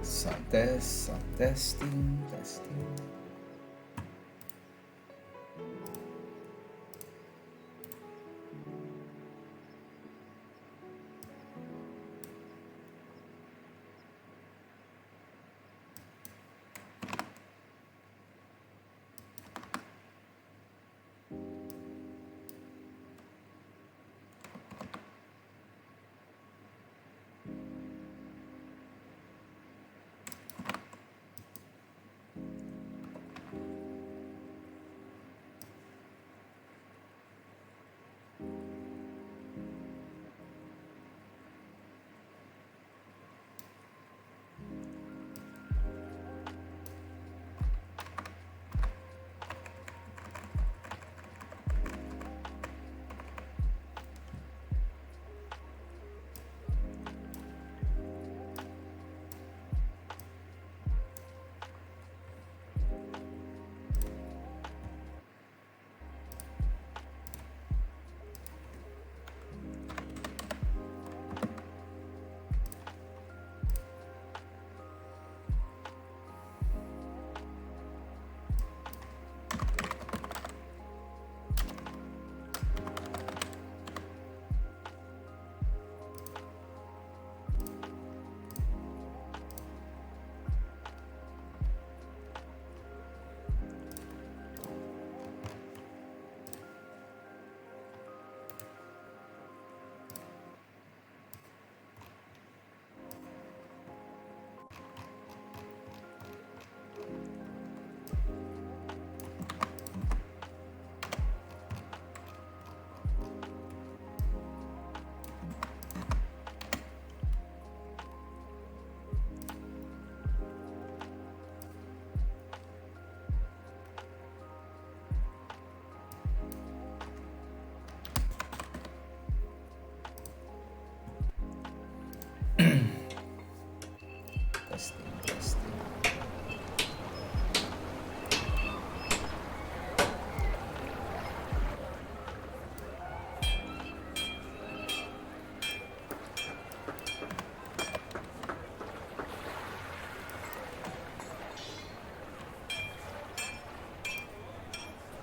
Sound testing, testing.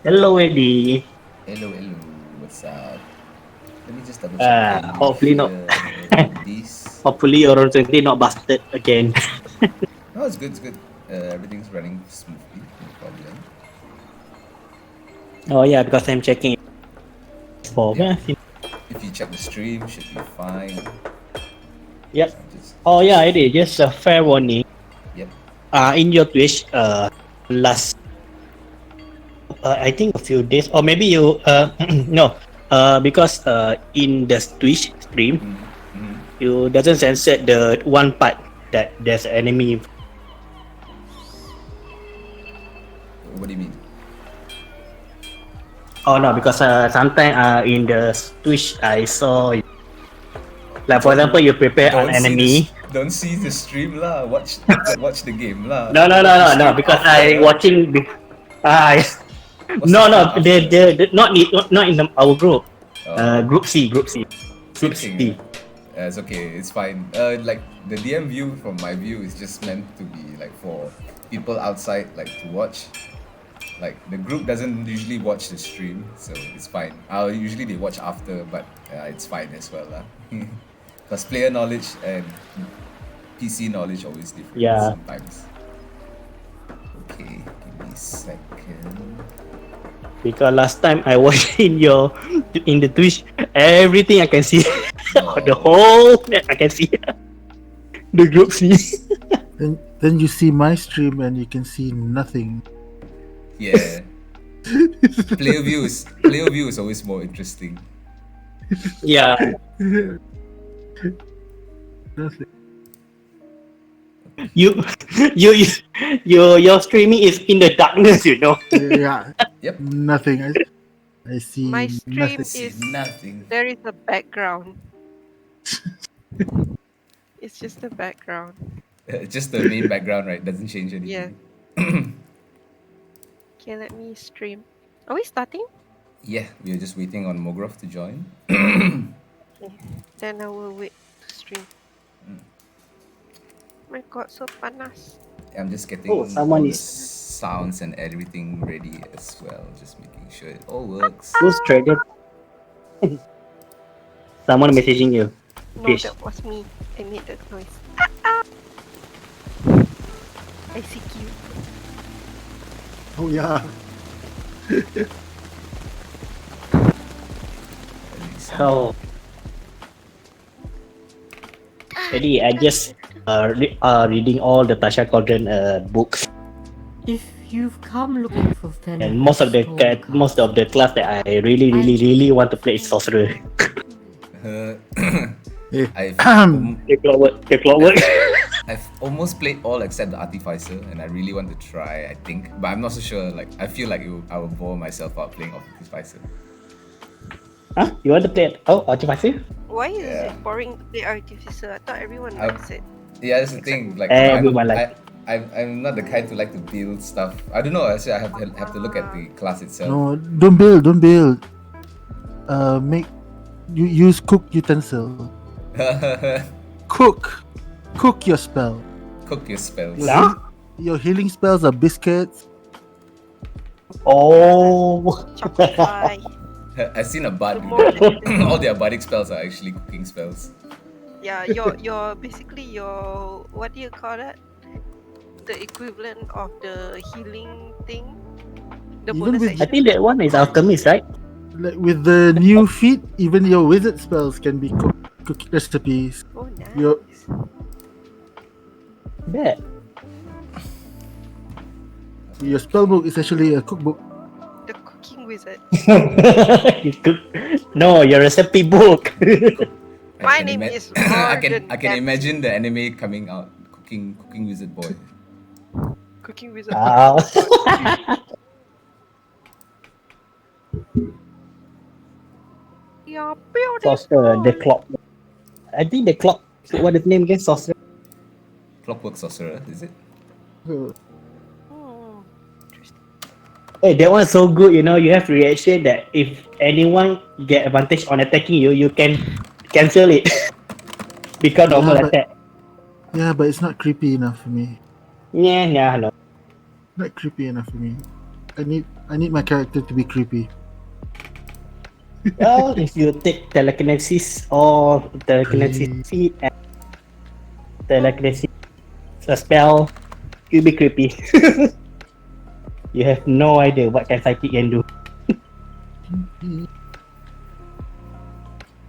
Hello, Eddie. Hello, hello. What's up? Let me just double check. Can you Hopefully not. hear this? Hopefully, your twenty not busted again. No, it's good. It's good. Everything's running smoothly. No problem. Oh yeah, because I'm checking for. Yep. If you check the stream, should be fine. Yep. So just, Oh yeah, just. Eddie. Just a fair warning. Yep. In your Twitch, last I think a few days, or maybe you no, because in the Twitch stream, Mm-hmm. you doesn't censor the one part that there's an enemy. What do you mean? Oh no, because sometimes in the Twitch I saw, like for example, you prepare an Don't see this. enemy. Don't see the stream lah. Watch the game lah. No, no, no, Watch the no, no. stream Because I after. watching. Ah, What's the no, stream no. after? Not in our group. Oh, Group C, group C, same group thing. C. It's okay. It's fine. Like the DM view from my view is just meant to be like for people outside like to watch. Like the group doesn't usually watch the stream, so it's fine. Usually they watch after, but it's fine as well lah. Because player knowledge and PC knowledge always different Yeah. sometimes. Okay, give me a second. Because last time I watched in the Twitch, everything I can see, the whole net I can see. The group C. Then you see my stream and you can see nothing. Yeah. Player view is always more interesting. Yeah. Nothing. You, your streaming is in the darkness, you know. Yeah. Yep. Nothing. I see My stream nothing. is Nothing. there is a background. It's just the background. Just the main background, right? Doesn't change anything. Okay, let me stream. Are we starting? Yeah, we are just waiting on Mogrov to join. Okay. Then I will wait to stream. My god, so panas. I'm just getting Oh, all someone the is- sounds and everything ready as well. Just making sure it all works. Who's traded? Someone messaging you. No, Fish. that was me. I made that noise. I seek you. Oh yeah. Oh. Eddie, I just reading all the Tasha Cauldron books, If you've come looking for Fenrir, and most of the class that I really want to play is sorcerer. I've, The clockwork. I've almost played all except the Artificer, and I really want to try, I think. But I'm not so sure. Like, I feel like I will bore myself out playing Artificer. Huh? You want to play? Oh, Artificer? Why is Yeah. it boring to play Artificer? I thought everyone I- likes it. Yeah, that's the thing. Like, Everyone likes I'm not the kind to like to build stuff. I don't know. Actually, I have to look at the class itself. No, don't build. Make you use cook utensil. Cook your spell. Cook your spells. Your, Huh? your healing spells are biscuits. Oh. Chocolate pie. I've seen a bard do More that. than- All their bardic spells are actually cooking spells. Yeah, your basically your what do you call that? The equivalent of the healing thing. The Even bonus with- I action. think that one is alchemist, right? Like with the new feat, even your wizard spells can be cook recipes. Oh nice. Your- Yeah. Your spellbook is actually a cookbook. The cooking wizard. No, your recipe book. My can name ima- is I Gordon can Ramsay. imagine the anime coming out. Cooking wizard boy. Cooking wizard. Wow. You're beautiful. Sorcerer, the clock. I think the clock. What is the name again? Sorcerer. Clockwork sorcerer, is it? Hmm. Hey, that one's so good. You know, you have reaction that if anyone get advantage on attacking you, you can cancel it because normal but- attack. Yeah, but it's not creepy enough for me. Yeah, no. Not creepy enough for me. I I need my character to be creepy. Well, if you take telekinesis or telekinesis Creep. feat and telekinesis a spell, you'll be creepy. You have no idea what can psychic can do.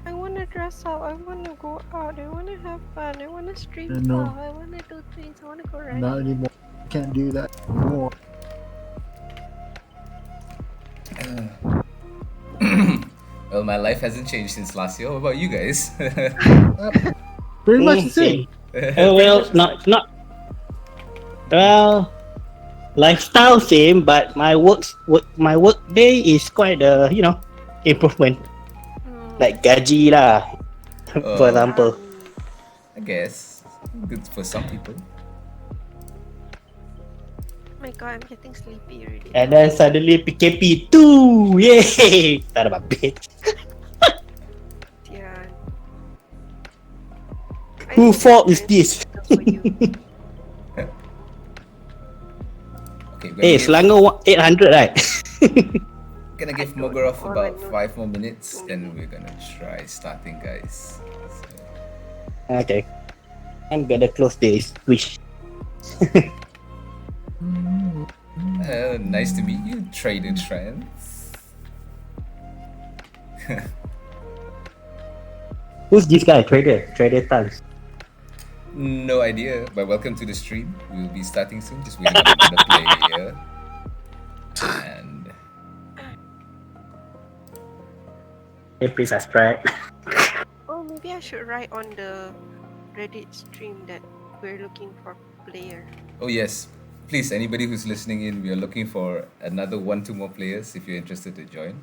I wanna dress up. I wanna go out. I wanna have fun. I wanna stream No. stuff. I wanna do things. I wanna go running. Not anymore. Can't do that anymore. Well, my life hasn't changed since last year. What about you guys? Pretty much the same. Well, not well. Lifestyle same, but my work day is quite improvement. Like gaji lah, for example. I guess good for some people. Oh my god, I'm getting sleepy already. And then suddenly PKP 2, yay! Son of a bitch. Yeah. Who fault is this? For you. Okay, Hey, Selangor 800 right? gonna give I don't Mogorov know. about All I know 5 more minutes, then we're gonna try starting, guys. So, Okay. I'm gonna close this Twitch. nice to meet you, Trader Trends. Who's this guy? Trader Tans. No idea, but welcome to the stream. We'll be starting soon. Just waiting on another player. And Hey, please subscribe. Oh, maybe I should write on the Reddit stream that we're looking for player. oh yes, please, anybody who's listening in, we are looking for another 1-2 more players. If you're interested to join,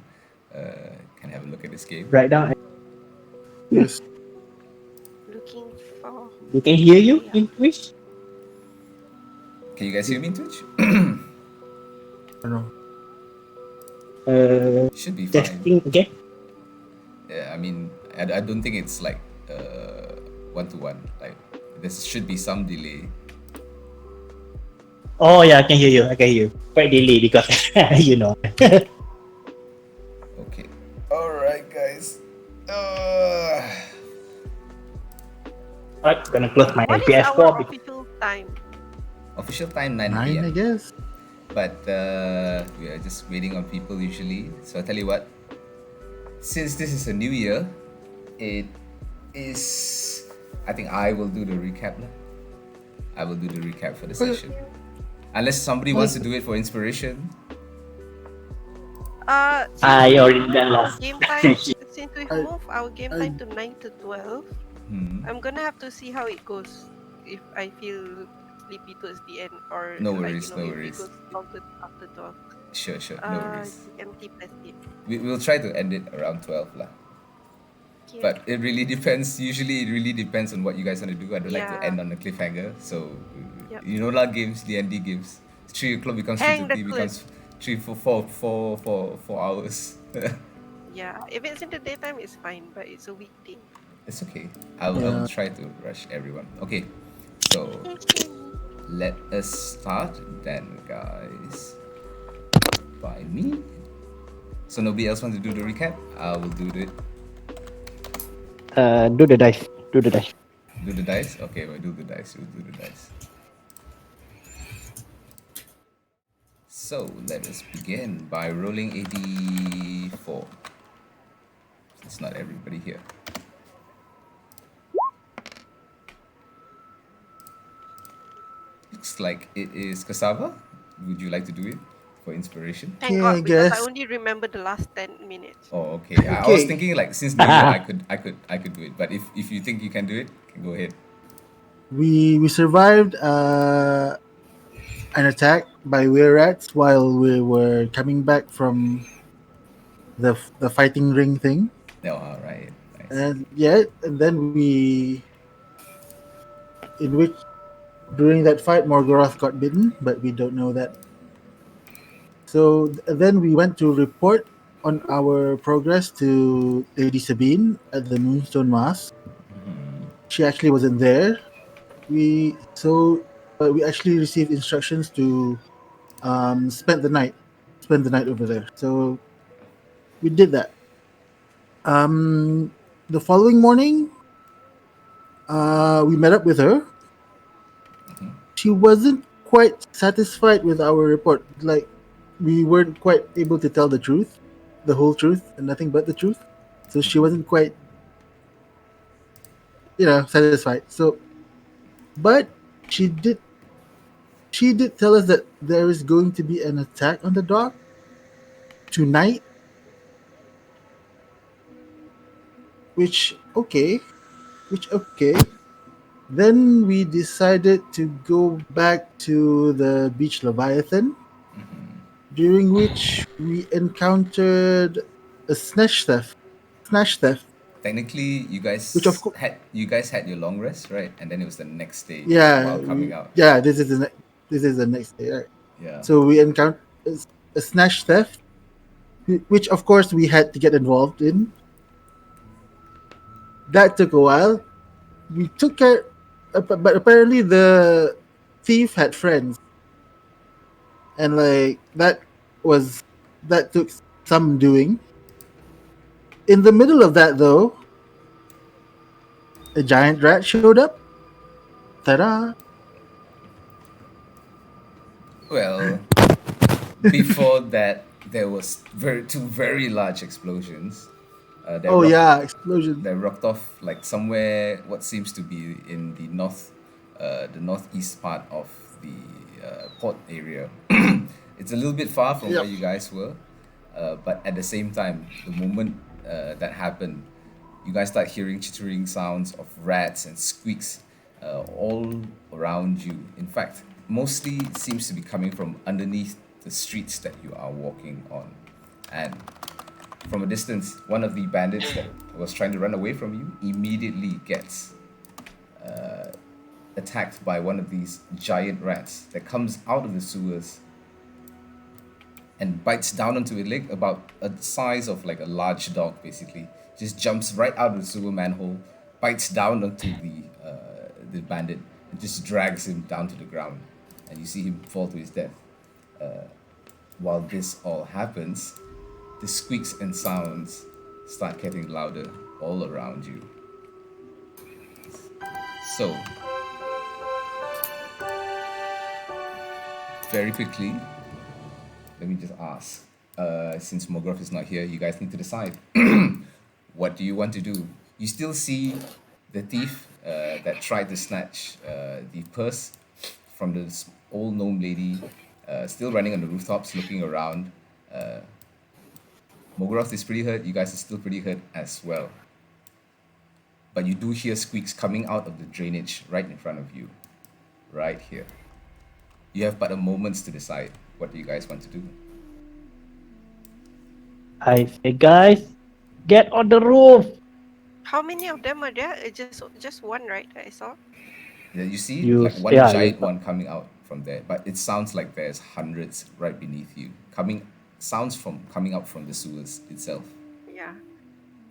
can have a look at this game. Right now, Yes. Looking for. we can hear you in Twitch. Can you guys hear me in Twitch? I don't know. Should be fine. Testing again. Yeah, I mean, I don't think it's like 1-to-1. Like there should be some delay. Oh yeah, I can hear you. Quite delay because you know. Okay. All right, guys. Alright, gonna close my What is PS4. our official time? Official time 9 9, p.m. I guess. But we are just waiting on people usually. So I'll tell you what. Since this is a new year, it is. I think I will do the recap now. I will do the recap for the session. Unless somebody wants to do it for inspiration. I already done last. Game time. Since we I- move our game time to 9 to 12, I'm gonna have to see how it goes. If I feel sleepy towards the end, or No like, worries, no if worries. it goes longer after 12. Sure, no worries. Empty plastic. We'll try to end it around 12 lah. Okay. But it really depends. Usually, it really depends on what you guys want to do. I don't like to Yeah. end on a cliffhanger. So, Yep. you know, like games, D&D games. 3 o'clock becomes Hang 3:30 the becomes 4 hours. Yeah, if it's in the daytime, it's fine, but it's a weekday. It's okay. I'll try to rush everyone. Okay, so let us start then, guys. By me. So nobody else wants to do the recap? I will do it. Do the dice. Do the dice? Okay, we'll do the dice. So let us begin by rolling a d4. It's not everybody here. Looks like it is Cassava. Would you like to do it for inspiration? Thank Okay, God, I because I guess. only remember the last 10 minutes. Oh, okay. I was Okay. thinking like since New Year, I could do it. But if you think you can do it, go ahead. We survived an attack by were rats while we were coming back from the fighting ring thing, No, all right. Nice. and then in which during that fight Morgoroth got bitten, but we don't know that. So then we went to report on our progress to Lady Sabine at the Moonstone Mass. She actually wasn't there. But we actually received instructions to spend the night spend the night over there. So we did that. The following morning, we met up with her. She wasn't quite satisfied with our report. Like, we weren't quite able to tell the truth, the whole truth, and nothing but the truth. So she wasn't quite, satisfied. So, but she did, she did tell us that there is going to be an attack on the dock tonight. Which okay, which okay. Then we decided to go back to the beach Leviathan, during which we encountered a snatch theft. Snatch theft, Technically, which of course, you guys had your long rest, right? And then it was the next day yeah, while coming out. this is the next day, right? Yeah. So we encountered a snatch theft, which of course we had to get involved in. That took a while. We took care, but apparently the thief had friends, and like was that took some doing. In the middle of that, though, a giant rat showed up. Ta-da! Well, before that, there was two very large explosions. That Oh rocked, yeah, explosion. that rocked off like somewhere what seems to be in the northeast part of the port area. It's a little bit far from where Yep. you guys were, but at the same time, the moment that happened, you guys start hearing chittering sounds of rats and squeaks all around you. In fact, mostly seems to be coming from underneath the streets that you are walking on. And from a distance, one of the bandits that was trying to run away from you immediately gets attacked by one of these giant rats that comes out of the sewers and bites down onto a leg about a size of like a large dog, basically. Just jumps right out of the sewer manhole, bites down onto the bandit, and just drags him down to the ground. And you see him fall to his death. While this all happens, the squeaks and sounds start getting louder all around you. So, very quickly, let me just ask. Since Mogroth is not here, you guys need to decide. What do you want to do? You still see the thief that tried to snatch the purse from this old gnome lady, still running on the rooftops, looking around. Mogroth is pretty hurt. You guys are still pretty hurt as well. But you do hear squeaks coming out of the drainage right in front of you, right here. You have but a moment to decide. What do you guys want to do? I say, guys, get on the roof. How many of them are there? Just one, right? I saw. Yeah, you see You like one yeah, giant you, one coming out from there, but it sounds like there's hundreds right beneath you. Coming out from the sewers itself. Yeah.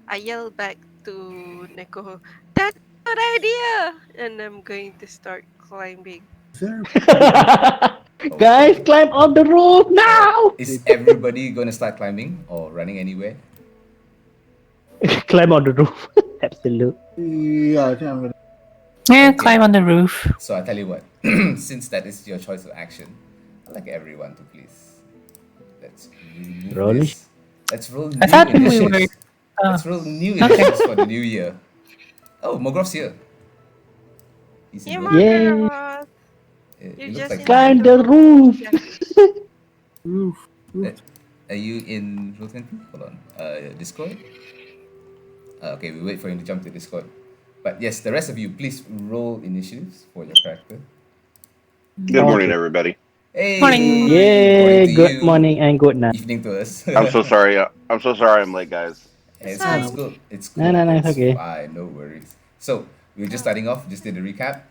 I yell back to Neko, that's a good idea! And I'm going to start climbing. Is there? guys, Okay. climb on the roof now. Is everybody gonna start climbing or running anywhere? Climb on the roof. Absolute. Yeah, I think I'm gonna. Yeah, Okay. climb on the roof. So I tell you what, since that is your choice of action, I'd like everyone to please let's remove Roll this. Let's roll I new thought we were. initiatives. Oh, Let's roll new initiatives for the new year. Oh, Mogroth's here. He's in Yeah, roll 20. Yay. Margaret, It you're looks just like in Climb the the roof. Oof, oof. Are you in roll 20? Hold on. Discord? Okay, we wait for him to jump to Discord. But yes, the rest of you, please roll initiatives for your character. Good morning, Okay. everybody. Hey! Morning. Yay! to Good you. morning and good night. Evening to us. I'm so sorry. I'm so sorry I'm late, guys. It's It's cool, fine. it's cool. It's No, cool. no, no, it's It's okay. fine, no worries. So, we were just starting off, just did a recap.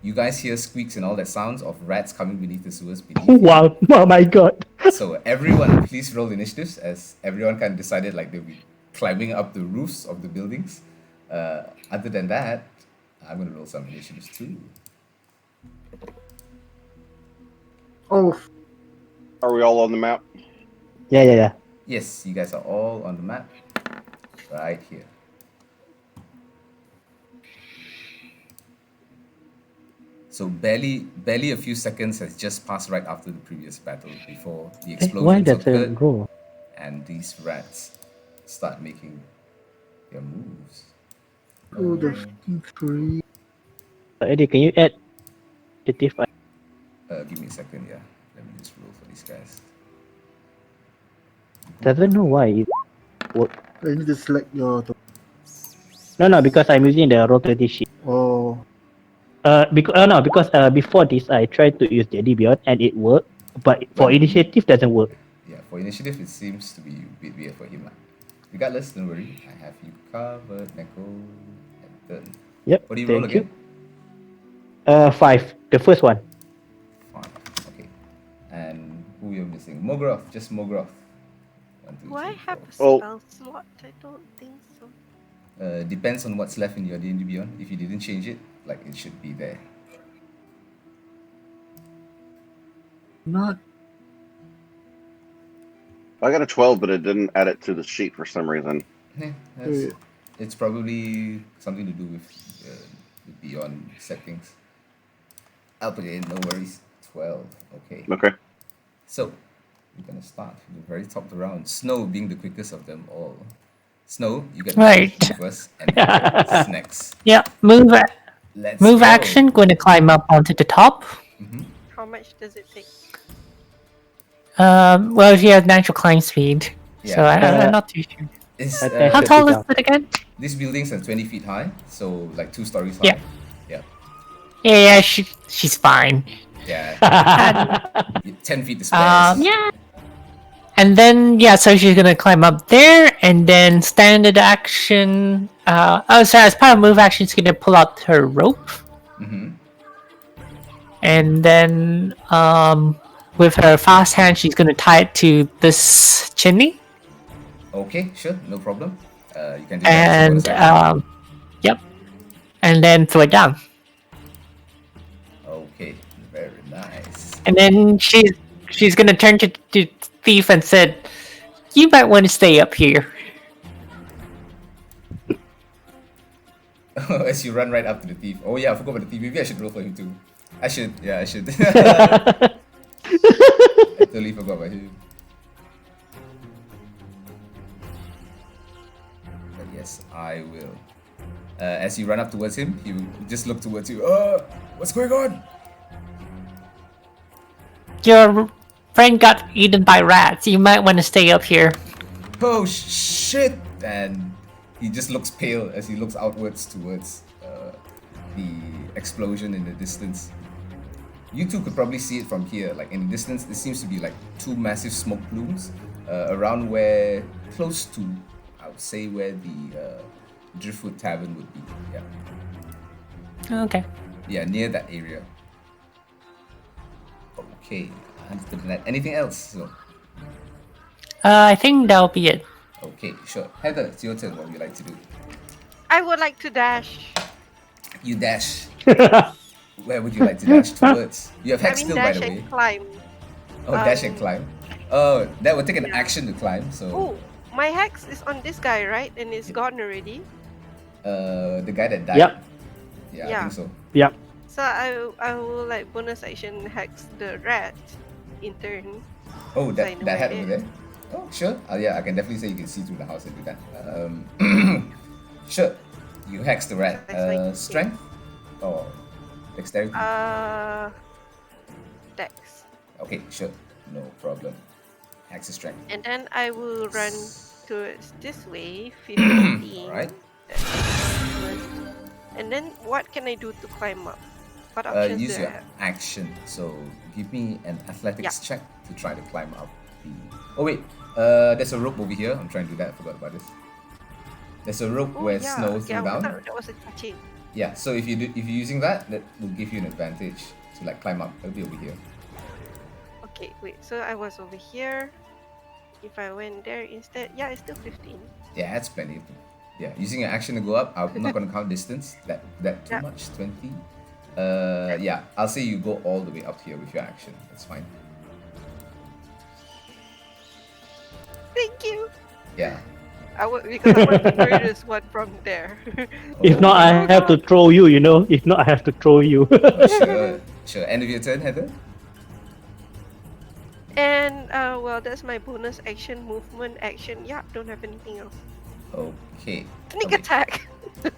You guys hear squeaks and all that sounds of rats coming beneath the sewers beneath you. Wow! Oh my god! So everyone, please roll initiatives as everyone kind of decided like they'll be climbing up the roofs of the buildings. Other than that, I'm gonna roll some initiatives too. Oh, Are we all on the map? Yeah. Yes, you guys are all on the map. Right here. So barely a few seconds has just passed right after the previous battle before the Why explosions does it occurred go? and these rats start making their moves. Oh, there's three. Eddie, can you add the diff? Give me a second, yeah. Let me just roll for these guys. Doesn't know why it work. I need to select your. No, because I'm using the roll 20 sheet. Oh, Because before this I tried to use the Beyond and it worked, but for But initiative doesn't work. yeah, for initiative it seems to be a bit weird for him. Regardless, don't worry. I have you covered, Neko. And done. Yep. What do you roll Thank you. again? 5. The first one. Fine. Okay. And who you're missing? Mogroth, just Mogroth. 1, 2, Do I 3, have 4. a Oh. spell slot? I don't think so. Depends on what's left in your D&D Beyond. If you didn't change it, like it should be there. not. I got a 12, but it didn't add it to the sheet for some reason. Yeah, Wait. it's probably something to do with the Beyond settings. I'll put it in, no worries. 12. Okay. Okay. So, we're gonna start from the very top of the round. Snow being the quickest of them all. Snow, you get Right. first, and Heather next. Yeah, move Let's move go. action. Going to climb up onto the top. How much does it take? Well, she has natural climb speed, so Yeah. I'm not too sure. It's, Okay. How Set tall it is down. it again? these buildings are 20 feet high, so like 2 stories Yeah. high. Yeah. Yeah, she's fine. Yeah. 10 feet to spare. Yeah. And then so she's gonna climb up there, and then standard action. Sorry, as part of move action, she's gonna pull out her rope, Mm-hmm. and then with her fast hand, she's gonna tie it to this chimney, Okay, sure, no problem. You can do that as a bonus and action. yep, and then throw it down. Okay, very nice. And then she's gonna turn to Thief and said, "You might want to stay up here." As you run right up to the thief. Oh yeah, I forgot about the thief. Maybe I should roll for him too. I should. Yeah, I should. I totally forgot about him. But yes, I will. As you run up towards him, he will just look towards you. What's going on? Your friend got eaten by rats. You might want to stay up here. Oh shit! And he just looks pale as he looks outwards towards the explosion in the distance. You two could probably see it from here. Like in the distance, there seems to be like 2 massive smoke plumes around where, close to, I would say, where the Driftwood Tavern would be. Yeah. Okay. Yeah, near that area. Okay, understood that. Anything else? So, I think that'll be it. okay, sure. Heather, it's your turn. What would you like to do? I would like to dash. You dash. Where would you like to dash towards? You have I hex mean, still, by dash the way. and climb. Oh, dash and climb. Oh, that would take an yeah. action to climb. So, Oh, my hex is on this guy, right? And it's gone already. the guy that died. Yep. Yeah, I Yeah. think so. Yep. So I will like bonus action hex the rat in turn. Oh, I that know that where hat it over is. there. Oh, sure. Yeah, I can definitely say you can see through the house and do that. Sure. You hex the rat. That's like- Strength or dexterity? Dex. Okay, sure. No problem. Hex the strength. And then I will run towards this way, 15. Alright. And then what can I do to climb up? What options Use do I your have? action. So give me an athletics Yeah. check to try to climb up the. Oh wait, there's a rope over here. I'm trying to do that. I forgot about this. There's a rope Oh, where yeah. snow Okay, threw I down. thought that was a chain. Yeah. So if you're using that, that will give you an advantage to like climb up. It'll be over here. Okay, wait. So I was over here. If I went there instead, yeah, it's still 15. Yeah, that's plenty. Yeah, using your action to go up. I'm not gonna count distance. That too Yeah. much. 20. Yeah. I'll say you go all the way up here with your action. That's fine. Thank you. Yeah. Because I want to throw this one from there. If not, I Oh, have to God. throw you. You know. If not, I have to throw you. Oh, sure. Sure. End of your turn, Heather? And well, that's my bonus action, movement action. Yeah, don't have anything else. Okay. Sneak Okay. attack. What?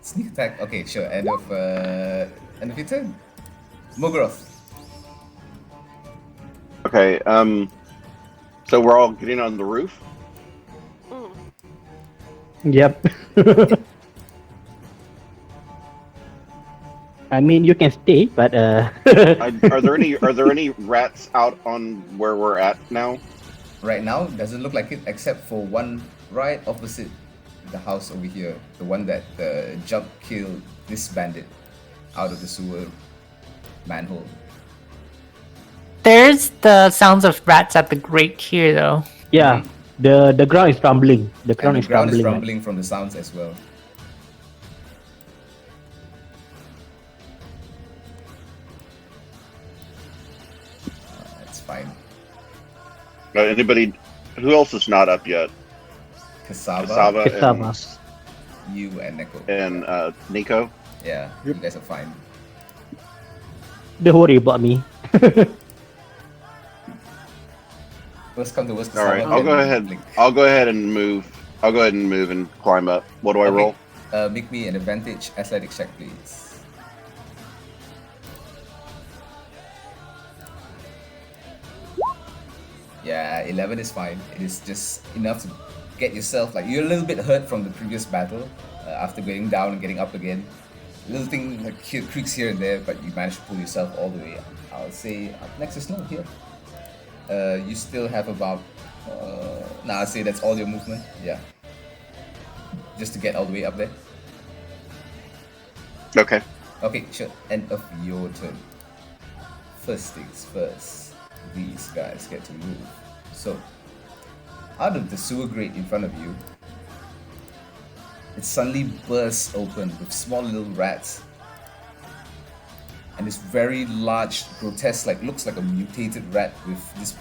Sneak attack. Okay, sure. End of your turn. Mogroth. Okay. So we're all getting on the roof. Mm. Yep. I mean, you can stay, but Are there any rats out on where we're at now? Right now, doesn't look like it, except for one right opposite the house over here. The one that jump killed this bandit out of the sewer manhole. There's the sounds of rats at the grate here, though. yeah, the ground is rumbling. The ground And is the ground is rumbling. rumbling from the sounds as well. That's fine. Anybody? Who else is not up yet? Cassava, Cassava. you and Neko. and Nico. Yeah, you guys are fine. Don't worry about me. Worst come to worst, All right, Cassava I'll can go ahead. blink. I'll go ahead and move. I'll go ahead and move and climb up. What do I Okay. roll? Make me an advantage athletics check, please. Yeah, 11 is fine. It is just enough to get yourself, like, you're a little bit hurt from the previous battle after getting down and getting up again. Little thing like creaks here and there, but you managed to pull yourself all the way up. I'll say up next is Snow here. You still have about, I'll say that's all your movement. Yeah. Just to get all the way up there. Okay. Okay, sure. End of your turn. First things first, these guys get to move. So, out of the sewer grate in front of you, it suddenly bursts open with small little rats. And this very large, grotesque, like looks like a mutated rat with this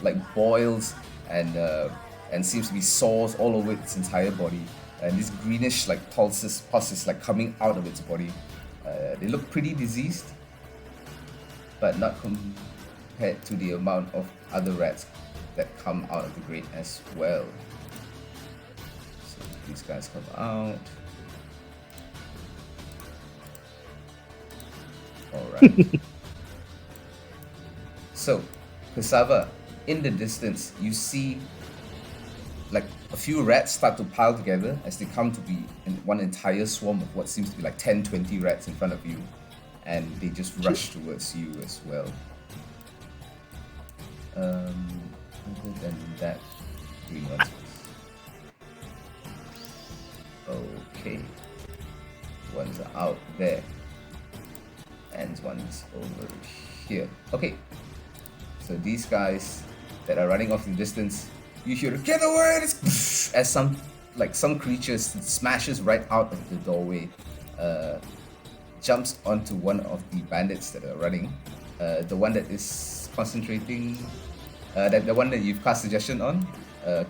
like boils and seems to be sores all over its entire body. And this greenish like pus is like coming out of its body. They look pretty diseased, but not compared to the amount of other rats that come out of the grate as well. So these guys come out. Alright. So, Cassava, in the distance, you see like a few rats start to pile together as they come to be in one entire swarm of what seems to be like 10-20 rats in front of you, and they just rush towards you as well. Other than that, green ones. Okay, one's out there and one's over here. Okay, so these guys that are running off in the distance, you hear the "get away!" as some creature smashes right out of the doorway, jumps onto one of the bandits that are running, the one that is concentrating, the one that you've cast suggestion on,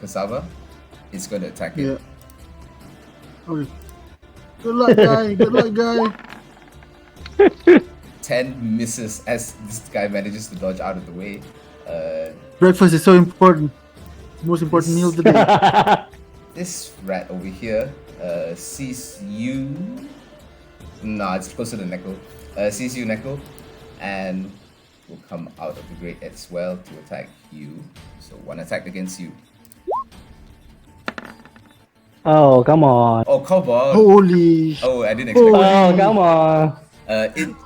Cassava, is going to attack it. Yeah. Okay. Good luck, guy. Good luck, guy. 10 misses as this guy manages to dodge out of the way. Breakfast is so important. Most important meal of the day. This rat over here sees you. Nah, it's closer to Neko. Sees you, Neko, and will come out of the grate as well to attack you. So one attack against you. Oh, come on. Oh, come on! Holy. Oh, I didn't expect that. Oh, come on.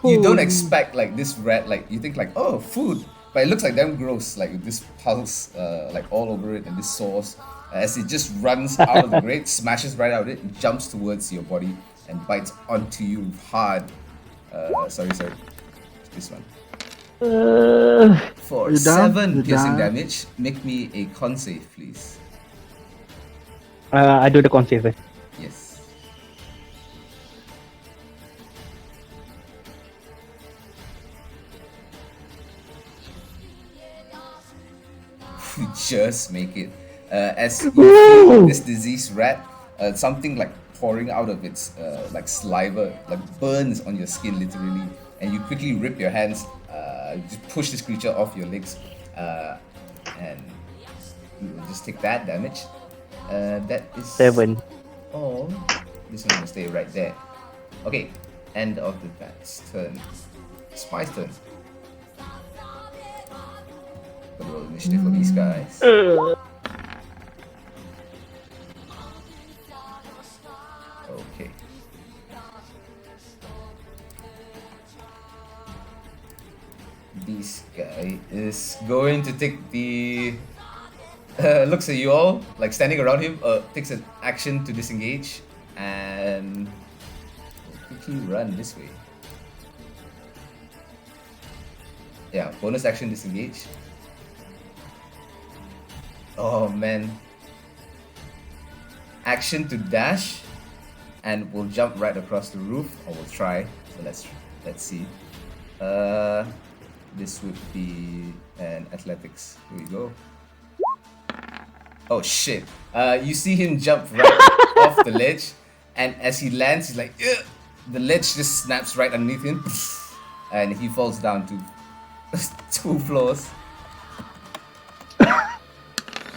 You don't expect like this rat, like you think like, oh, food, but it looks like damn gross, like with this pulse like all over it and this sauce, as it just runs out of the grate, smashes right out of it, and jumps towards your body and bites onto you hard. Sorry, this one. For You down? 7 You piercing down? damage, make me a con save, please. I do the con save first. Yes. just make it. As you feel this diseased rat, something like pouring out of its like saliva, like burns on your skin literally, and you quickly rip your hands, just push this creature off your legs, and you will just take that damage. That is 7. all. This one will stay right there. Okay, end of the bat's turn. Spy's turn. Gonna roll initiative for these guys. Okay. This guy is going to take the looks at you all, like standing around him, takes an action to disengage and will quickly run this way. Yeah, bonus action disengage. Oh man. Action to dash and we'll jump right across the roof, or we'll try. So let's see. This would be an athletics. Here we go. Oh shit. You see him jump right off the ledge, and as he lands, he's like, ugh! The ledge just snaps right underneath him, and he falls down to 2 floors.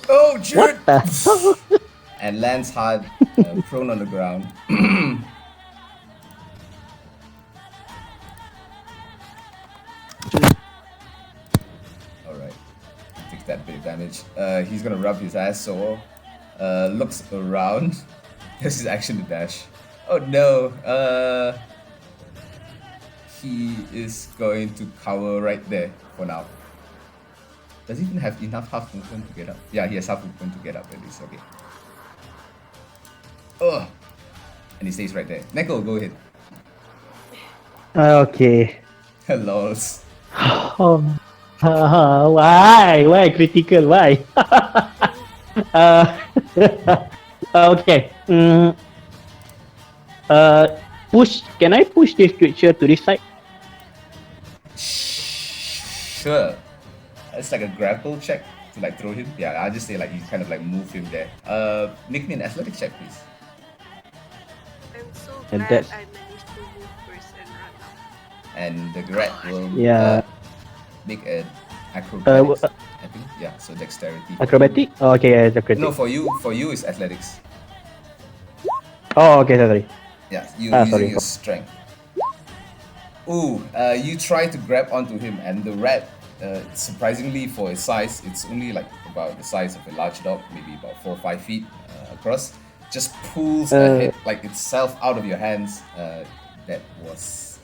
Oh, Jared! What the? And lands hard, prone on the ground. Alright. Takes that bit of damage. He's gonna rub his ass sore. Looks around. This is action to dash. Oh no. He is going to cower right there for now. Does he even have enough half movement to get up? Yeah, he has half movement to get up at least. Okay. Oh, and he stays right there. Neko, go ahead. Okay. Lols. Oh. Why critical? Why? Okay. Push. Can I push this creature to this side? Sure. It's like a grapple check to like throw him. Yeah, I'll just say like you kind of like move him there. Make me an athletics check, please. I'm so And glad that's- I managed to move first and run out. And the rat will make an acrobatics. I think. Yeah, so dexterity. Acrobatic? Oh, okay, yeah, it's acrobatic. No, for you it's athletics. Oh, okay, sorry. Yeah, you Ah, using sorry. your strength. Ooh, you try to grab onto him, and the rat, surprisingly for its size, it's only like about the size of a large dog, maybe about 4 or 5 feet across. Just pulls ahead, like itself out of your hands. That was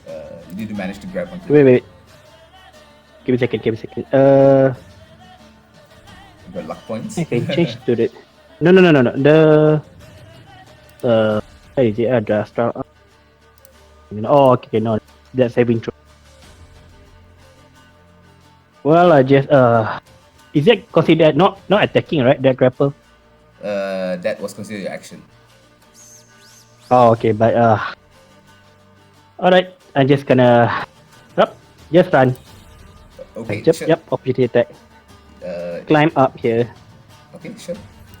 you didn't manage to grab onto. Wait. Give me a second. You got luck points. I can change to the. No. The. Where is it? The astral. Oh, okay, no. That's saving throw. Well, I just is it considered not attacking, right? That grapple. That was considered your action. Oh, okay, but alright. I'm just gonna. Just run. Okay, Yep, sure. yep. Opportunity attack. Climb up here. Okay, sure.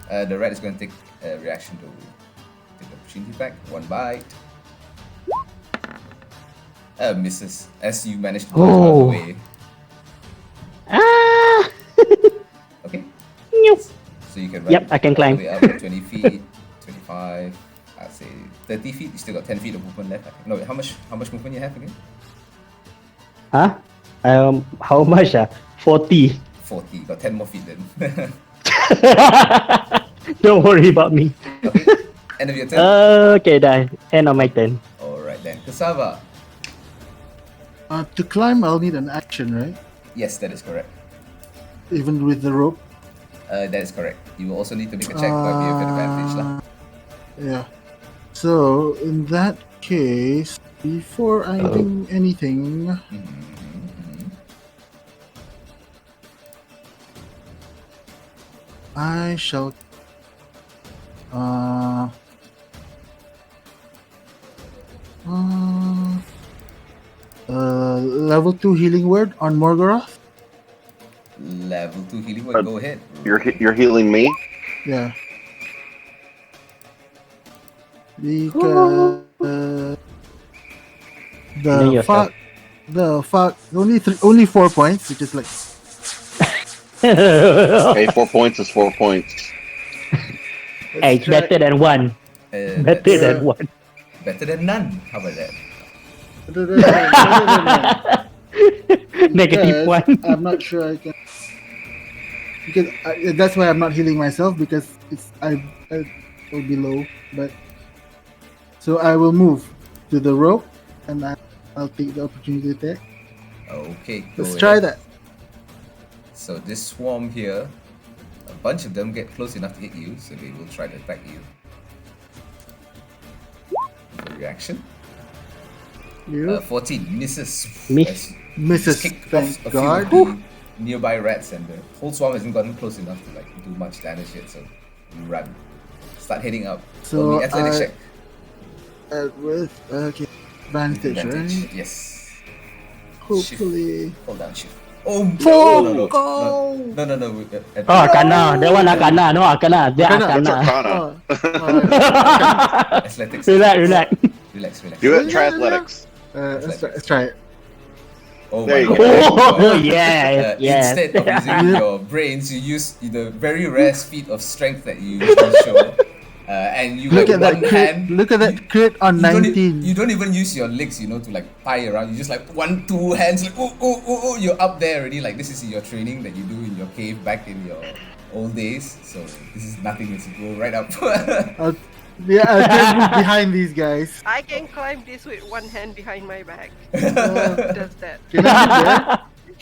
The rat is going to take a reaction to take the opportunity back. 1 bite. Misses as you manage to dodge out of the way. Ah. Okay. Nope. So you can run. Yep, I can climb. all the way up to 20 feet, 25. I'd say 30 feet. You still got 10 feet of movement left. No, how much movement you have again? Huh? How much? 40. 40. Got 10 more feet then. Don't worry about me. Okay. End of your turn. Okay, done. End of my turn. Alright then. Cassava. To climb, I'll need an action, right? Yes, that is correct. Even with the rope. That is correct. You will also need to make a check, but you have advantage lah. Yeah. So in that case, before I do anything, I shall level 2 healing word on Morgoroth. Level 2 healing word. Go ahead. You're healing me. Yeah. Because Healing yourself. only 4 points, which is like Hey, 4 points is 4 points. Hey, it's better than one. Better That's than one. better than none. How about that? better than none. Negative Because one. I'm not sure I can. Because that's why I'm not healing myself, because I will be low. But so I will move to the rope, and I'll take the opportunity to attack. Okay, go Let's ahead. try that. So this swarm here, a bunch of them get close enough to hit you, so they will try to attack you. For reaction. You 14 misses. Miss. As you misses. just kick Thank off a God. few of the nearby rats, and the whole swarm hasn't gotten close enough to like do much damage yet. So you run, start heading up. So Roll me athletics check. with advantage, Advantage. right? Yes. Hopefully. Hold down shift. Oh Oh, no. go! No. Oh, Arcana. That one Arcana. No, Arcana. They Arcana. That's Arcana. Arcana. Athletics. Relax. Relax. Do it. Try athletics. Let's try it. Oh There my you god. Oh, yeah. Instead of using your brains, you use the very rare feat of strength that you usually show. And you Look like at that one crit! hand. Look at that crit on You don't, 19. you don't even use your legs, to like pie around. You just like 1, 2 hands, like oh, you're up there already. Like this is your training that you do in your cave back in your old days. So this is nothing. It's go right up. I'll just move behind these guys. I can climb this with one hand behind my back. Uh, Who does that? Can I move there?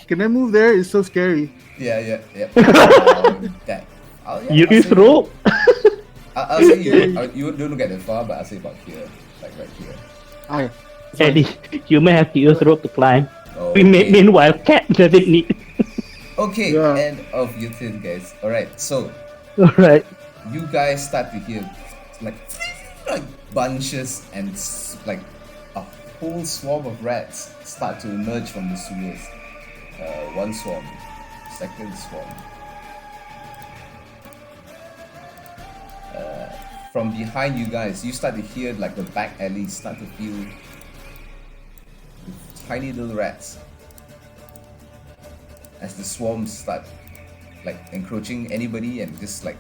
Can I move there? It's so scary. yeah. That. You throw. I'll say you don't get that far, but I'll say about here, like right here. Okay. Eddie, you may have to use rope to climb. Okay. Meanwhile, cat doesn't need. Okay, Yeah. end of your turn, guys. Alright, so Alright. you guys start to hear like bunches and like a whole swarm of rats start to emerge from the sewers. One swarm, second swarm. From behind you guys, you start to hear like the back alleys start to feel tiny little rats as the swarms start like encroaching anybody and just like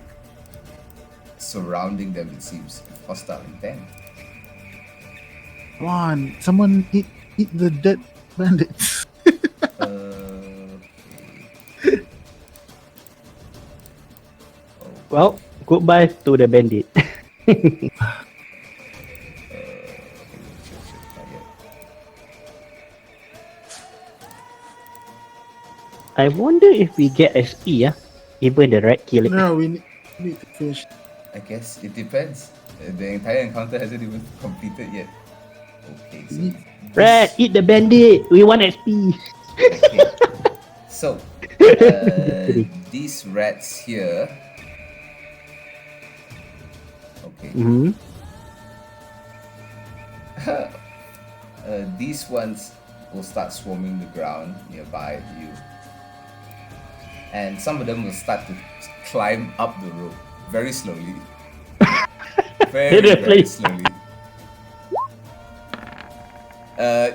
surrounding them. It seems hostile intent. Come on, someone eat the dead bandits. Okay. Well, goodbye to the bandit. I wonder if we get SP, even the rat killing. No, we need to finish. I guess it depends. The entire encounter hasn't even completed yet. Okay, so Rat, eat the bandit. We want SP. okay. So these rats here. Okay. Mm-hmm. These ones will start swarming the ground nearby you, and some of them will start to climb up the rope very slowly. Very slowly.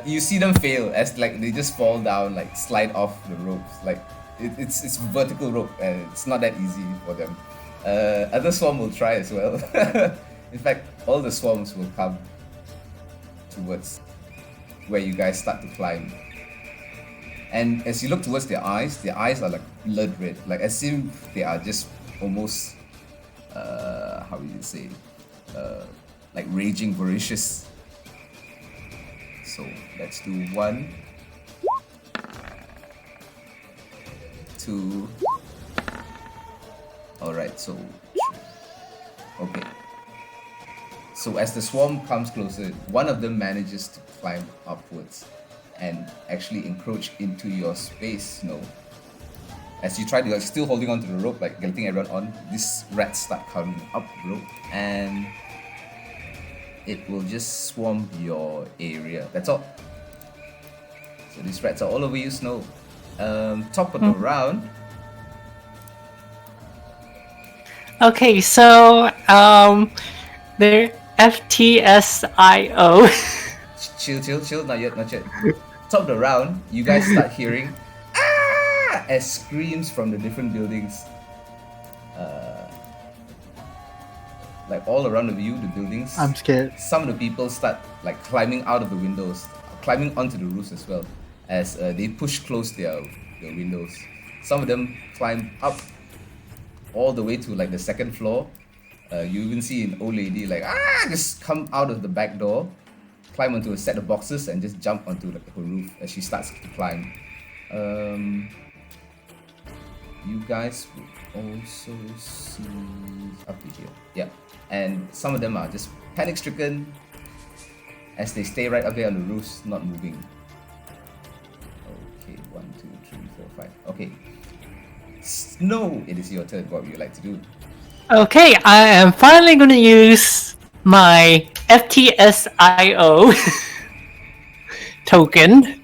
You see them fail as like they just fall down, like slide off the ropes. Like it's vertical rope and it's not that easy for them. Other swarm will try as well. In fact, all the swarms will come towards where you guys start to climb. And as you look towards their eyes are like blood red, like as if they are just almost how would you say, like raging voracious. So let's do 1, 2. Alright, so okay. So as the swarm comes closer, one of them manages to climb upwards and actually encroach into your space, Snow. As you try to, like, still holding on to the rope, like getting everyone on, these rats start coming up the rope and it will just swarm your area. That's all. So these rats are all over you, Snow. Top of the round, Okay, so the FTSIO. Chill, not yet. Top of the round, you guys start hearing as screams from the different buildings. Like all around of you, the buildings. I'm scared. Some of the people start like climbing out of the windows, climbing onto the roofs as well, as they push close their windows. Some of them climb up all the way to like the second floor. You even see an old lady like just come out of the back door, climb onto a set of boxes and just jump onto like her roof as she starts to climb. You guys will also see up to here. Yeah. And some of them are just panic stricken as they stay right up there on the roofs, not moving. Okay, 1, 2, 3, 4, 5. Okay. Snow, it is your turn. What would you like to do? Okay, I am finally gonna use my FTSIO token.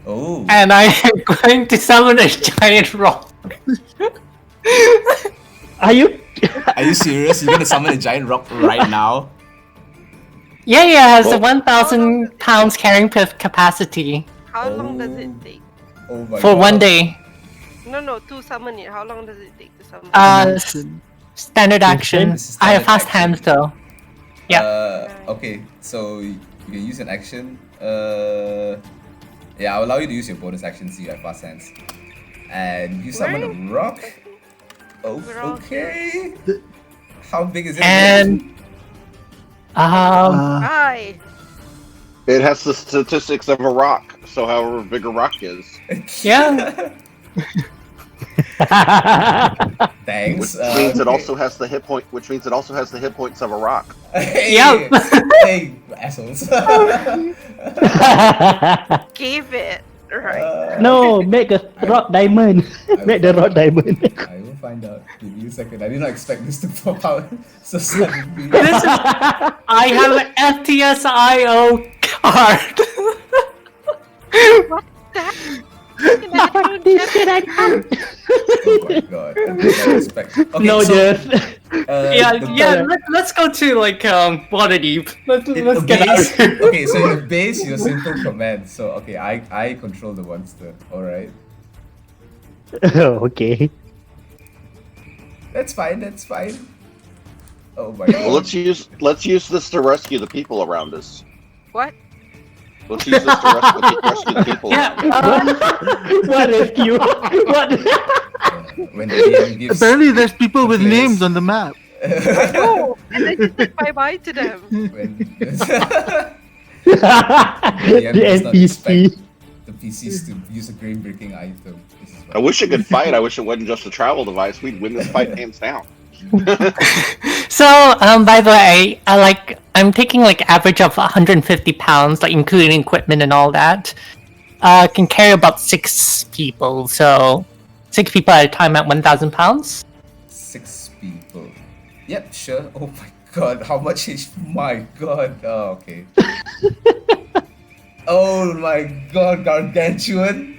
Oh. And I am going to summon a giant rock. Are you? Are you serious? You're gonna summon a giant rock right now? Yeah, it has a 1,000 pounds carrying capacity How long does it take? Oh my for god. 1 day. No, to summon it. How long does it take to summon? Standard action. This is I have standard fast hands action. though. Yeah. Okay, so you can use an action. Yeah, I'll allow you to use your bonus action so you have fast hands. And you summon a rock. Oh, okay. How big is it? And Hi. It has the statistics of a rock, so however big a rock is. yeah. Thanks. Which means it okay. also has the hit point. Which means it also has the hit points of a rock. Hey, Yep. hey, assholes. Gave it. Right. No, make a rock diamond. Make the rock diamond. I will find out. Give me a second. I did not expect this to pop out so suddenly. This is, I have an FTSIO card. What the? Oh my god. I did not expect. Okay, No, so, Jeff. Let's go to like Waterdeep. Let's in the get out. base, okay, so in the base, your simple command. So okay, I control the monster. All right, Okay. that's fine. Oh my Well, god. let's use this to rescue the people around us. What? Let's use this to rescue the people. Yeah. What rescue? What? When the DM gives Apparently, there's people with players- names on the map. No. And I just said bye-bye to them. when the The DM does not NPC. expect the PCs to use a game breaking item. This is I wish it could fight. I wish it wasn't just a travel device. We'd win this fight hands down. So, by the way, I'm taking like average of 150 pounds, like including equipment and all that. Can carry about 6 people, so 6 people at a time at 1,000 pounds. 6 people. Yep, sure. Oh my god, how much is my god? Oh, okay. Oh my god, gargantuan.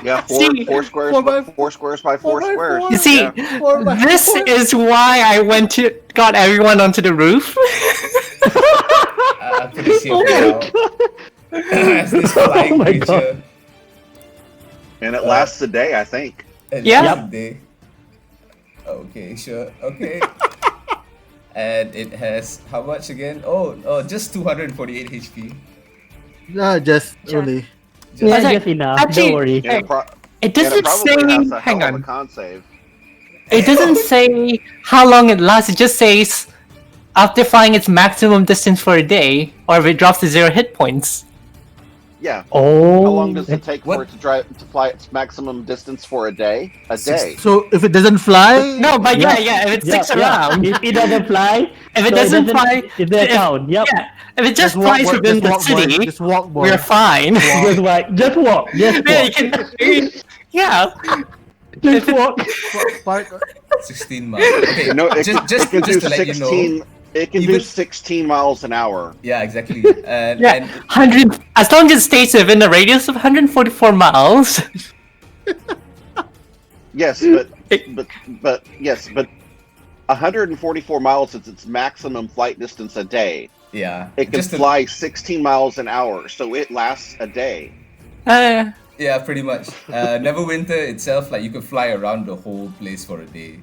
Yeah, See, four squares, four squares by four squares. You see, Yeah. this is why I got everyone onto the roof. I'll put this here for now. As this flying my creature. And it lasts a day, I think. At Yeah. least a day. Okay, sure. Okay. And it has how much again? Oh, just 248 HP. Just Sure. only. Yeah, Like, just enough. actually- Don't worry. And It and doesn't it probably has say. a Hang hell of a on. con save. It doesn't say how long it lasts. It just says after flying its maximum distance for a day, or if it drops to 0 hit points. Yeah. Oh. How long does it take What? for it to fly its maximum distance for a day? A day. So if it doesn't fly, No, but yeah, if it sticks around. If it doesn't fly, If it so doesn't fly, it doesn't count. Yep. Yeah, if it just walk, flies boy, within just the walk, boy, city, just walk, boy. we're fine. Just walk. Just walk. Just Yeah, you walk. can. Yeah. Just walk. Park. 16 miles. Okay, No, just it can do to let you know. It can Even- do 16 miles an hour. Yeah, exactly. And, Yeah, and 100. As long as it stays within the radius of 144 miles. Yes, but yes, but 144 miles is its maximum flight distance a day. yeah, It can just to- fly 16 miles an hour, so it lasts a day. Yeah, pretty much. Neverwinter itself, like you could fly around the whole place for a day.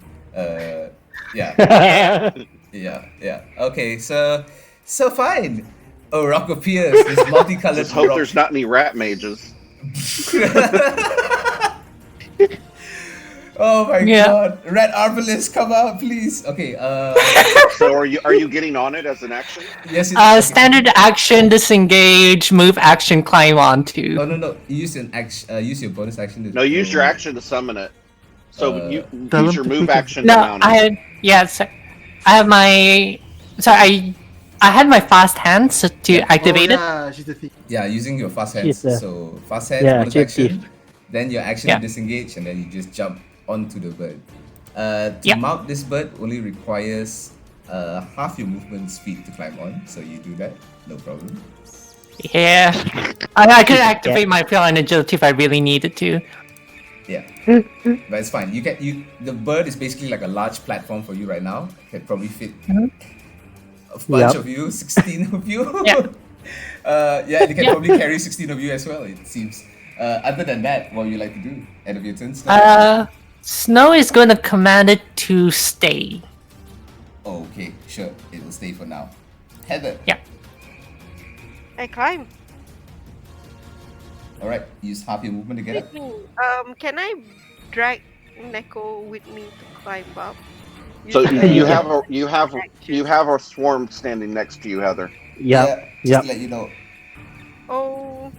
Yeah, yeah. Okay, so fine. Oh, rock appears. This multicolored Just hope rock. there's not any rat mages. Oh my Yeah. god, red arbalists, come out, please. Okay. So are you getting on it as an action? Yes. Okay. Standard action, disengage, move action, climb onto. Oh no, use an action. Use your bonus action. To No, use your action to summon it. So you Tell use him your to move pick a- action to No, mount it. I had I have my. Sorry, I had my fast hands to activate it. Yeah, she's the thief. Yeah, using your fast hands. She's a- So fast hands, yeah, bonus she's action. thief. Then your action Yeah. to disengage, and then you just jump onto the bird. To Yeah. mount this bird only requires half your movement speed to climb on. So you do that, no problem. Yeah, I could activate my flying agility if I really needed to. Yeah, but it's fine. The bird is basically like a large platform for you right now. Can probably fit a bunch Yep. of you, 16 of you. Yeah. Yeah, they can Yeah. probably carry 16 of you as well. It seems. Other than that, what would you like to do? End of your turn. Snow is going to command it to stay. Oh, okay, sure. It will stay for now. Heather. Yeah. I climb. All right. Use half your movement to get up. Can I drag Neko with me to climb up? So Using you my have action? a swarm standing next to you, Heather. Yep. Just to let you know. Oh,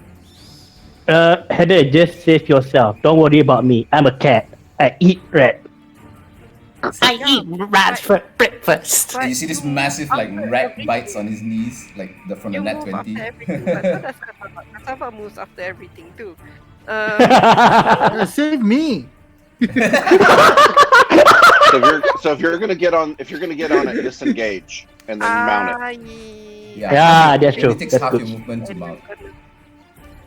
Heather, just save yourself. Don't worry about me. I'm a cat. I eat rat. I eat rats for breakfast. but You see this you massive like after rat everything, bites on his knees, like from the you nat move 20. after everything, but so does Kasafa. Kasafa moves after everything too. Save me. So if you're gonna get on it, disengage and then mount it. Yeah, that's it true. only takes That's half good. your movement to mount.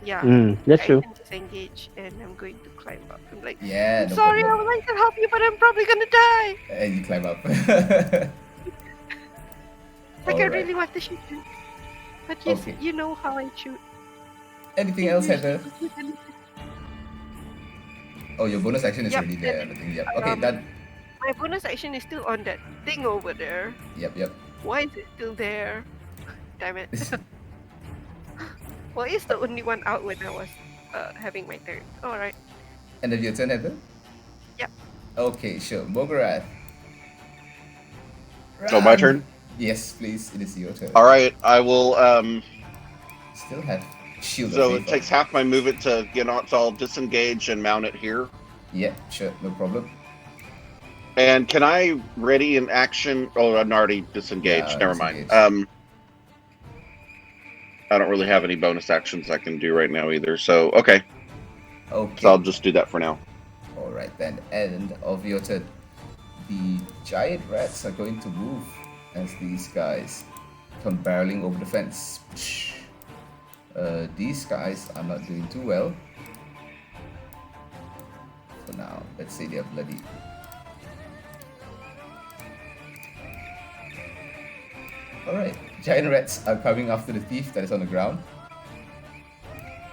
Yeah, That's I true. can disengage and I'm going to climb up. I'm like, Yeah, no sorry, I problem. would like to help you, but I'm probably gonna die. And you climb up. Like I Alright. really want to shoot you, but you, Okay. you know how I shoot. Anything else, Heather? Oh, your bonus action is Yep, already there. I think. Yep. Okay, um, done. My bonus action is still on that thing over there. Yep. Why is it still there? Damn it. Well, it's the only one out when I was having my turn. Alright. End of your turn, Heather? Yep. Okay, sure. Mogorath. So my turn. Yes, please. It is your turn. All right, I will. Still have shield. of So faith it takes on. half my movement to get on. So I'll disengage and mount it here. Yeah, sure. No problem. And can I ready an action? Oh, I'm already disengaged. Yeah, Never mind. disengaged. I don't really have any bonus actions I can do right now either. So okay, Okay. so I'll just do that for now. All right then. End of your turn. The giant rats are going to move as these guys come barreling over the fence. These guys are not doing too well. For now, let's say they're bloody. Alright, giant rats are coming after the thief that is on the ground.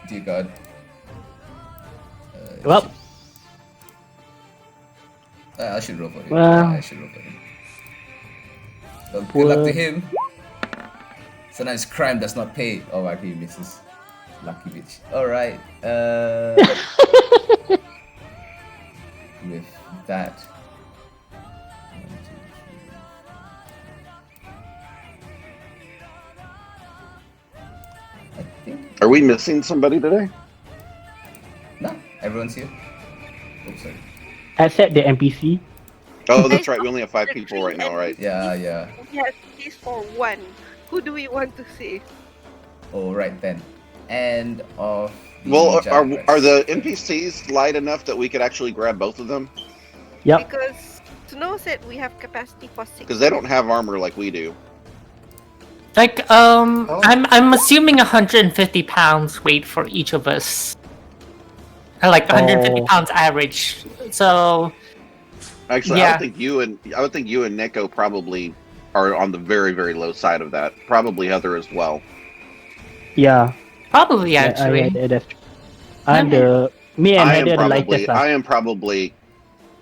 Dear God. Well, I should roll for him. Well. I should roll for him. Well, good luck to Well. him. Sometimes crime does not pay. Oh, okay, he misses. Lucky bitch. Alright. With that. 1, 2, 3. I think. Are we missing somebody today? No, everyone's here. Oh, sorry. except the NPC. Oh, that's right. We only have 5 people right now, right? Yeah. Yes, it's for one. Who do we want to save? Alright then. End of. The Well, giant rats. are the NPCs light enough that we could actually grab both of them? Yep. Because Snow said we have capacity for 6. Because they don't have armor like we do. Like, I'm assuming 150 pounds weight for each of us. Like 150 Oh. pounds average. So Actually, Yeah. I would think you and Nico probably are on the very, very low side of that. Probably Heather as well. Yeah. probably Yeah, actually. that's true. I'm the me and I am Heather the probably lightest. I am probably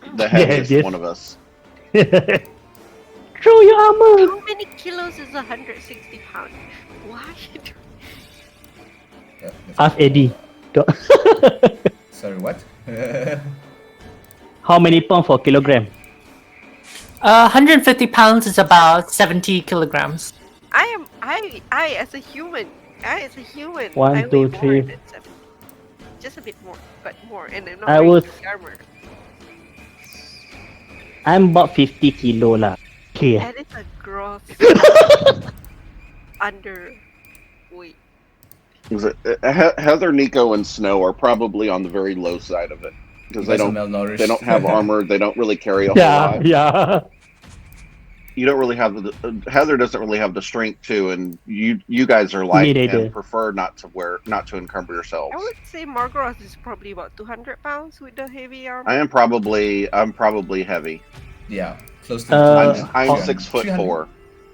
the The heaviest heaviest. one of us. Throw your armor. How many kilos is 160 pounds? Why? Yeah, let's Ask go. Eddie. Sorry, what? How many pounds for kilogram? 150 pounds is about 70 kilograms. I as a human, One, I weigh two, more three. than 70. Just a bit more, but more, and I'm not I wearing was- heavy armor. I'm about 50 kilo lah. Okay. That is a gross underweight. Heather, Nico, and Snow are probably on the very low side of it because You they guys are don't malnourished. they don't have armor. They don't really carry a whole Yeah, lot. yeah. You don't really have the Heather doesn't really have the strength to, and you guys are light neither. and prefer not to encumber yourselves. I would say Margaret is probably about 200 pounds with the heavy armor. I'm probably heavy. Yeah, close to I'm Oh. 6'4".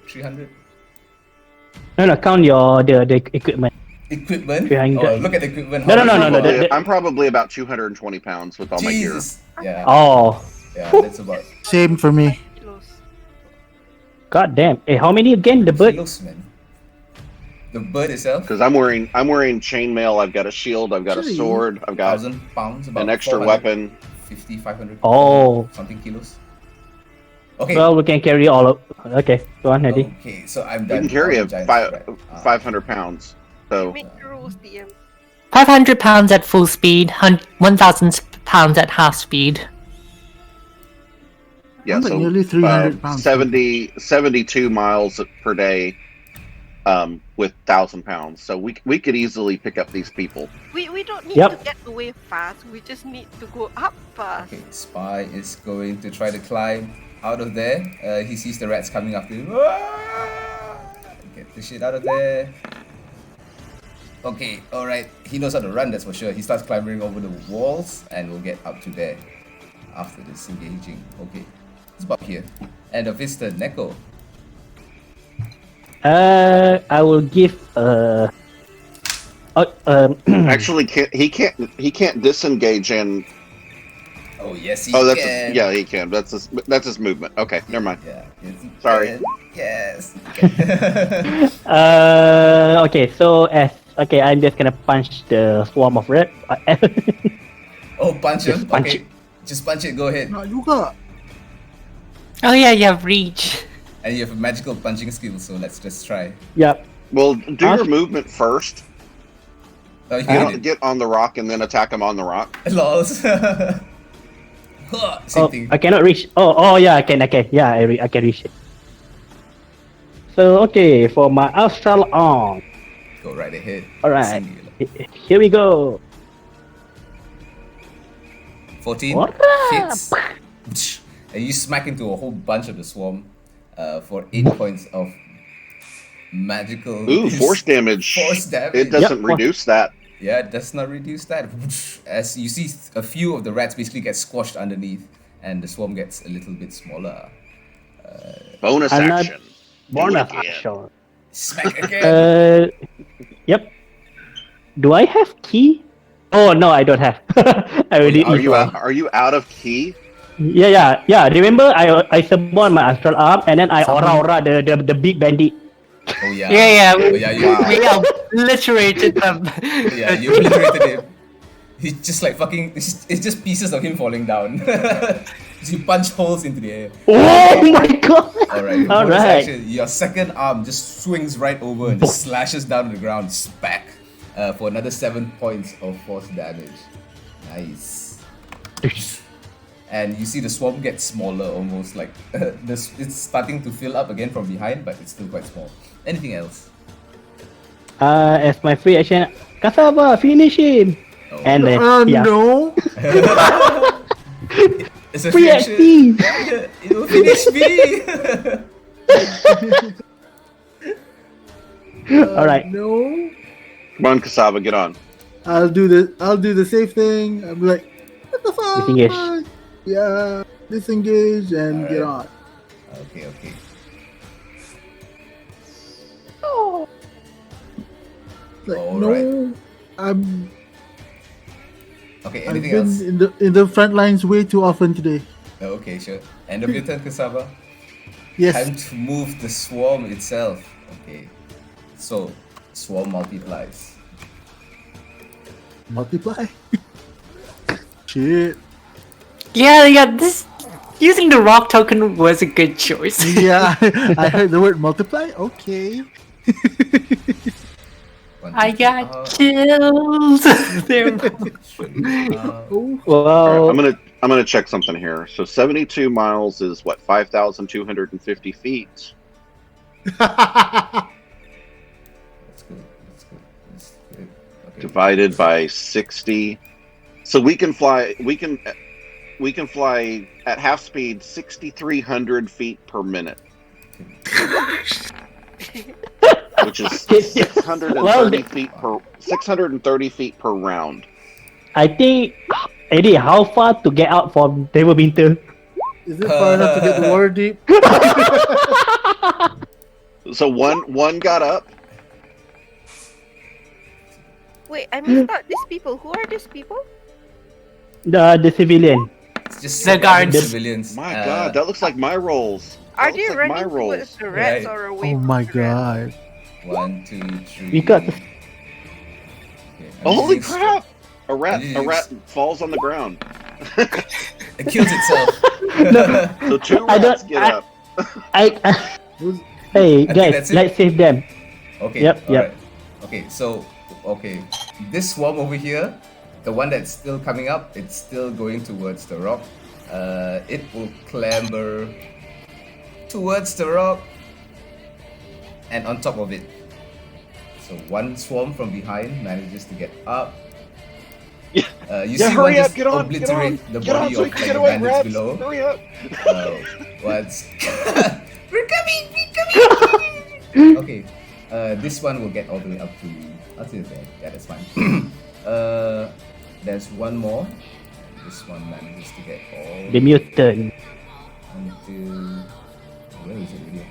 300 No, count the equipment. equipment. 300. Oh, look at the equipment. No, How no, much no, you no, got? I'm probably about 220 pounds with all my gear. Jesus. Yeah. Oh, Yeah, that's about Same for me. Kilos. god damn. Hey, how many again? The bird? kilos, man. The bird itself, Because I'm wearing chainmail. I've got a shield. I've got a Actually, sword. I've got 1,000 pounds, about an extra 400, weapon. 50, 500. Oh. Something kilos. Okay. Well, we can carry all of. Okay, go on, Eddie. Okay, so I'm You done. can carry with a all the giants, right? 500 pounds. So Make the rules, DM. 500 pounds at full speed, 1,000 pounds at half speed. yeah, I'm like so nearly 300 pounds. 72 miles per day, with 1,000 pounds. So we could easily pick up these people. We don't need Yep. to get away fast. We just need to go up fast. Okay, Spy is going to try to climb out of there. He sees the rats coming after him. Ah! Get the shit out of there. Okay, alright. He knows how to run, that's for sure. He starts climbing over the walls and we'll get up to there after this engaging. Okay, it's about here. End of his turn, Neko. I will give Actually, he can't disengage and Oh yes, he that's can. yeah, he can. That's his movement. Okay, never mind. Yeah. Yes, he Sorry. can. Yes. okay, so I'm just gonna punch the swarm of red. Oh, punch him. Just punch Okay, just punch it. Go ahead. Nah, juga. Oh yeah, you have reach. And you have a magical punching skill, so let's just try. Yep. Well, do your movement first. Oh, you Get, did it. get on the rock and then attack him on the rock. Lols. Same Oh, thing. I cannot reach. Oh yeah, I can. Yeah, I can reach it. So okay, for my astral arm. Go right ahead. All right, Singular. here we go. 14 What? hits. And you smack into a whole bunch of the swarm for 8 points of magical. Ooh, force damage. Force damage. It doesn't Yep. reduce that. Yeah, it does not reduce that. As you see, a few of the rats basically get squashed underneath, and the swarm gets a little bit smaller. Bonus I'm not- action. Bonus again. action. Smack again. Yep. Do I have key? Oh no, I don't have. I already. Are used you one. Are you out of key? Yeah. Remember, I summoned my astral arm and then I aura the big bandit. Oh yeah. Yeah. Oh yeah. You, We obliterated them. yeah, you obliterated him. He's just like fucking. It's just pieces of him falling down. You punch holes into the air. Oh my god! Alright, All bonus right. action. Your second arm just swings right over and just slashes down to the ground, smack, for another 7 points of force damage. Nice. And you see the swarm get smaller, almost like it's starting to fill up again from behind, but it's still quite small. Anything else? As my free action, Kasaba, finish him. Oh. And then yeah. No. It's a Free reaction. XP. It will finish me. All right. No. Come on, Cassava, get on. I'll do the safe thing. I'm like, what the fuck? Disengage. Yeah. Disengage and get on. Okay, okay. Like, Alright. no. Okay, I've anything been else? in the front lines way too often today. Okay, sure. End of your turn, Cassava. Yes. Time to move the swarm itself. Okay. So, swarm multiplies. Multiply. Shit. Yeah. This using the rock token was a good choice. Yeah, I heard the word multiply. Okay. One, two, I three, got out. chills. There. Three, out. Oh. Wow. All right, I'm gonna check something here. So 72 miles is what, 5,250 feet. That's good. That's good. That's good. Okay. Divided by 60. So we can fly. We can fly at half speed 6,300 feet per minute, which is 630 feet per round. I think, Eddie, how far to get out from Neverwinter? Is it far enough to get the water deep? So one got up. Wait, I missed out these people. Who are these people? The civilian. It's just The random guards. civilians. My God, that looks like my rolls. Are That they looks like my running rolls. towards the rats Right. or away Oh from my the rats? god. 1, 2, 3. We got Okay, I'm Holy using crap! A rat Jeez. falls on the ground. It kills itself. So two I rats don't- get I- up. Hey I think guys, that's it. let's save them. Okay. Yep, yep. alright. Okay, so this swarm over here, the one that's still coming up, it's still going towards the rock. It will clamber towards the rock and on top of it. So one swarm from behind manages to get up. You Yeah, see one hurry up! just Get on! obliterate the Get on body so we of can like get the away, bandits rats! below. Hurry up! What's we're coming! Okay, this one will get all the way up to there. Yeah, that's fine. There's one more. This one manages to get all The mutant. until where is it here?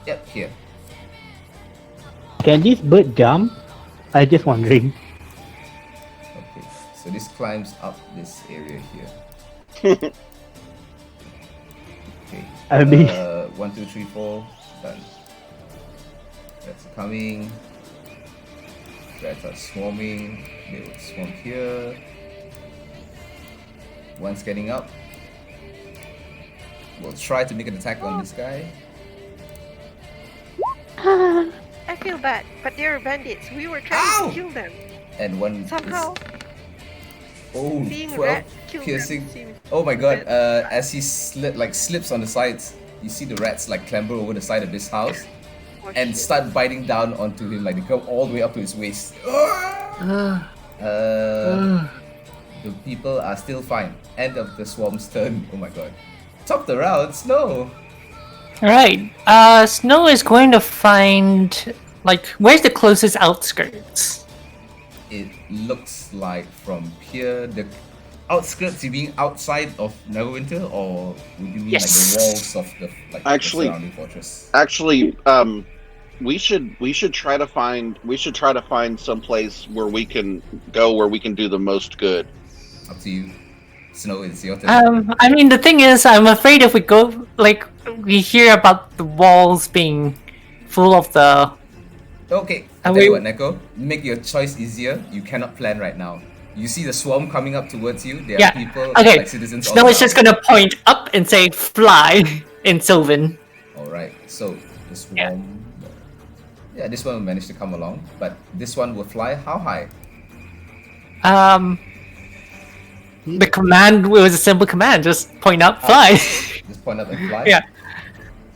Yep, here. Can this bird jump? I just wondering. Okay, so this climbs up this area here. Okay. I mean- 1, 2, 3, 4. Done. Rats are coming. Rats are swarming. They will swarm here. One's getting up. We'll try to make an attack on this guy. I feel bad, but they're bandits. We were trying Ow! to kill them. And one Somehow, is... Oh, being 12 rats killed piercing. them. seems Oh my god, bad. as he slips on the sides, you see the rats like clamber over the side of this house Oh, and shit. start biting down onto him, like they come all the way up to his waist. Ah, The people are still fine. End of the swarm's turn. Oh my god. Top the round, Snow! Alright. Snow is going to find like where's the closest outskirts? It looks like from here, the outskirts, you mean outside of Neverwinter, or would you mean like Yes. the walls of the Actually- the surrounding fortress? Actually, we should try to find some place where we can go where we can do the most good. Up to you. Snow, it's your turn. I mean the thing is I'm afraid if we go like we hear about the walls being full of the Okay, And I'll tell you we- what, Neko. Make your choice easier. You cannot plan right now. You see the swarm coming up towards you. There Yeah, are people, okay. like citizens all Snow is just around. gonna point up and say fly in Sylvan. Alright, so the swarm... Yeah, this one will manage to come along. But this one will fly how high? The command was a simple command, just point up, fly. Just point up and fly? Yeah.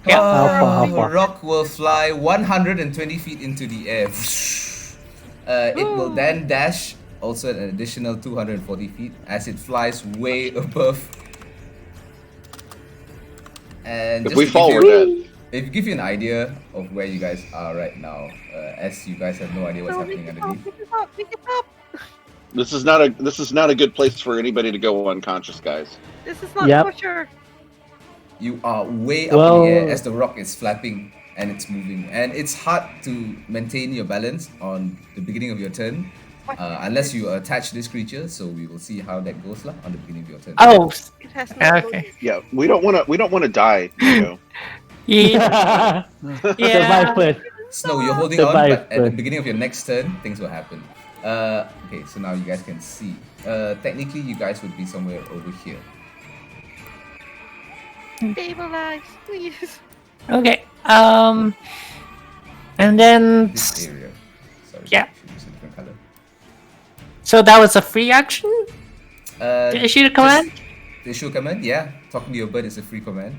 Yeah. How far, how far? Rock will fly 120 feet into the air. It will then dash also an additional 240 feet as it flies way above. And If just we to fall, give we're you, dead. if you give you an idea of where you guys are right now, as you guys have no idea what's No, happening underneath. pick it up, pick it up. This is not a good place for anybody to go unconscious, guys. This is not Yep. kosher. You are way up in the air Well- as the rock is flapping and it's moving, and it's hard to maintain your balance on the beginning of your turn, unless you attach this creature. So we will see how that goes lah on the beginning of your turn. Oh, It has no okay. Yeah, we don't want to die. Nico. Yeah. Survive Yeah. first. Snow, you're holding on, Survive but at the first. beginning of your next turn, things will happen. Okay, so now you guys can see. Technically, you guys would be somewhere over here. Stabilize, please. Okay. And then This area. Sorry, Yeah. should use a different color. so that was a free action to issue the command. The issue command, yeah. Talking to your bird is a free command.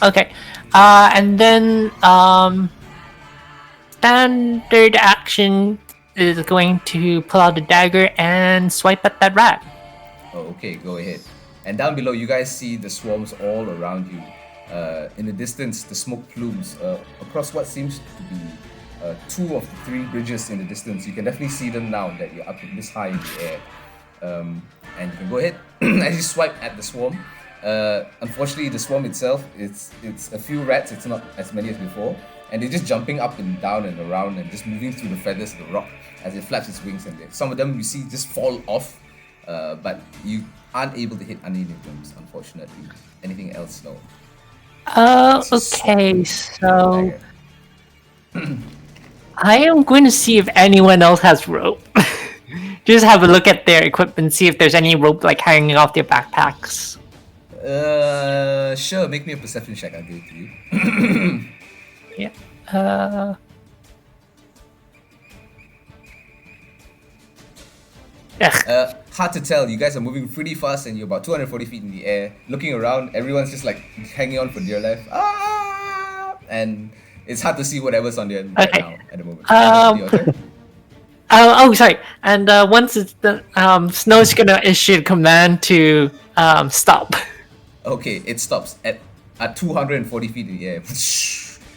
Okay. And then standard action is going to pull out the dagger and swipe at that rat. Oh, okay, go ahead. And down below, you guys see the swarms all around you. In the distance, the smoke plumes across what seems to be two of the three bridges in the distance. You can definitely see them now that you're up this high in the air. And you can go ahead as you swipe at the swarm. Unfortunately, the swarm itself, it's a few rats. It's not as many as before, and they're just jumping up and down and around and just moving through the feathers of the rock as it flaps its wings. And some of them you see just fall off, but you aren't able to hit any of them, unfortunately. Anything else? No. Okay, so I am going to see if anyone else has rope. Just have a look at their equipment, see if there's any rope like hanging off their backpacks. Sure. Make me a perception check. I'll give it to you. Yeah. Hard to tell. You guys are moving pretty fast, and you're about 240 feet in the air. Looking around, everyone's just like hanging on for dear life. Ah! And it's hard to see whatever's on there right Okay. now at the moment. Your turn. Sorry. And once it's done, Snow's gonna issue a command to stop. Okay, it stops at 240 feet in the air,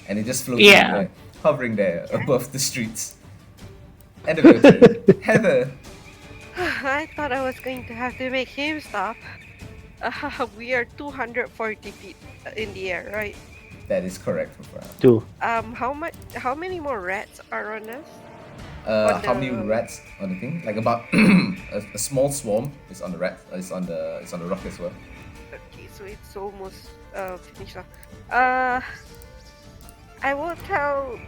and it just floats Yeah. in the air, hovering there above the streets. End of your turn. Heather. I thought I was going to have to make him stop. We are 240 feet in the air, right? That is correct, Fran. Two. How many more rats are on us? How many rats on the thing? Like about a small swarm is on the rat. It's on the rock as well. Okay, so it's almost finished now. I will tell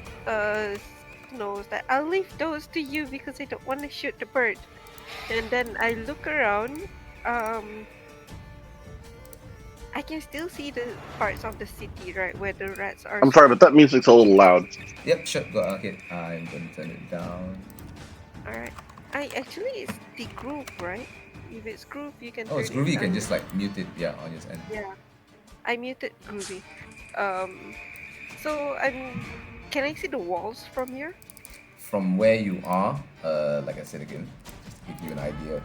Snows that I'll leave those to you because I don't want to shoot the bird. And then I look around. I can still see the parts of the city, right, where the rats are. I'm sorry, but that music's a little loud. Yep, sure. Go ahead. I'm gonna turn it down. Alright. It's the group, right? If it's group, you can. Oh, it's turn it groovy. You can down. just like mute it. Yeah, on your end. Yeah, I muted Groovy. So can I see the walls from here? From where you are, like I said again, just to give you an idea.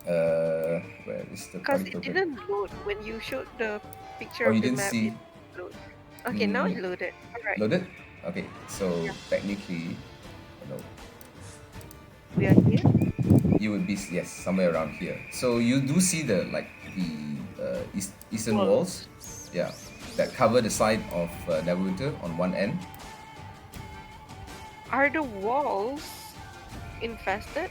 Where is the Because party it token? didn't load when you showed the picture Oh, of you the didn't map. see? It didn't load. Okay, now it Mm. loaded. Alright, Loaded? Okay, so Yeah. technically, no, we are here. you would be yes somewhere around here. So you do see the eastern walls, yeah, that cover the side of Neverwinter on one end. Are the walls infested?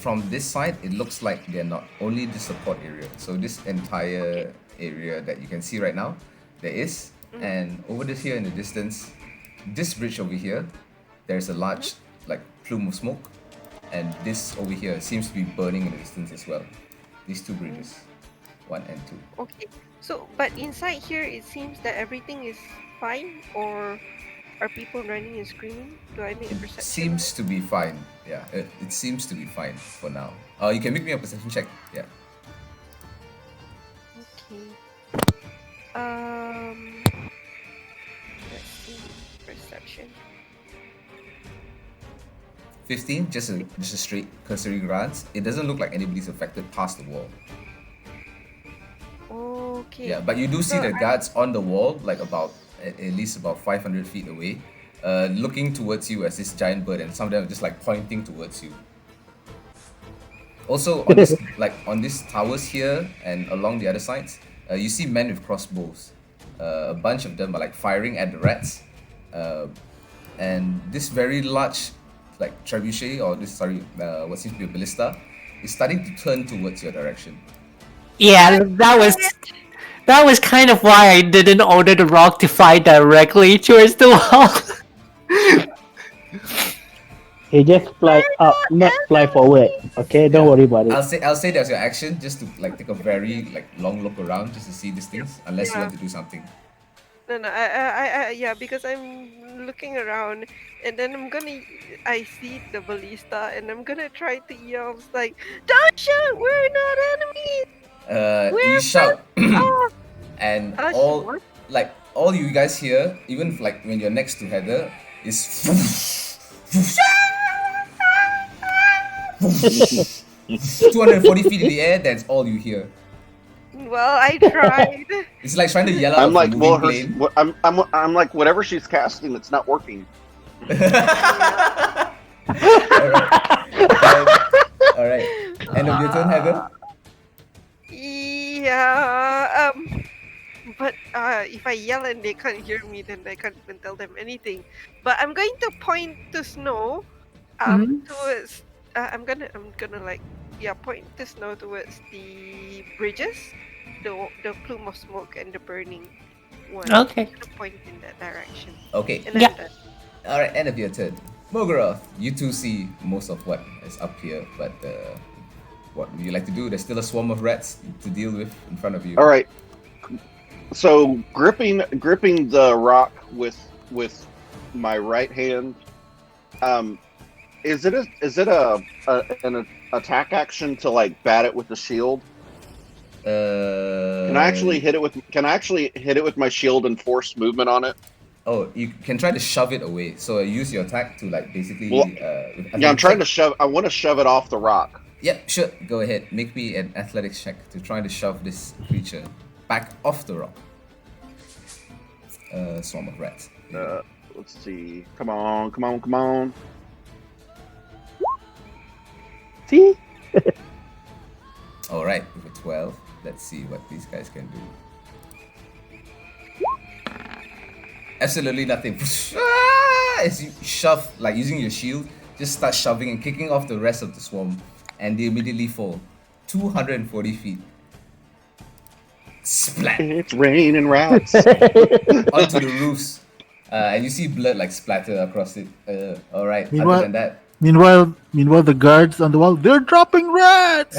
From this side, it looks like they're not. Only the support area. So this entire area that you can see right now, there is. And over this here in the distance, this bridge over here, there's a large like plume of smoke. And this over here seems to be burning in the distance as well. These two bridges, 1 and 2. Okay, so but inside here it seems that everything is fine, or are people running and screaming? Do I make a It perception? seems to be fine. Yeah, it seems to be fine for now. You can make me a perception check. Yeah. Okay. Let's see. Perception. 15, just a straight cursory glance. It doesn't look like anybody's affected past the wall. Okay. Yeah, but you do see So the guards on the wall, like about at least about 500 feet away, looking towards you as this giant bird, and some of them are just like pointing towards you. Also, on this like on these towers here and along the other sides, you see men with crossbows. A bunch of them are like firing at the rats, uh, and this very large like trebuchet or this what seems to be a ballista is starting to turn towards your direction. Yeah, that was kind of why I didn't order the rock to fly directly towards the wall. You just fly up, not fly forward. Okay, don't worry about it. I'll say that's your action, just to like take a very like long look around just to see these things, unless you Yeah. want to do something. No, yeah, because I'm looking around, and then I see the ballista, and I'm gonna try to yell like, "Don't shoot! We're not enemies. You We're shout, friends." Oh, and shoot! What? all you guys hear, even like when you're next to Heather, is 240 feet in the air. That's all you hear. Well, I tried. It's like trying to yell out I'm of like, a moving well, plane. I'm like, whatever she's casting, it's not working. All right. End of your turn, Heather. Yeah. But if I yell and they can't hear me, then I can't even tell them anything. But I'm going to point to Snow, towards. I'm gonna like, yeah, point to Snow towards the bridges, the plume of smoke and the burning one. Okay. I'm gonna point in that direction. Okay. And then Yeah. All right. End of your turn. Mogoroth, you two see most of what is up here, but what would you like to do? There's still a swarm of rats to deal with in front of you. All right. So gripping the rock with my right hand, is it an attack action to like bat it with the shield? Can I actually hit it with my shield and force movement on it? Oh, you can try to shove it away. So use your attack to like basically. Well, yeah, I'm trying to shove. I want to shove it off the rock. Yep, sure. Go ahead. Make me an athletics check to try to shove this creature back off the rock. Swarm of rats. Let's see. Come on. See? All right, with a 12. Let's see what these guys can do. Absolutely nothing. As you shove, like using your shield, just start shoving and kicking off the rest of the swarm, and they immediately fall 240 feet. Splat It's raining rats. onto the roofs, and you see blood like splatter across it. All right. Meanwhile- Other than that, Meanwhile, the guards on the wall, they're dropping rats.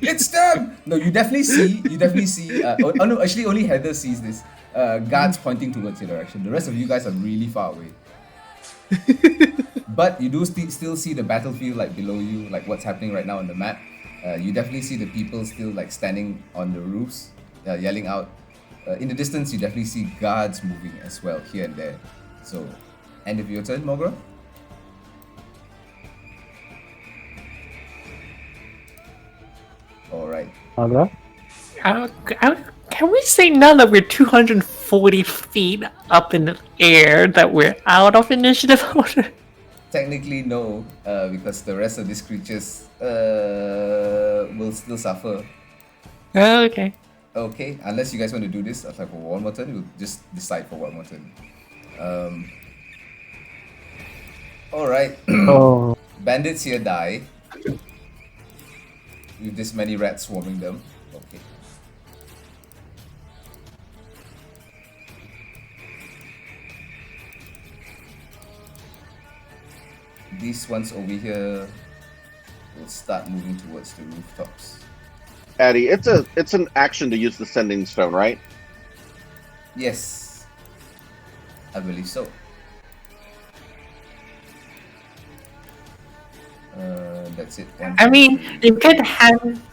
it's them. No, you definitely see. Oh no, actually, only Heather sees this. Guards pointing towards your direction. The rest of you guys are really far away. But you do still see the battlefield like below you, like what's happening right now on the map. You definitely see the people still like standing on the roofs, yelling out. In the distance, you definitely see guards moving as well here and there. So, end of your turn, Mogra. All right. Alright. Can we say now that we're 240 feet up in the air that we're out of initiative order? Technically, no, because the rest of these creatures will still suffer. Okay. Okay, unless you guys want to do this like for one more turn, we'll just decide for one more turn. All right, Oh, bandits here die with this many rats swarming them. Okay. These ones over here will start moving towards the rooftops. Addy, it's an action to use the sending stone, right? Yes, I believe so. That's it. One, I two, mean, three.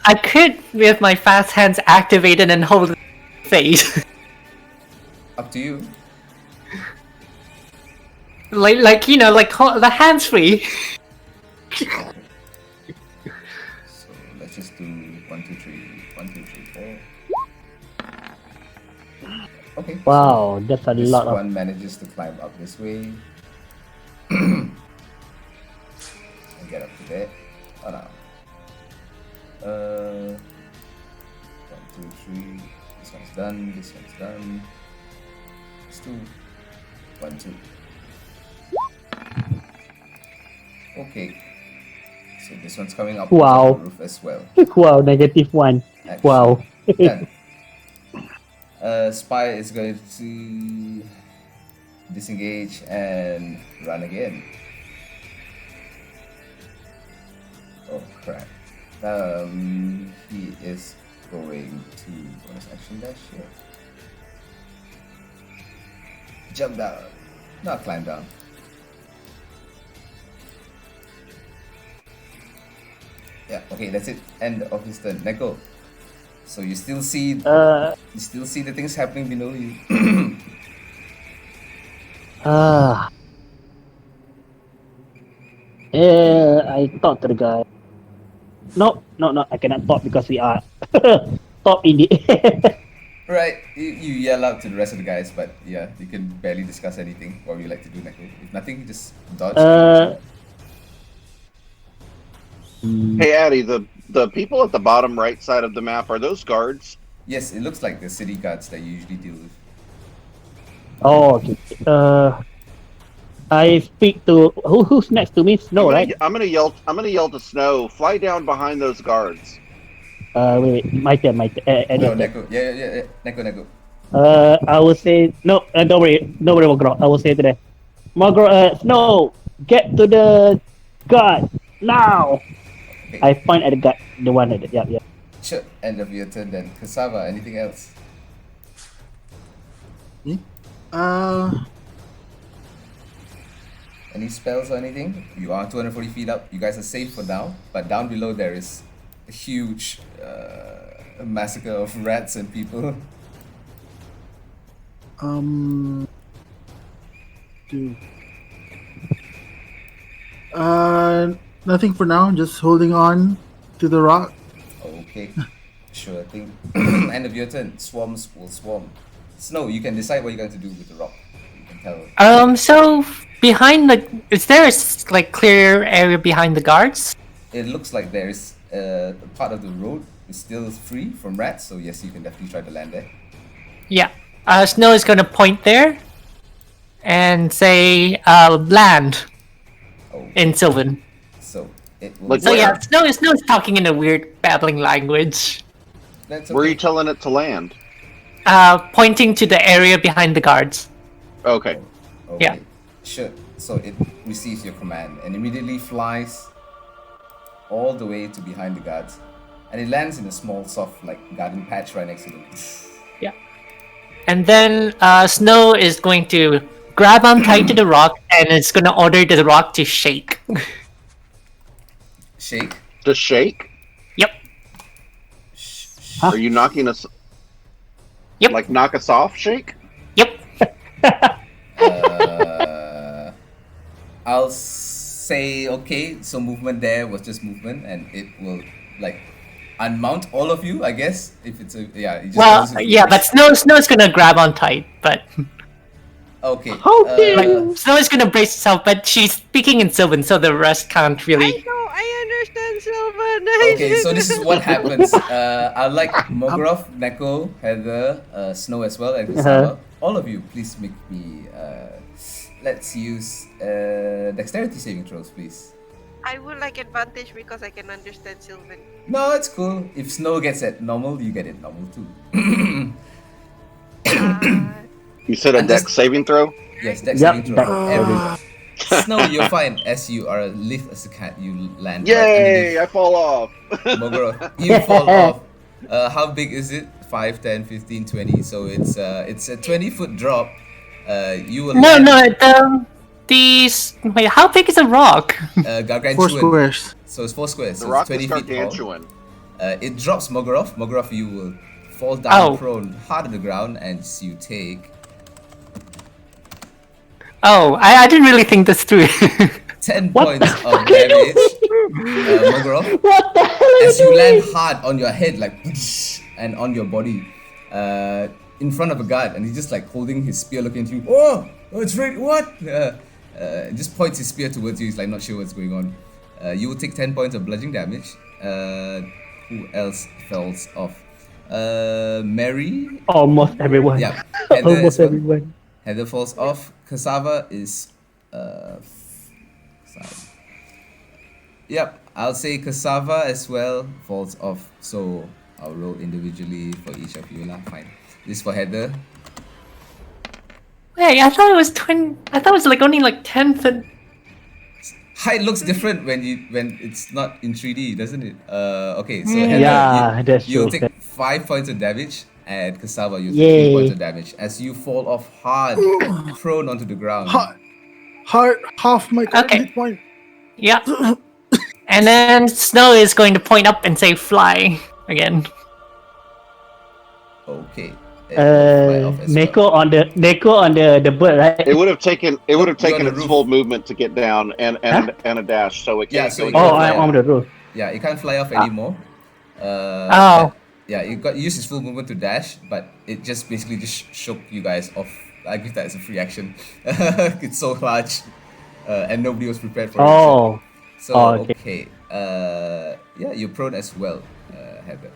I could with my fast hands activated and hold the face. Up to you. like the hands free. So let's just do 1, 2, 3, 1, 2, 3, 4. Okay. Wow, that's a This lot of. one manages to climb up this way and get up to there. Oh no. 1, 2, 3. This one's done. This one's done. It's 2. 1, 2. Okay. So this one's coming up Wow. on the roof as well. Wow, -1. Actually, Wow. done. Spy is going to disengage and run again. Oh crap. He is going to bonus action dash here. Jump down. Not climb down. Yeah, okay, that's it. End of his turn. Neko. So you still see the things happening below you. I talk to the guy. No, I cannot talk because we are top in the air. Right, you yell out to the rest of the guys, but yeah, you can barely discuss anything. What would you like to do, Neko? If nothing, just dodge. Hey, Addy, the people at the bottom right side of the map, are those guards? Yes, it looks like the city guards that you usually deal with. Oh, okay. I speak to who's next to me? Snow, right? I'm gonna yell to Snow, fly down behind those guards. Wait, my turn. No, Neko. Neko. Yeah. Neko. I will say no. Don't worry, Mogro. I will say to them, Mogro, Snow, get to the guard now. Okay. I point at the guard, the one at the yeah. Sure, end of your turn then. Cassava, anything else? Me? Any spells or anything? You are 240 feet up. You guys are safe for now, but down below there is a huge massacre of rats and people. Do. Nothing for now. Just holding on to the rock. Okay, sure thing. End of your turn. Swarms will swarm. Snow, you can decide what you're going to do with the rock. You can tell. So behind is there a like clear area behind the guards? It looks like there is a part of the road is still free from rats, so yes, you can definitely try to land there. Yeah. Snow is gonna point there and say, land Oh, in Sylvan. so it will. Like So where? yeah, Snow is talking in a weird babbling language. That's Where are you okay. telling it to land? Pointing to the area behind the guards. Okay. Okay. Yeah. Sure. So it receives your command and immediately flies all the way to behind the guards, and it lands in a small, soft, like garden patch right next to them. And then Snow is going to grab on tight to the rock and it's going to order the rock to shake. Shake. To shake? Yep. Are you knocking us? Yep. Like knock us off? Shake? Yep. I'll say okay. So movement there was just movement, and it will like unmount all of you, I guess. If it's a yeah. It just Well, goes into yeah, force. but Snow's going to grab on tight, but Okay. like, Snow is going to brace herself, but she's speaking in Sylvan, so the rest can't I really. know, I understand, Sylvan. Okay, so this is what happens. I'd like Mogorov, Neko, Heather, Snow as well, and Kusama. All of you, please make me. Let's use dexterity saving throws, please. I would like advantage because I can understand Sylvan. No, it's cool. If Snow gets it normal, you get it normal too. You said a And this- dex saving throw? Yes, dex Yep, saving throw dex for everyone. Snow, you're fine. As you are lithe as a cat, you land right Yay! I fall off. underneath Mogorov. You fall off. How big is it? 5, 10, 15, 20. So it's a 20-foot drop. You will No, land, wait, how big is a rock? gargantuan. 4 squares. So it's 4 squares. The So rock it's is 20 feet tall. gargantuan. It drops Mogorov. Mogorov, you will fall down Oh. prone, hard on the ground, and you take Oh, I didn't really think this through. 10 What points the of damage. Mogorov, What the hell are as you you land doing? hard on your head, like, and on your body. in front of a guard, and he's just like holding his spear, looking at you. Oh, it's right. What? Just points his spear towards you. He's like not sure what's going on. You will take 10 points of bludgeoning damage. Who else falls off? Mary. Almost everyone. Yeah, Heather as Almost well. everyone. Heather falls off. Cassava is Cassava. Yep, I'll say Cassava as well falls off. So I'll roll individually for each of you lah. Fine. This for Heather. Wait, I thought it was 20. I thought it was like only like 10 foot. Height looks different when it's not in 3D, doesn't it? Okay, so Heather, Yeah, that's you'll true. take 5 points of damage, and Cassava, you take Yay. 3 points of damage as you fall off hard, prone onto the ground. Half my current Okay. hit point. Yeah. And then Snow is going to point up and say fly again. Okay. It will fly off as Neko well. on the bird, right? It would have taken You're on its the roof. full movement to get down and a dash, so it Yeah, can't so go. you- Oh, Yeah. I'm on the roof. Yeah, it can't fly off anymore. Oh. but yeah, you use his full movement to dash, but it just basically just shook you guys off. I give that as a free action. It's so large, and nobody was prepared for it. Oh, So okay. okay. Yeah, you're prone as well, Heather.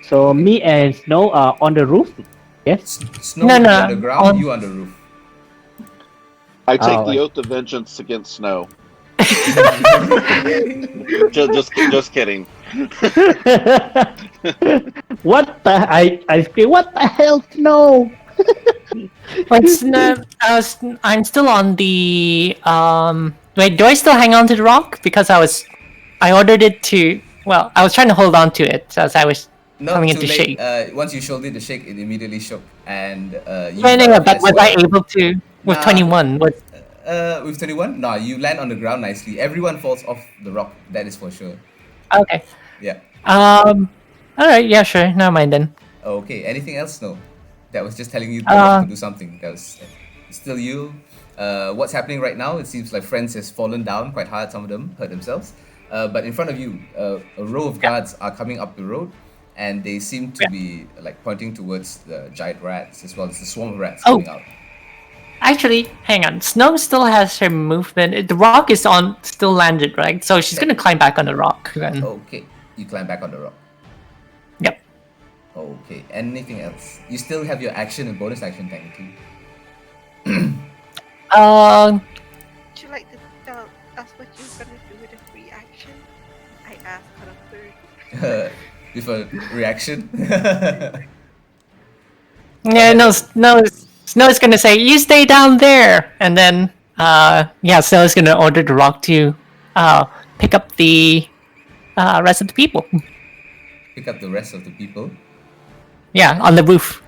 so me and Snow are on the roof. Yes. Snow No, will be no, on the ground. on- You on the roof. I take Oh, the I- oath of vengeance against Snow. just kidding. What the? I scream. What the hell? Snow. Wait, Snow, I'm still on the. Wait, do I still hang on to the rock? Because I ordered it to. Well, I was trying to hold on to it as I was Not coming too into late. shake. Once you shouldered the shake, it immediately shook, and you. No, no, got no, off but as was I well. able to with Nah. 21? What? With 21? No, you land on the ground nicely. Everyone falls off the rock. That is for sure. Okay. Yeah. All right. Yeah, sure. Never mind then. Okay. Anything else? No. That was just telling you the rock to do something. That was still you. What's happening right now? It seems like Friends has fallen down quite hard. Some of them hurt themselves. But in front of you, a row of guards are coming up the road, and they seem to be like pointing towards the giant rats as well as the swarm of rats Oh. coming out. Actually, hang on. Snow still has her movement. The rock is still landed, right? So she's gonna climb back on the rock then. Okay. You climb back on the rock. Yep. Okay. Anything else? You still have your action and bonus action technically. Um. Would you like to tell us what you're gonna do with a free action? I asked out of 30. With a reaction. Yeah. No. Snow is gonna say, "You stay down there," and then yeah, Snow is gonna order the rock to pick up the rest of the people. Pick up the rest of the people. Yeah, on the roof.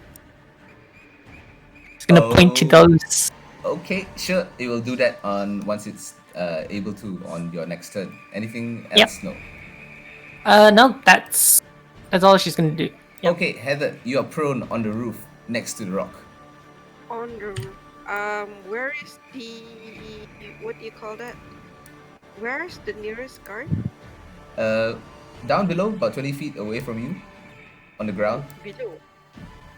It's gonna point to Oh. those. Okay, sure. It will do that on once it's able to on your next turn. Anything Yep. else? No. No, that's all she's gonna do. Yep. Okay, Heather, you are prone on the roof next to the rock. On the roof. Where is the what do you call that? Where is the nearest guard? Down below, about 20 feet away from you, on the ground. Below.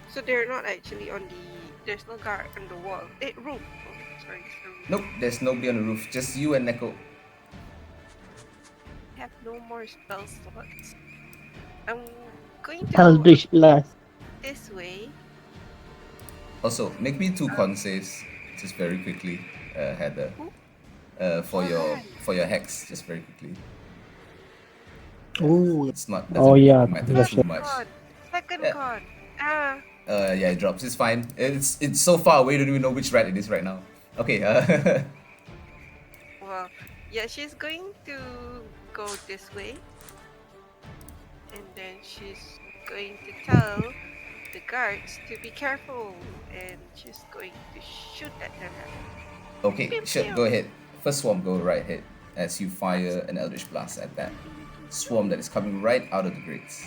So they're not actually on the. There's no guard on the wall. Roof. Oh, sorry. So Nope, there's nobody on the roof. Just you and Neko. we have no more spell slots. I'm going to go Eldritch Blast. this way. Also, make me 2 con saves, just very quickly, Heather. For your hex, just very quickly. Oh, It's not. Oh, doesn't yeah, matter that's too right. much. Second Yeah. con. Yeah, it drops. It's fine. It's so far away. You don't even know which rat it is right now. Okay. Well, yeah, she's going to go this way. And then she's going to tell the guards to be careful. And she's going to shoot at them. Okay, Pew, sure. pew. Go ahead. First swarm, go right ahead as you fire an eldritch blast at that swarm that is coming right out of the grates.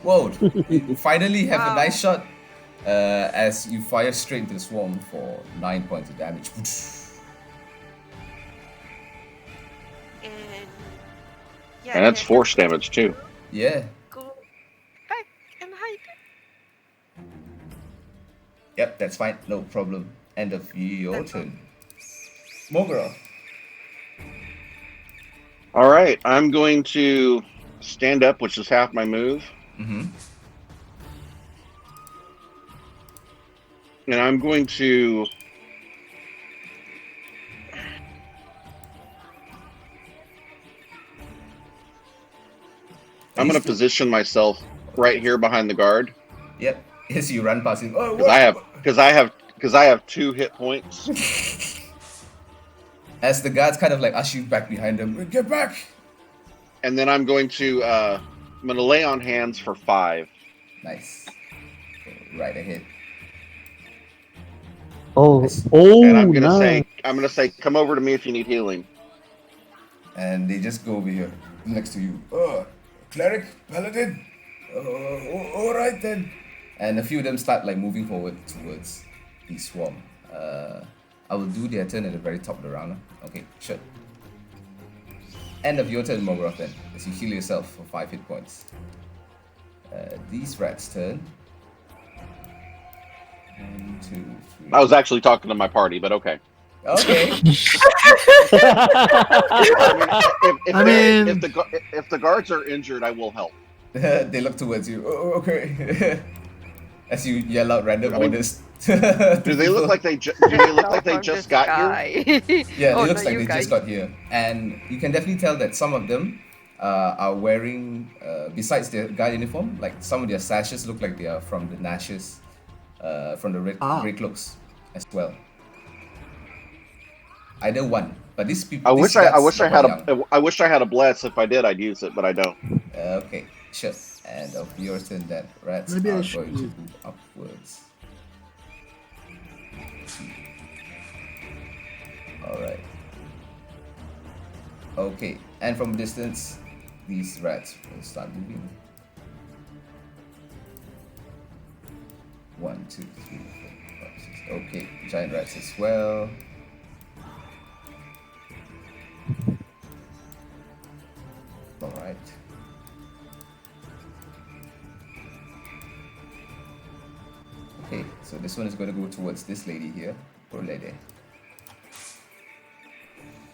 Whoa! You finally have a Wow. nice shot as you fire straight into the swarm for 9 points of damage. And yeah, And that's Heather force damage too. Yeah. Go Yep, that's fine. No problem. End of your turn. Mogura. All right, I'm going to stand up, which is half my move, Mm-hmm. and I'm going to. I'm going to position myself right here behind the guard Yep. Yes, you run past him. Oh, because I have 2 hit points. As the guards kind of like usher you back behind them. Get back! And then I'm going to lay on hands for 5. Nice. Go right ahead. Oh, Nice. And I'm gonna nice. say, come over to me if you need healing. And they just go over here next to you. Oh, cleric, paladin. All right then. And a few of them start like moving forward towards the swarm. I will do their turn at the very top of the round. Okay, sure. End of your turn, Mogroth, then, as you heal yourself for 5 hit points. These rats' turn. 1, 2, 3. I was actually talking to my party, but okay. Okay. I mean, if the guards are injured, I will help. They look towards you. Oh, okay. As you yell out random I mean, orders. Do they look like they just got here? Yeah, Oh, it looks no, like you they guys. just got here, and you can definitely tell that some of them are wearing, besides their guard uniform, like some of their sashes look like they are from the Nashes, from the red cloaks as well. Either one, but these people. I these wish I guards wish I look had quite young. I wish I had a bless. If I did, I'd use it, but I don't. Okay, sure. And of your turn, that rats Maybe I are should going to use- move upwards. All right. Okay, and from distance, these rats will start moving. 1, 2, 3, 4, 5, 6. Okay, giant rats as well. All right. Okay, so this one is going to go towards this lady here. Poor lady.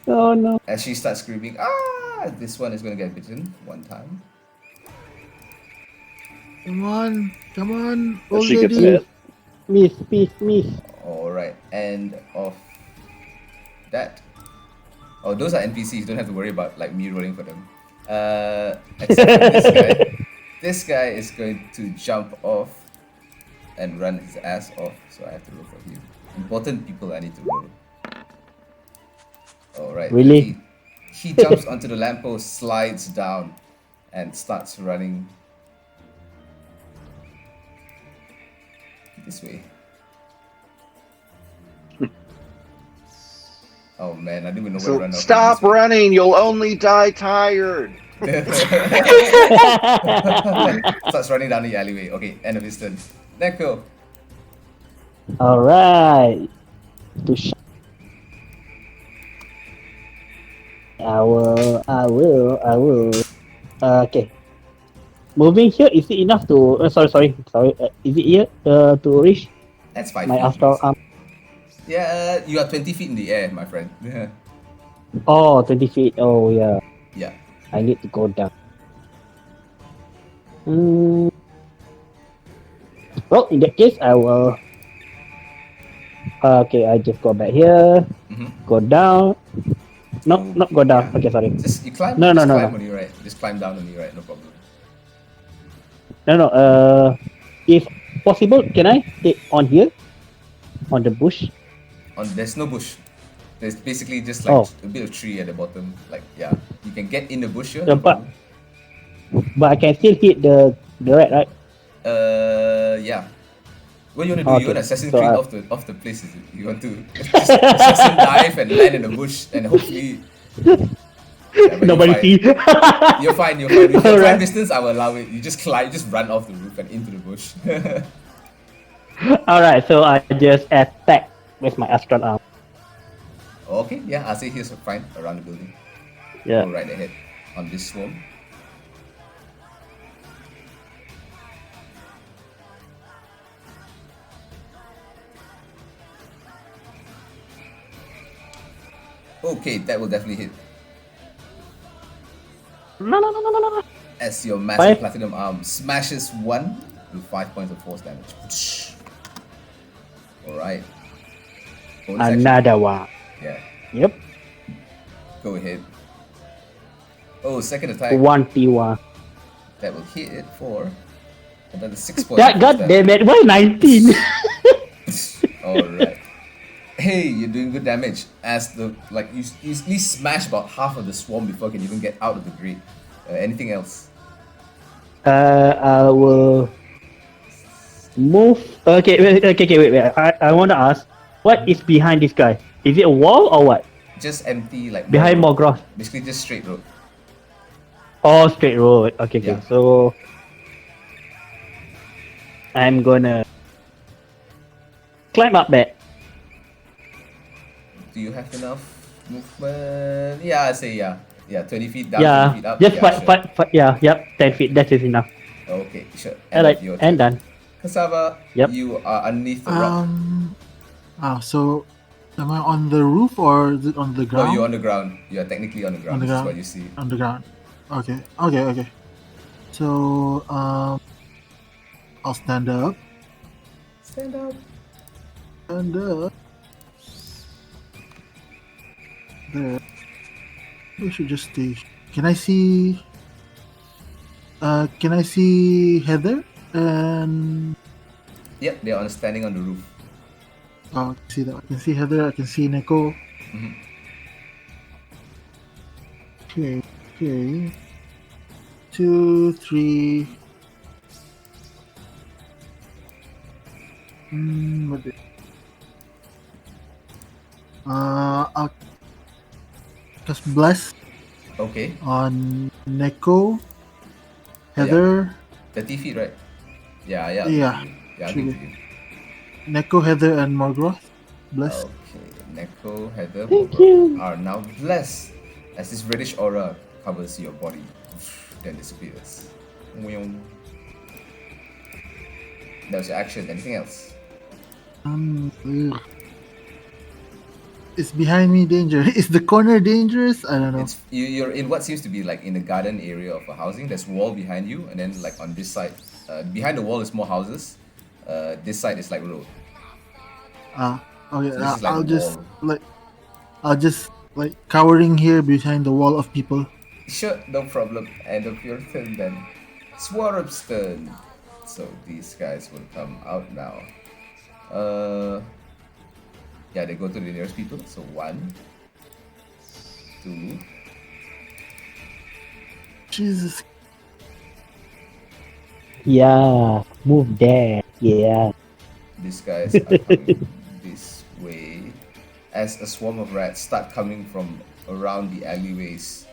Oh no. As she starts screaming, ah! This one is going to get bitten one time. Come on, If old she gets lady. bit. Miss. All right, and of that, oh, those are NPCs. You don't have to worry about like me rolling for them. Except for this guy. This guy is going to jump off and run his ass off. So I have to roll for him. Important people I need to roll. All right. Really? He jumps onto the lamppost, slides down, and starts running this way. Oh man, I didn't even know where to So run. off stop this way. running. You'll only die tired. Starts running down the alleyway. Okay, end of his turn. Neko. All right. I will. Okay. Moving here, is it enough to? Sorry. Is it here to reach That's 5 my feet. astral arm? Yeah, you are 20 feet in the air, my friend. Oh, 20 feet. Oh yeah. Yeah. I need to go down. Well, in that case, I will. Okay, I just go back here. Go down. No, not go down. Yeah. Okay, sorry. Just you climb. No. Climb on your right. Just climb down on your right. No problem. No. If possible, can I take on here, on the bush? There's no bush. There's basically just like Oh. a bit of tree at the bottom. Like yeah, you can get in the bush here. Yeah, No problem. but I can still hit the rat, right? Yeah. What you want to do? You Okay, want to Assassin's so Creed off the place? Is it? You want to just assassin dive and land in the bush and hopefully. Yeah, but Nobody see. You're fine. With your climb Alright. distance, I will allow it. You just climb. You just run off the roof and into the bush. All right, so I just attack with my astral arm. Okay. Yeah, I'll say here's fine around the building. Yeah. Go right ahead on this swarm. Okay, that will definitely hit. No, no, no, no, no, no. As your massive Five. platinum arm smashes one with 5 points of force damage. Alright. Bonus action. Another one. Yeah, Yep. go ahead. Oh, second attack. 1T1. That will hit it for another 6 points That of force god damn damage. it! Why 19? Alright. Hey, you're doing good damage. As the you easily smash about half of the swarm before it can even get out of the grid. Anything else? I will move. Okay, wait. I want to ask, what is behind this guy? Is it a wall or what? Just empty, like more Behind road. Mogroth. Basically, just straight road. Oh, straight road. Okay. Yeah. So I'm gonna climb up that. Do you have enough movement? Yeah, I say yeah. Yeah, 20 feet down, 20 Yeah, feet up. just Yeah, sure. yeah, yep, 10 feet. That is enough. Okay, sure. End Alright, of your and turn. done. Cassava, Yep. you are underneath the rock. So am I on the roof or is it on the No, ground? you're on the ground. You are technically on the ground. On the This is ground. what you see. On the ground. Okay. So I'll stand up. Stand up. Stand up. There. We should just stay. Can I see? Can I see Heather? And Yep, they are standing on the roof. I can see that. I can see Heather. I can see Neko. Mhm. Okay. 2, 3. What did... I'll just bless Okay. on Neko, Heather, 30 feet, right? Yeah. Yeah, Yeah, I'll should give be. it to you. Neko, Heather, and Morgroth. Bless. Okay, Neko, Heather, Thank Morgoth you. are now blessed as this reddish aura covers your body, then disappears. That was your action. Anything else? Ugh. It's behind me danger. Is the corner dangerous? I don't know. It's you're in what seems to be like in a garden area of a housing. There's wall behind you, and then like on this side, behind the wall is more houses. This side is like road. Okay. So this is like I'll the just wall. cowering here behind the wall of people. Sure, no problem. End of your turn then. Swarup's turn. So these guys will come out now. Yeah, they go to the nearest people. So 1, 2. Jesus. Yeah, move there. Yeah. These guys are coming this way. As a swarm of rats start coming from around the alleyways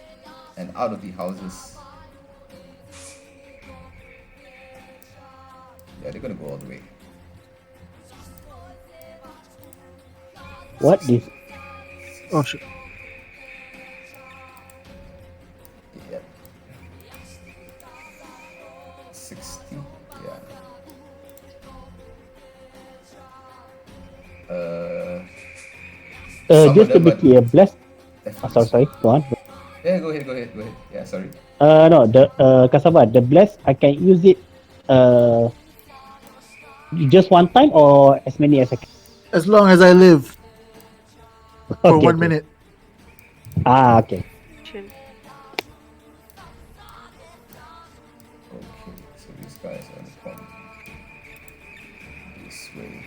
and out of the houses. Yeah, they're gonna go all the way. What this? Oh shit. Yep. 60. Yeah. Some Just of to them be are clear, bless. definitely- Sorry. Go on. Yeah, go ahead. Yeah, sorry. No, the cassava, the bless. I can use it. Just one time or as many as I can. As long as I live for Okay, 1 okay. minute. Okay. Okay, so these guys are gonna come this way.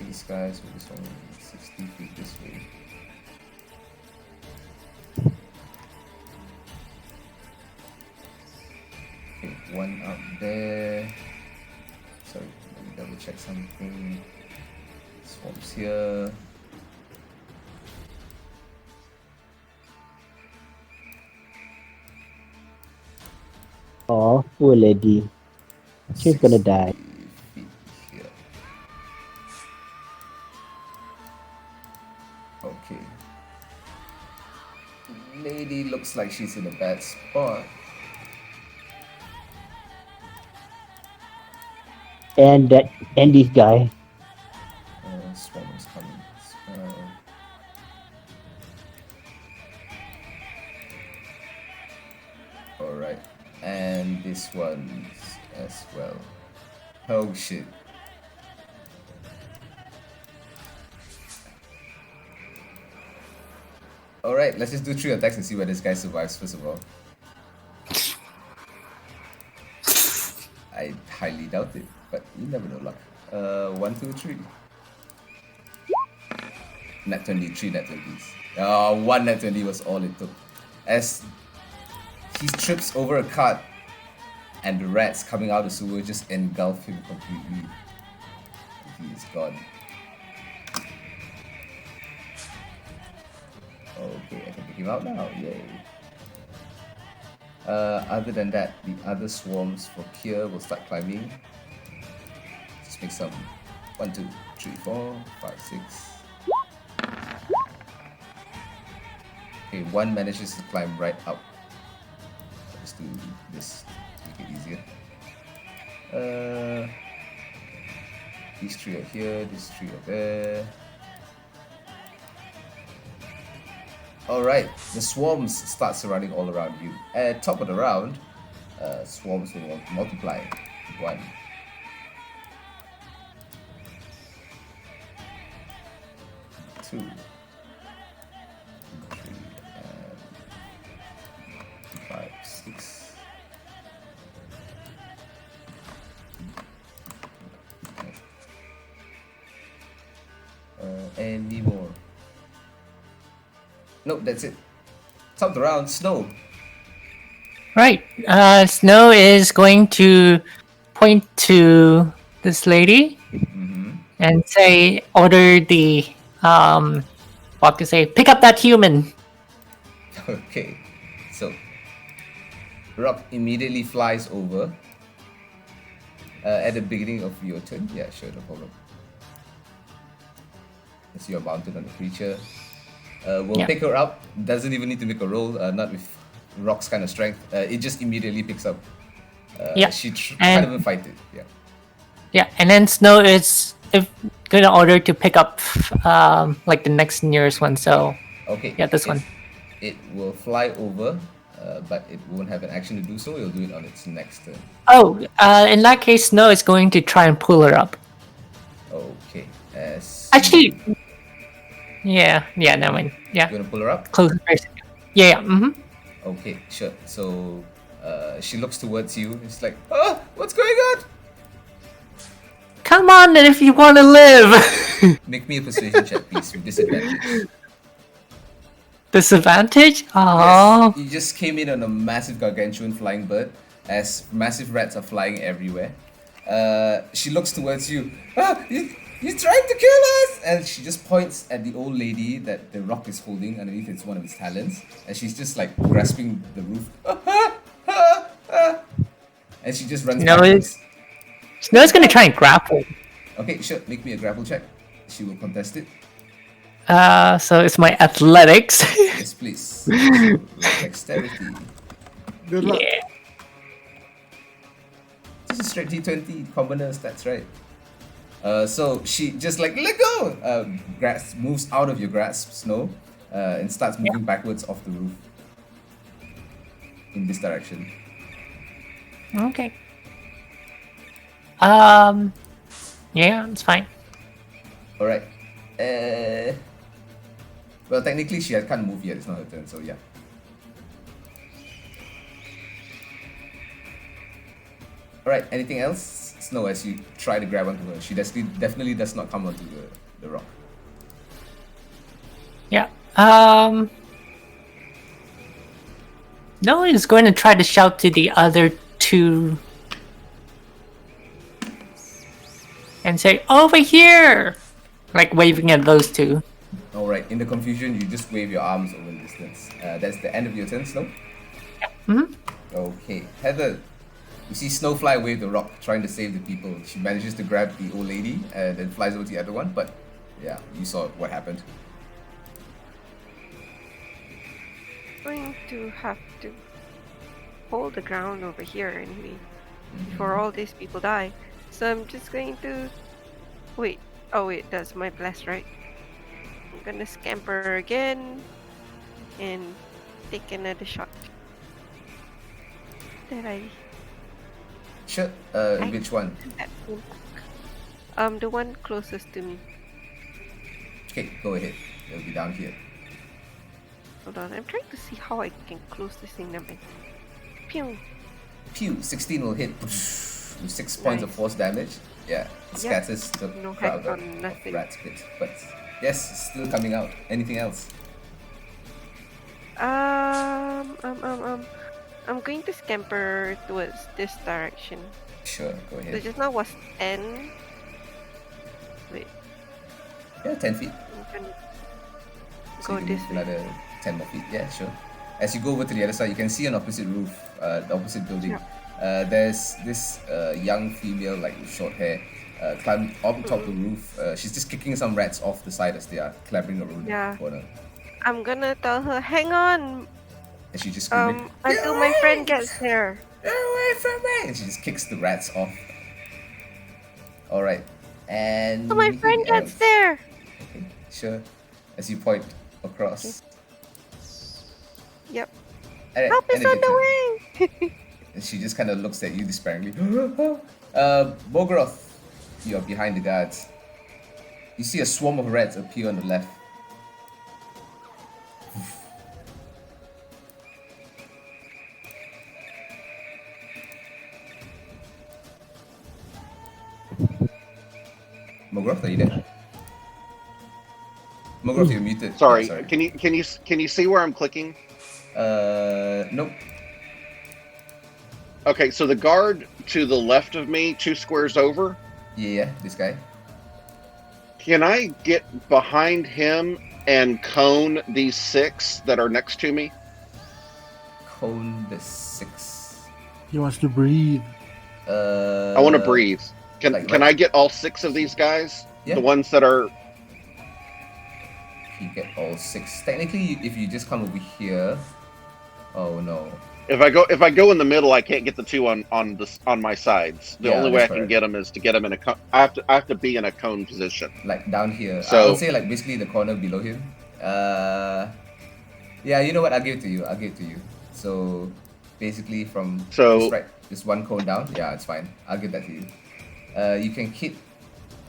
These guys will be only 60 feet this way. Okay, one up there. Sorry, let me double check something. Swarms here. Oh, poor lady. She's gonna die. 60 feet here. Okay. Lady looks like she's in a bad spot. And this guy. Swarm is coming as well. this one as well. Oh shit. Alright, let's just do 3 attacks and see where this guy survives first of all. I highly doubt it, but you never know luck. 1, 2, 3. Nat 23, nat 20s. 1 nat 20 was all it took. As he trips over a cart and the rats coming out of the sewer just engulf him completely. He is gone. Okay, I can pick him out now. Yay. Other than that, the other swarms for Kier will start climbing. Just make some 1, 2, 3, 4, 5, 6. Okay, one manages to climb right up. Let's do this to make it easier. These 3 are here, these 3 are there. Alright, the swarms start surrounding all around you. At top of the round, swarms will multiply. 1. 2. 3. 5, 6. Any more? Nope, that's it. Top of the round, Snow. Right. Snow is going to point to this lady and say, order the what to say, pick up that human. Okay, so Rock immediately flies over at the beginning of your turn. Yeah, sure, no problem. As you're mounted on the creature, we'll pick her up. Doesn't even need to make a roll. Not with Rock's kind of strength. It just immediately picks up. She can't even fight it. Yeah. Yeah, and then Snow is gonna order to pick up like the next nearest one. So Okay. yeah, this one. It will fly over, but it won't have an action to do so. It'll do it on its next turn. Oh, in that case, Snow is going to try and pull her up. Okay. Actually, yeah, never mind. Yeah, You wanna pull her up? close first. Yeah. Okay, sure. So she looks towards you. It's like, oh, what's going on? Come on, then, if you want to live. Make me a persuasion check, please, with disadvantage. Disadvantage? Oh. Yes, you just came in on a massive gargantuan flying bird, as massive rats are flying everywhere. She looks towards you. You're trying to kill us! And she just points at the old lady that the Rock is holding underneath its one of its talons, and she's just like grasping the roof. And she just runs backwards. Snow's gonna try and grapple. Okay, sure. Make me a grapple check. She will contest it. So it's my athletics. Yes, please. So, dexterity. Good luck. Yeah. This is straight D20 commoner stats, right? So she just like let go. Moves out of your grasp, Snow, and starts moving backwards off the roof in this direction. Okay. Yeah, it's fine. All right. Well, technically she can't move yet. It's not her turn, so yeah. All right. Anything else, Snow? As you try to grab onto her, she definitely does not come onto the rock. Yeah. No one is going to try to shout to the other two and say, "Over here!" Like waving at those two. All right. In the confusion, you just wave your arms over the distance. That's the end of your turn, Snow. Okay, Heather. You see Snow fly away with the rock, trying to save the people. She manages to grab the old lady and then flies over to the other one. But yeah, you saw what happened. Going to have to hold the ground over here anyway before all these people die. So I'm just going to wait. Oh wait, that's my blast, right? I'm gonna scamper again and take another shot. Did I Sure. I- Which one? That one. The one closest to me. Okay, go ahead. It'll be down here. Hold on, I'm trying to see how I can close this thing. Never mind. Pew. Pew, 16 will hit with 6 points of Nice. force damage. Yeah, it Yep. scatters the No crowd hex of on nothing. rats pit. But yes, it's still coming out. Anything else? I'm going to scamper towards this direction. Sure, go So ahead. just now was 10. Wait, Yeah, 10 feet. I'm gonna So go you can this move way. another 10 more feet. Yeah, sure. As you go over to the other side, you can see an opposite roof, the opposite building. There's this young female, like with short hair, climbing up top of the roof. She's just kicking some rats off the side as they are clambering around Yeah. the corner. I'm gonna tell her, hang on, And she just screaming, until my friend gets there. "Get away from me!" And she just kicks the rats off. Alright. And So my anything friend gets else? there. Okay, sure. As you point across. Yep. Alright, Help is and it on the gets- way. And she just kind of looks at you despairingly. Bogroth, you are behind the guards. You see a swarm of rats appear on the left. Mogroth, are you there? Mogroth, you're muted. Sorry. Yeah, Can you see where I'm clicking? Nope. Okay, so the guard to the left of me, 2 squares over. Yeah, this guy. Can I get behind him and cone these 6 that are next to me? Cone the 6. He wants to breathe. I want to breathe. Can like can right- I get all 6 of these guys? Yeah. The ones that are You get all 6. Technically, if you just come over here. Oh no. if I go in the middle, I can't get the 2 on my sides. The Yeah, only way I that's can correct. get them is to get them in a cone. I have to be in a cone position. Like down here. So- I would say like basically the corner below him. Yeah, you know what? I'll give it to you. So basically from So- just one cone down. Yeah, it's fine. I'll give that to you. You can hit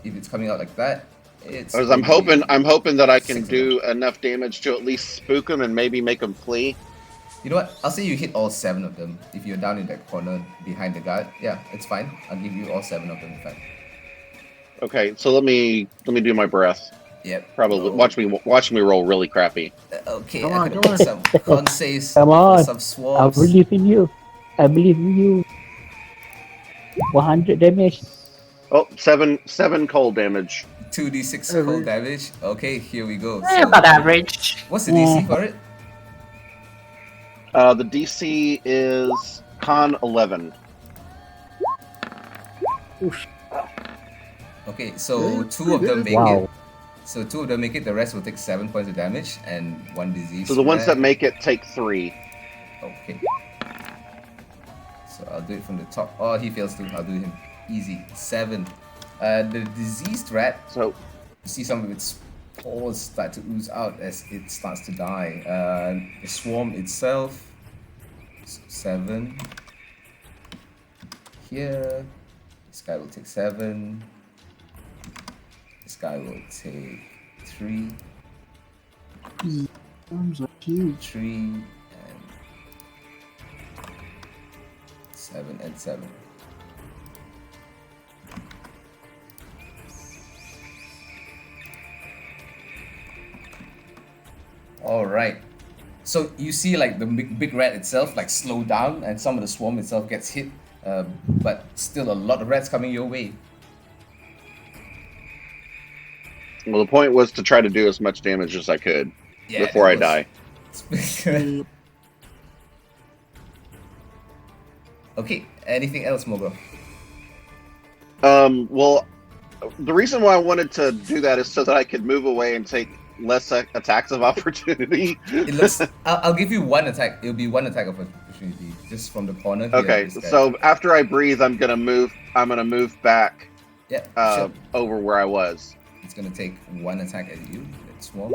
if it's coming out like that. It's Because I'm only- hoping that I can 6 do enough damage to at least spook them and maybe make them flee. You know what? I'll say you hit all 7 of them if you're down in that corner behind the guard. Yeah, it's fine. I'll give you all 7 of them in fact. Okay, so let me do my breath. Yep. Probably Roll. watch me roll really crappy. Okay, Come I'm on, gonna come put some con saves Come for on. some I swarms. believe in you. 100 damage. Oh, 7 cold damage. 2d6 Average. cold damage. Okay, here we go. Eh, So, about average. what's the DC for it? The DC is con 11. Okay, so Really? 2 of them make it. Wow. So 2 of them make it. The rest will take 7 points of damage and 1 disease. So the ones that rat. make it take 3. Okay. So I'll do it from the top. Oh, he fails too. I'll do him. Easy. 7. The diseased rat, So you see some of its spores start to ooze out as it starts to die. The swarm itself, 7. Here, this guy will take 7. This guy will take 3, Arms are huge. 3, and 7 and 7. All right. So you see, like the big rat itself, like slow down, and some of the swarm itself gets hit, but still a lot of rats coming your way. well, the point was to try to do as much damage as I could before I die. die. Okay. Anything else, Mogo? Well, the reason why I wanted to do that is so that I could move away and take less attacks of opportunity. It looks. I'll give you 1 attack. It'll be 1 attack of opportunity, just from the corner. Here, Okay, this guy. so after I breathe, I'm gonna move back yeah, sure. over where I was. It's gonna take 1 attack at you. Let's swarm.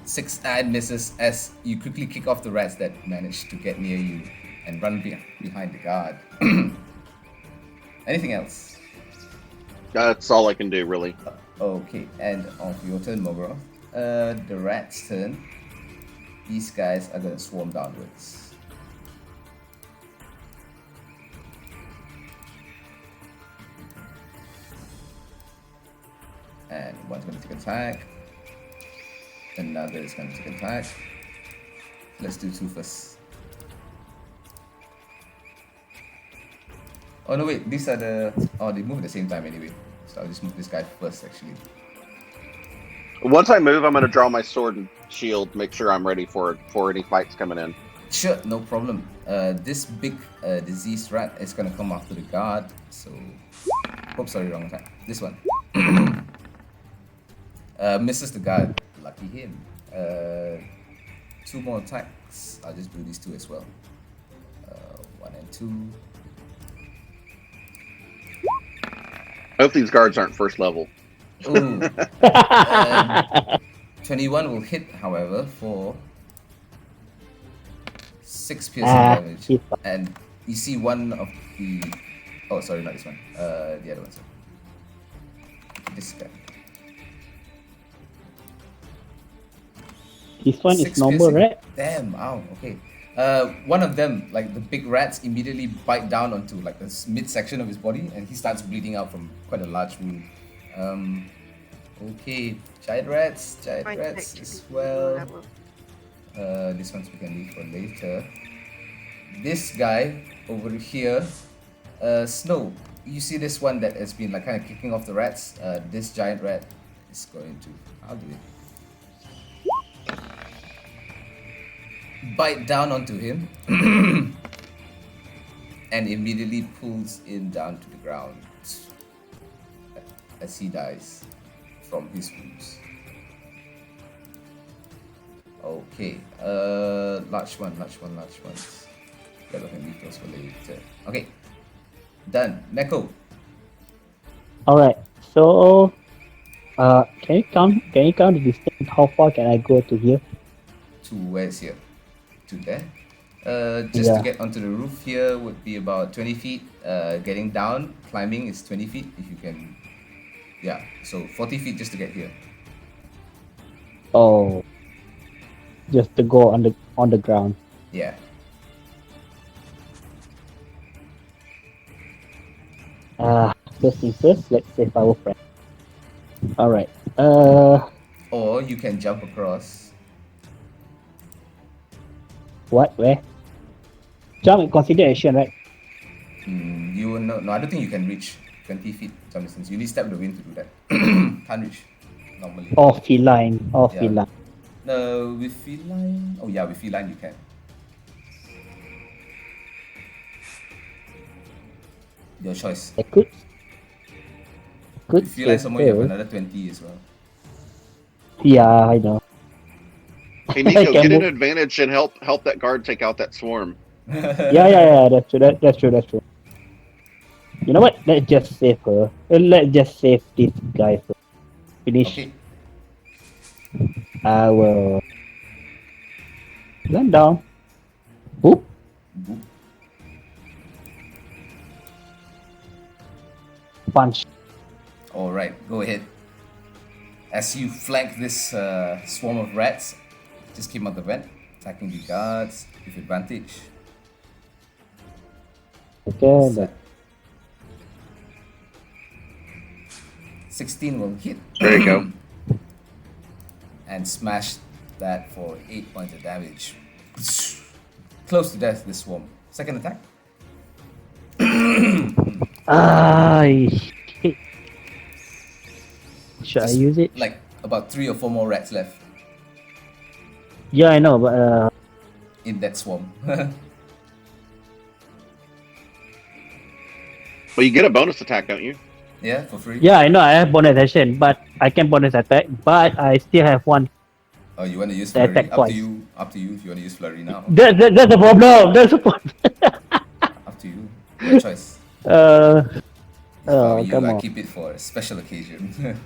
6 and misses as you quickly kick off the rats that managed to get near you and run behind the guard. Anything else? That's all I can do, really. Okay, and on your turn, Mogroth. The rat's turn. These guys are gonna swarm downwards. And one's gonna take attack. Another is gonna take attack. Let's do two first. Oh no, wait, these are the... Oh, they move at the same time anyway. So I'll just move this guy first, actually. Once I move, I'm going to draw my sword and shield, make sure I'm ready for any fights coming in. Sure, no problem. This big diseased rat is gonna come after the guard, so... Oops, sorry, wrong attack. This one. Misses the guard. Lucky him. Two more attacks. I'll just do these two as well. 1 and 2. I hope these guards aren't first level. Ooh. 21 will hit, however, for 6 piercing damage. hit. And you see one of the... Oh, sorry, not this one. The other one, sorry. This guy. This one 6 is normal, piercing. right? Damn, ow, okay. One of them, like the big rats, immediately bite down onto like the midsection of his body, and he starts bleeding out from quite a large wound. Okay, giant rats Mine's as actually well. level. This one's we can leave for later. This guy over here, Snow. You see this one that has been like kind of kicking off the rats. This giant rat is going to. I'll do it. Bite down onto him and immediately pulls him down to the ground as he dies from his wounds. Okay, large ones. Yeah, we can leave those for later. Okay, done. Neko. Alright, so can you count the distance? How far can I go to here? To where's here? To there. Just to Yeah. get onto the roof here would be about 20 feet. Getting down, climbing is 20 feet if you can. Yeah, so 40 feet just to get here. Oh, just to go on the ground. Yeah. First thing first, let's save our friend. Alright. Or you can jump across. What? Where? Jump is considered action, right? You will no, I don't think you can reach 20 feet jump distance. You need step the wind to do that. Can't reach normally. Or feline. Or Yeah. feline. No, with feline. Oh yeah, with feline you can. Your choice. I could. Could With feline save somewhere you have her. another 20 as well. Yeah, I know. Hey, Nico, Can get an move- advantage and help that guard take out that swarm. Yeah, that's true. That's true. You know what? Let's just save her. Let's just save this guy first. Finish. Okay. I will land down. Boop. Boop. Punch. All right, go ahead. As you flank this swarm of rats, just came out the vent, attacking the guards with advantage. Okay. Set. 16 will hit. There you go. And smash that for 8 points of damage. Close to death, this swarm. Second attack. Should I use it? Like about 3 or 4 more rats left Yeah, I know, but in that swarm. Well, you get a bonus attack, don't you? Yeah, for free. yeah, I know I have bonus action, but I can bonus attack, but I still have one. Oh, you want to use The flurry? attack Up twice. to you. Up to you if you want to use flurry now. That's the problem. That's the problem. Up to you. Your choice. If I were you, Come I on. keep it for a special occasion.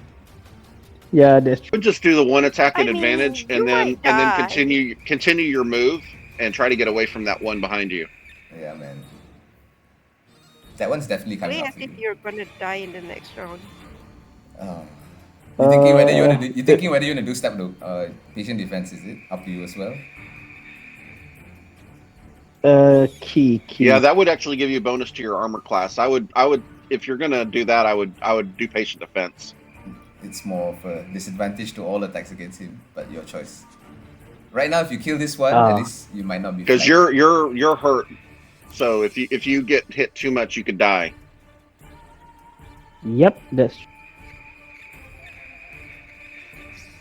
Yeah, that's true. Would just do the one attack at I mean, advantage, you and then might die. continue your move and try to get away from that one behind you. Yeah, man. That one's definitely coming Play as after if you. you're gonna die in the next round. You thinking whether you want to do? Uh, You thinking whether you want to do step patient defense? Is it up to you as well? key. Yeah, that would actually give you a bonus to your armor class. I would if you're gonna do that, I would do patient defense. It's more of a disadvantage to all attacks against him, but your choice. Right now, if you kill this one, at Ah. least you might not be. Because flanked. you're hurt. So if you get hit too much, you could die. Yep, that's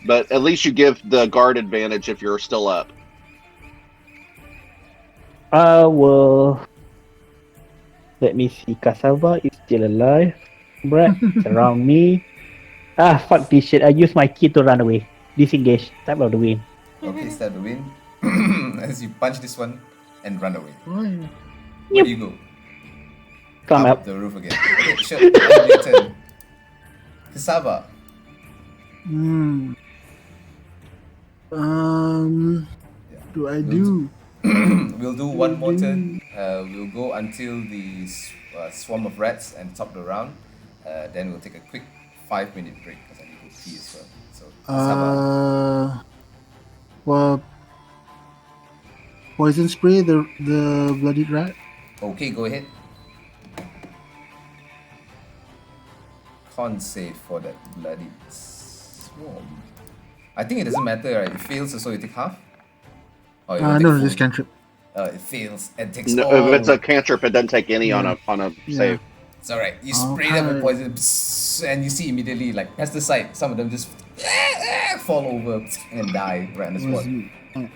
But at least you give the guard advantage if you're still up. well. Let me see. Cassava is still alive. Brett is around me. Ah, fuck this shit. I use my key to run away. Disengage. Type of the win. Okay, start the win. As you punch this one and run away. Why? Where do you go? Come Up up. the roof again. Okay, sure. Now your turn. Cassava. Hmm. Do I We'll do? We'll do one more turn. We'll go until the swarm of rats and top the round. Then we'll take a quick 5-minute break because I need to pee as well. So, Cassava. Well, poison spray the bloodied rat. Okay, go ahead. Con save for that bloody swarm. I think it doesn't matter, right? It fails, so you take half. Oh, you won't take No, full. this cantrip. It fails and takes No, all. if it's a cantrip, it doesn't take any on a Yeah. save. It's alright. You spray them with Okay. poison, and you see immediately, like pesticide, some of them just fall over and die right on the Was spot.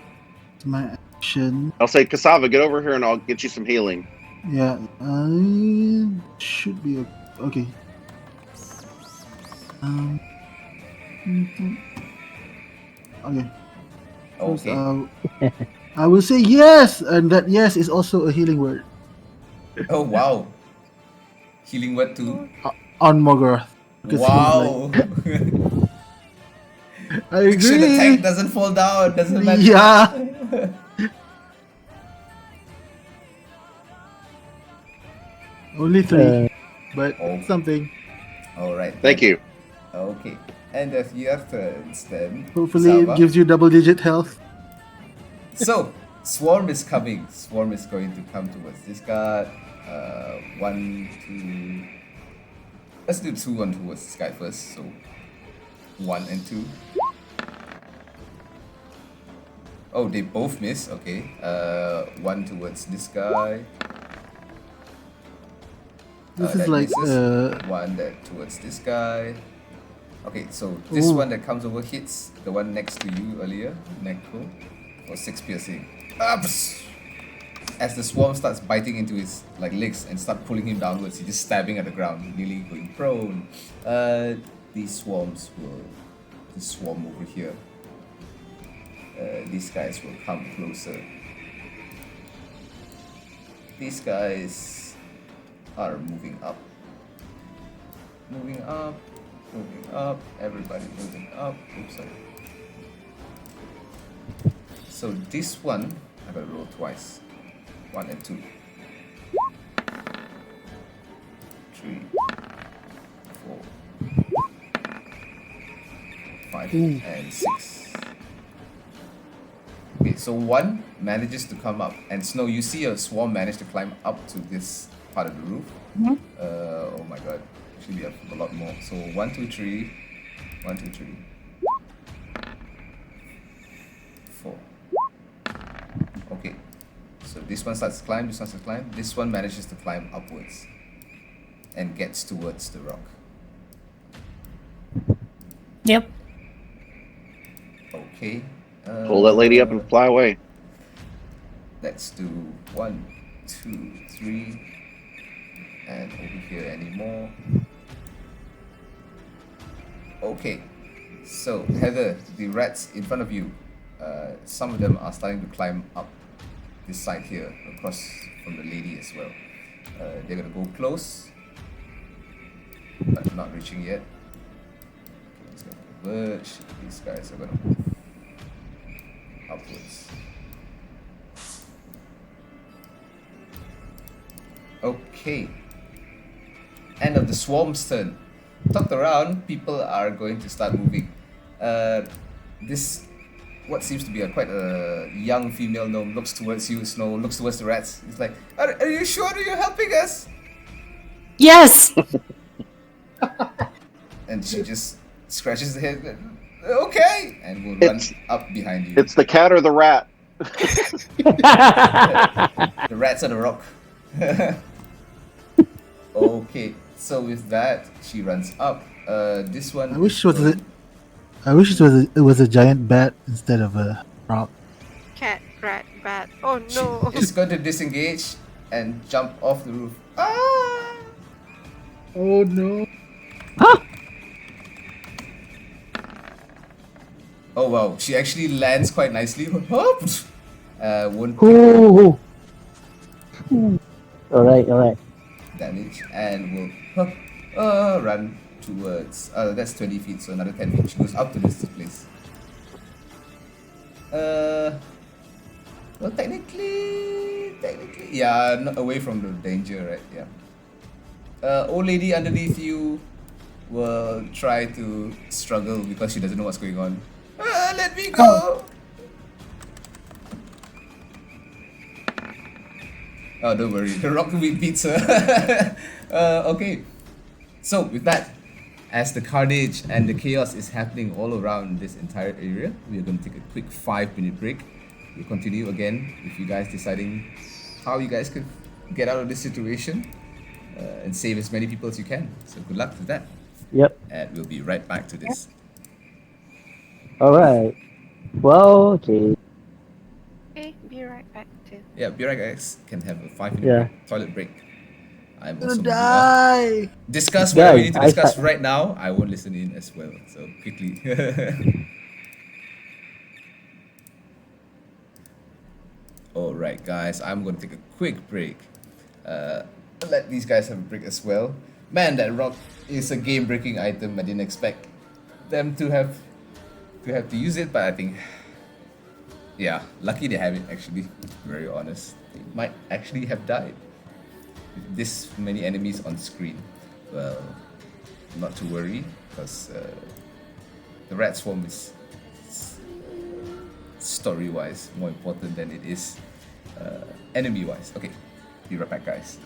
my action? I'll say, Cassava, get over here and I'll get you some healing. Yeah, I should be okay. Okay. First, Okay. I will say yes, and that yes is also a healing word Oh wow. Healing word too. on Morgoth. because he's Wow. I Make sure the agree. tank doesn't fall down. Doesn't matter. Yeah. Only three, but Oh. something. All right. Thank you. Okay. And if you have turns, then Hopefully, Sava. it gives you double-digit health. So, Swarm is coming. Swarm is going to come towards this guy. 1, 2. Let's do 2 on towards this guy first. So, 1 and 2. Oh, they both miss. Okay. 1 towards this guy. This That is like misses. 1 that towards this guy. Okay, so this Ooh. one that comes over hits the one next to you earlier, Necro, for 6 piercing. Ups! As the swarm starts biting into his legs and start pulling him downwards, he's just stabbing at the ground, nearly going prone. These swarms will just swarm over here. These guys will come closer. These guys are moving up. Moving up. Moving up, everybody moving up. Oops, sorry. So this one, I gotta roll twice. 1 and 2. 3, 4, 5, and 6. Okay, so 1 manages to come up, and Snow, you see a swarm manage to climb up to this part of the roof. Oh my god. Actually, we have a lot more. So 1, 2, 3. 1, 2, 3. 4. Okay. So this one starts to climb, this one starts to climb. This one manages to climb upwards and gets towards the rock. Yep. Okay. Pull that lady up and fly away. Let's do 1, 2, 3. And over here anymore. Okay, so Heather, the rats in front of you, some of them are starting to climb up this side here, across from the lady as well. They're gonna go close, but not reaching yet. Okay, it's gonna converge. These guys are gonna move upwards. Okay, end of the swarm's turn. Tucked around, people are going to start moving. This what seems to be quite a young female gnome looks towards you, Snow, looks towards the rats. It's like, are you sure that you're helping us? Yes. And she just scratches the head. Okay, and will run It's- up behind you. It's the cat or the rat. The rats on the rock. Okay, so with that, she runs up. This one. I wish it was a giant bat instead of a rock. Cat, rat, bat. Oh no. It's going to disengage and jump off the roof. Ah! Oh no! Oh wow, she actually lands quite nicely. Won't Ooh. All right. damage and will run towards. That's 20 feet, so another 10 feet. She goes up to this place. Well, technically, yeah, not away from the danger, right? Yeah. Old lady underneath you will try to struggle because she doesn't know what's going on. Let me go! Oh, don't worry. The rock beats her. Okay. So, with that, as the carnage and the chaos is happening all around this entire area, we are going to take a quick 5-minute break. We'll continue again with you guys deciding how you guys could get out of this situation and save as many people as you can. So, good luck with that. Yep. And we'll be right back to this. All right. Well, okay. Okay, be right back then. Yeah, BRX guys can have a 5-minute Yeah. break, toilet break. I'm I'm also gonna moving on. die. Discuss whatever we Guys, need to I discuss start- right now. I won't listen in as well. So quickly. Alright guys, I'm gonna take a quick break. Let these guys have a break as well. Man, that rock is a game-breaking item. I didn't expect them to have to use it, but I think, yeah, lucky they have it actually. To be very honest, they might actually have died with this many enemies on screen. Well, not to worry, because the rat swarm is story-wise more important than it is enemy-wise. Okay, be right back, guys.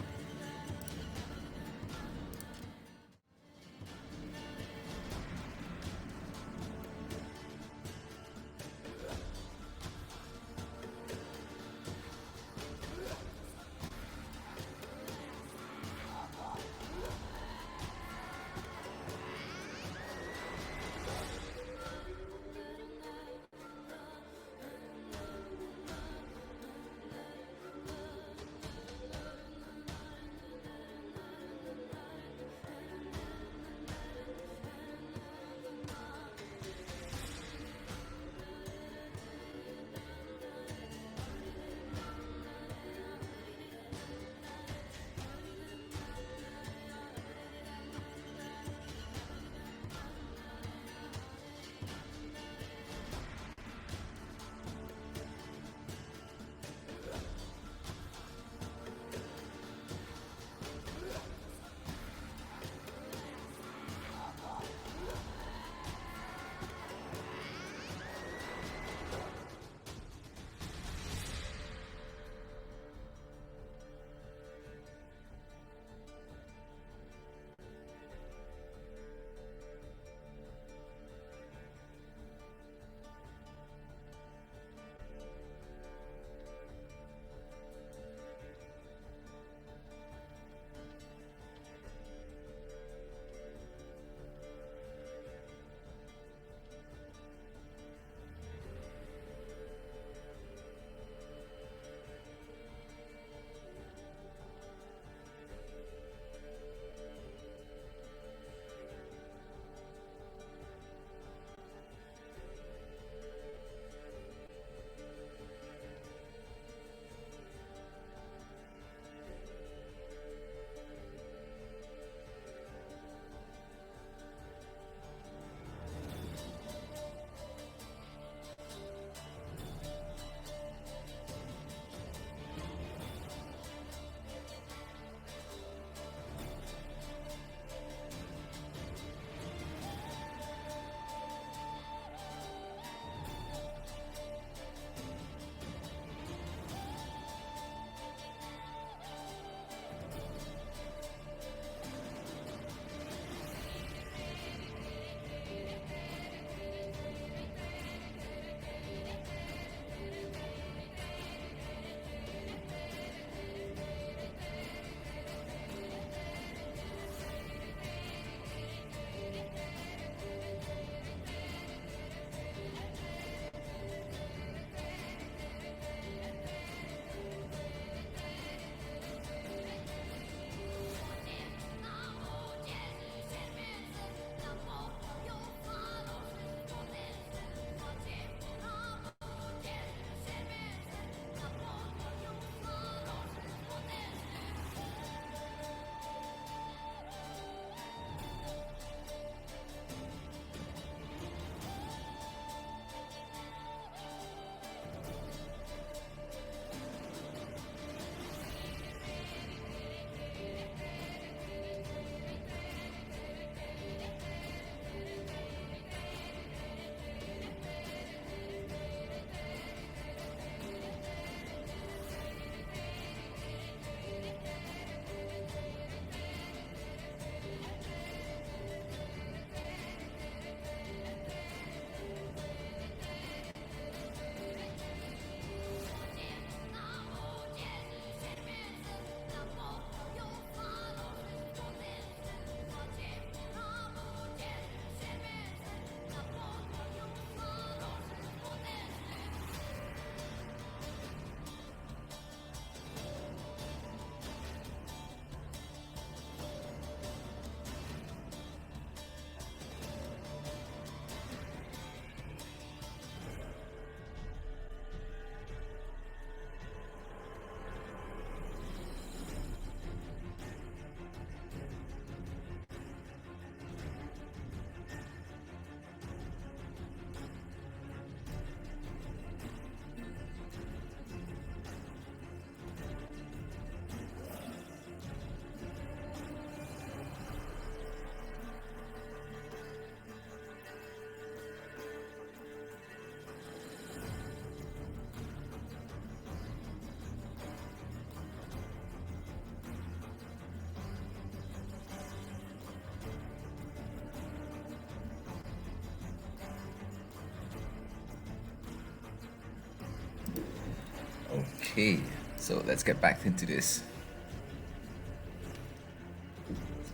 Okay, so let's get back into this.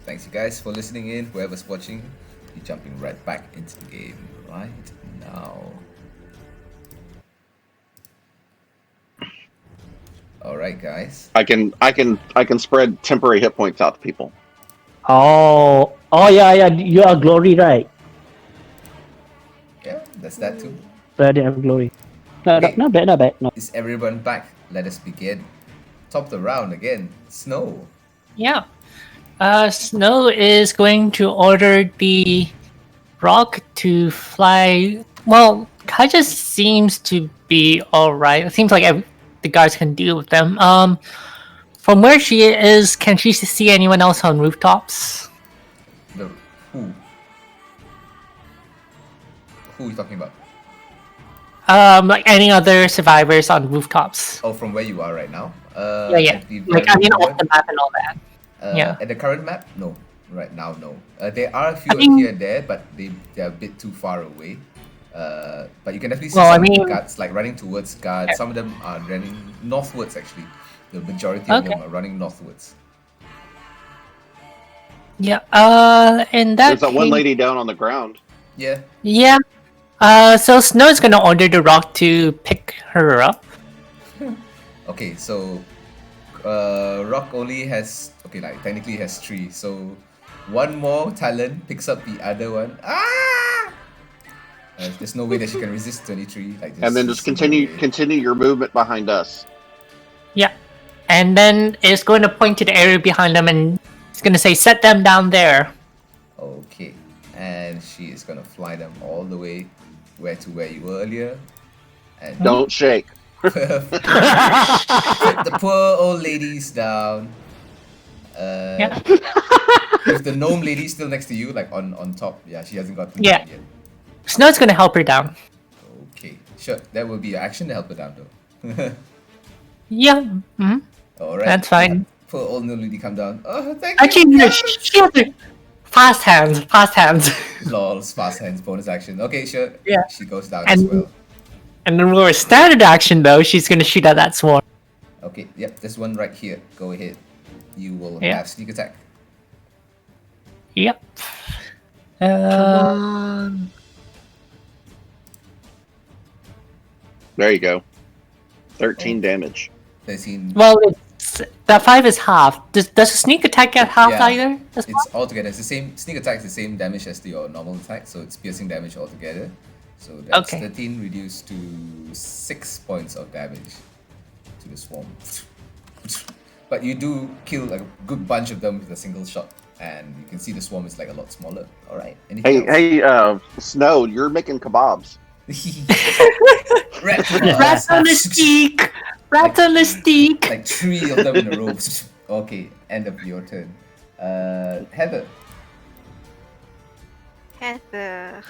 Thanks you guys for listening in. Whoever's watching, you're jumping right back into the game right now. All right, guys. I can spread temporary hit points out to people. Oh, yeah. You are glory, right? Yeah, that's that too. Radiant of glory. No, Okay. not bad, not bad. No. Is everyone back? Let us begin. Top of the round again. Snow. Yeah. Snow is going to order the rock to fly. Well, Kaja seems to be alright. It seems like the guards can deal with them. From where she is, can she see anyone else on rooftops? The who? Who are you talking about? Like any other survivors on rooftops? Oh, from where you are right now? Yeah. Like I mean, off the map and all that. Yeah. At the current map, no. Right now, no. There are a few I mean- here and there, but they're a bit too far away. But you can definitely see Well, I some of the mean- guards like running towards guards. Some of them are running northwards. Actually, the majority of Okay. them are running northwards. Yeah. In that There's that one case- lady down on the ground. Yeah. Yeah. So Snow's gonna order the rock to pick her up. Okay, so Rock only has like technically has 3. So one more talent picks up the other one. There's no way that she can resist 23. And then just continue your movement behind us. Yeah. And then it's going to point to the area behind them and it's going to say, set them down there. Okay, and she is gonna fly them all the way where you were earlier, and Don't shake. put the poor old ladies down. Yeah. With the gnome lady still next to you, like on top. Yeah, she hasn't got to Yeah. yet. Snow's going to help her down. Okay, sure. That will be your action to help her down, though. Yeah. Mhm. All right. That's fine. Poor old gnome lady, come down. Oh, thank Actually, you. no, she has her fast hands. Fast hands. Lol's fast hands bonus action. Okay, sure. Yeah. She goes down as And- well. And then for standard action, though, she's going to shoot at that swarm. Okay, yep, this one right here. Go ahead. You will Yeah. have sneak attack. Yep. There you go. 13 damage. 13. Well, that 5 is half. Does a sneak attack get half Yeah. either? As well? It's altogether. It's the same. Sneak attack is the same damage as your normal attack, so it's piercing damage altogether. So that's Okay. 13 reduced to 6 points of damage to the swarm. But you do kill like a good bunch of them with a single shot, and you can see the swarm is like a lot smaller. All right. Anything else? Snow, you're making kebabs. Rats on the steak! Rats on the steak! Like 3 of them in a row. Okay, end of your turn. Heather. Heather.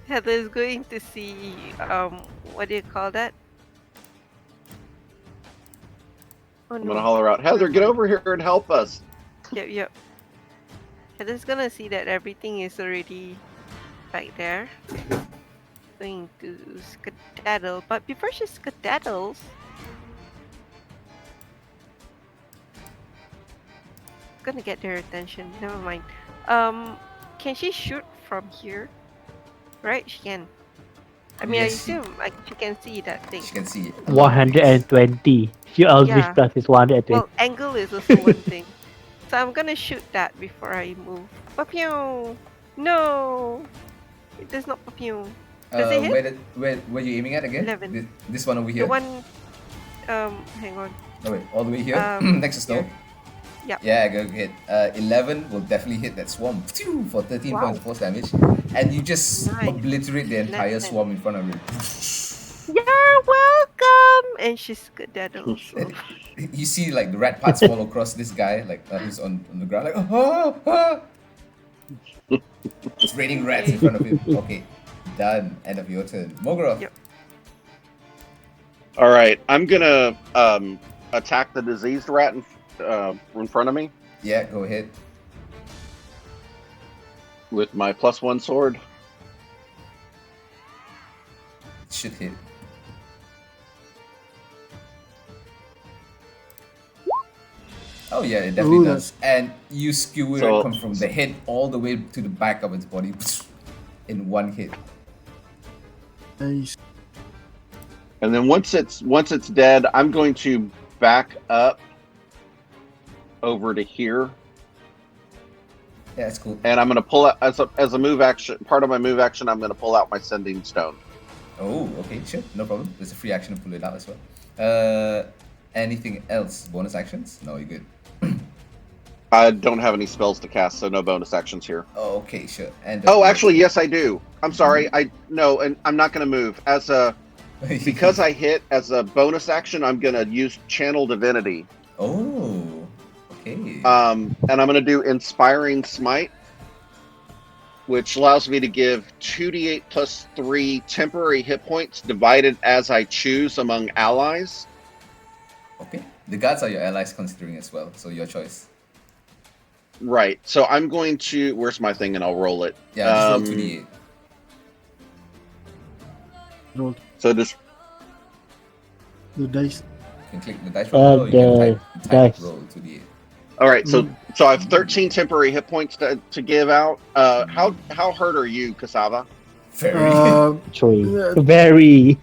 Heather is going to see what do you call that? Oh, I'm gonna holler out, Heather, get over here and help us. Yep. Heather's gonna see that everything is already right there. Going to skedaddle, but before she skedaddles, gonna get their attention. Never mind. Can she shoot from here? Right, she can. I mean, Yes, I assume like she can see that thing. She can see it. 120. Your Eldritch Yeah. Blast is 120. Well, angle is also one thing. So I'm gonna shoot that before I move. Papillon! No! It does not papillon. Does it hit? Where were you aiming at again? 11. This one over The here. one, hang on. No wait, all the way here, next to Snow. here. Yep. Yeah, go hit. 11 will definitely hit that swarm Phew, for 13 Wow. points of force damage, and you just Nice. obliterate the entire Nice. swarm in front of you. You're welcome! And she's skedaddles. So. You see like the rat parts fall across this guy, like who's on the ground, like It's raining rats in front of him. Okay, done. End of your turn. Mogoroth. Yep. All right, I'm gonna attack the diseased rat in front of me Yeah, go ahead. with my +1 sword. Should hit. Oh yeah, it definitely Ooh, does. And you skewer So- it come from the head all the way to the back of its body in one hit. Nice. And then once it's dead, I'm going to back up over to here, Yeah, it's cool. and I'm going to pull out as a move action. Part of my move action, I'm going to pull out my sending stone. Oh, okay, sure, no problem. There's a free action to pull it out as well. Anything else? Bonus actions? No, you're good. I don't have any spells to cast, so no bonus actions here. Oh, okay, sure. And Oh, actually, yes, I do. I'm sorry. And I'm not going to move because I hit as a bonus action. I'm going to use Channel Divinity. Oh, okay. And I'm going to do Inspiring Smite, which allows me to give 2d8 plus 3 temporary hit points divided as I choose among allies. Okay. The guards are your allies considering as well, so your choice. Right. So I'm going to. Where's my thing? And I'll roll it. Yeah, just roll 2d8. Roll So just the dice. You can click the dice roll, or you can type dice. roll 2d8. all right. So I have 13 temporary hit points to give out. How hurt are you, Cassava? Very. Three. Yeah. Very.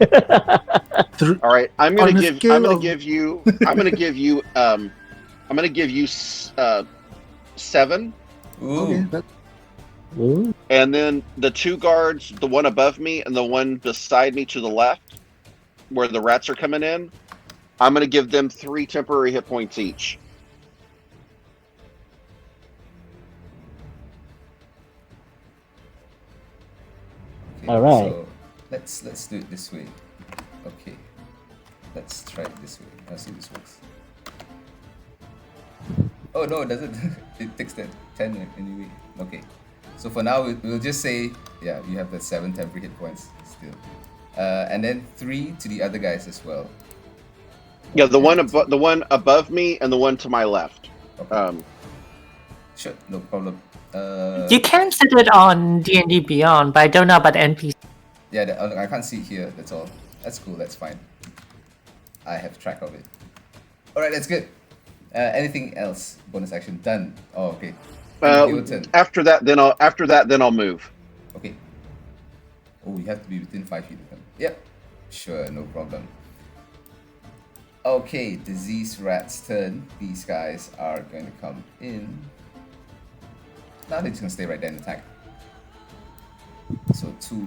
All right. I'm On gonna a give. scale I'm gonna of- give you. I'm gonna give you. I'm gonna give you 7. Ooh. Okay, that, Ooh. And then the 2 guards, the one above me and the one beside me to the left, where the rats are coming in, I'm going to give them 3 temporary hit points each. Okay, All right. So let's do it this way. Okay. Let's try it this way. I'll see if this works. Oh no, it doesn't. It takes that 10 anyway. Okay. So for now, we'll just say, yeah, you have the 7 temporary hit points still. And then 3 to the other guys as well. Yeah, the one above me and the one to my left. Okay. Sure, no problem. You can set it on D&D Beyond, but I don't know about the NPC. Yeah, I can't see it here. That's all. That's cool. That's fine. I have track of it. All right, that's good. Anything else? Bonus action done. Oh, okay. Your turn. After that, then I'll move. Okay. Oh, you have to be within 5 feet of them. Yep. Sure, no problem. Okay, disease rat's turn. These guys are going to come in. Now they're just gonna stay right there and attack. So 2.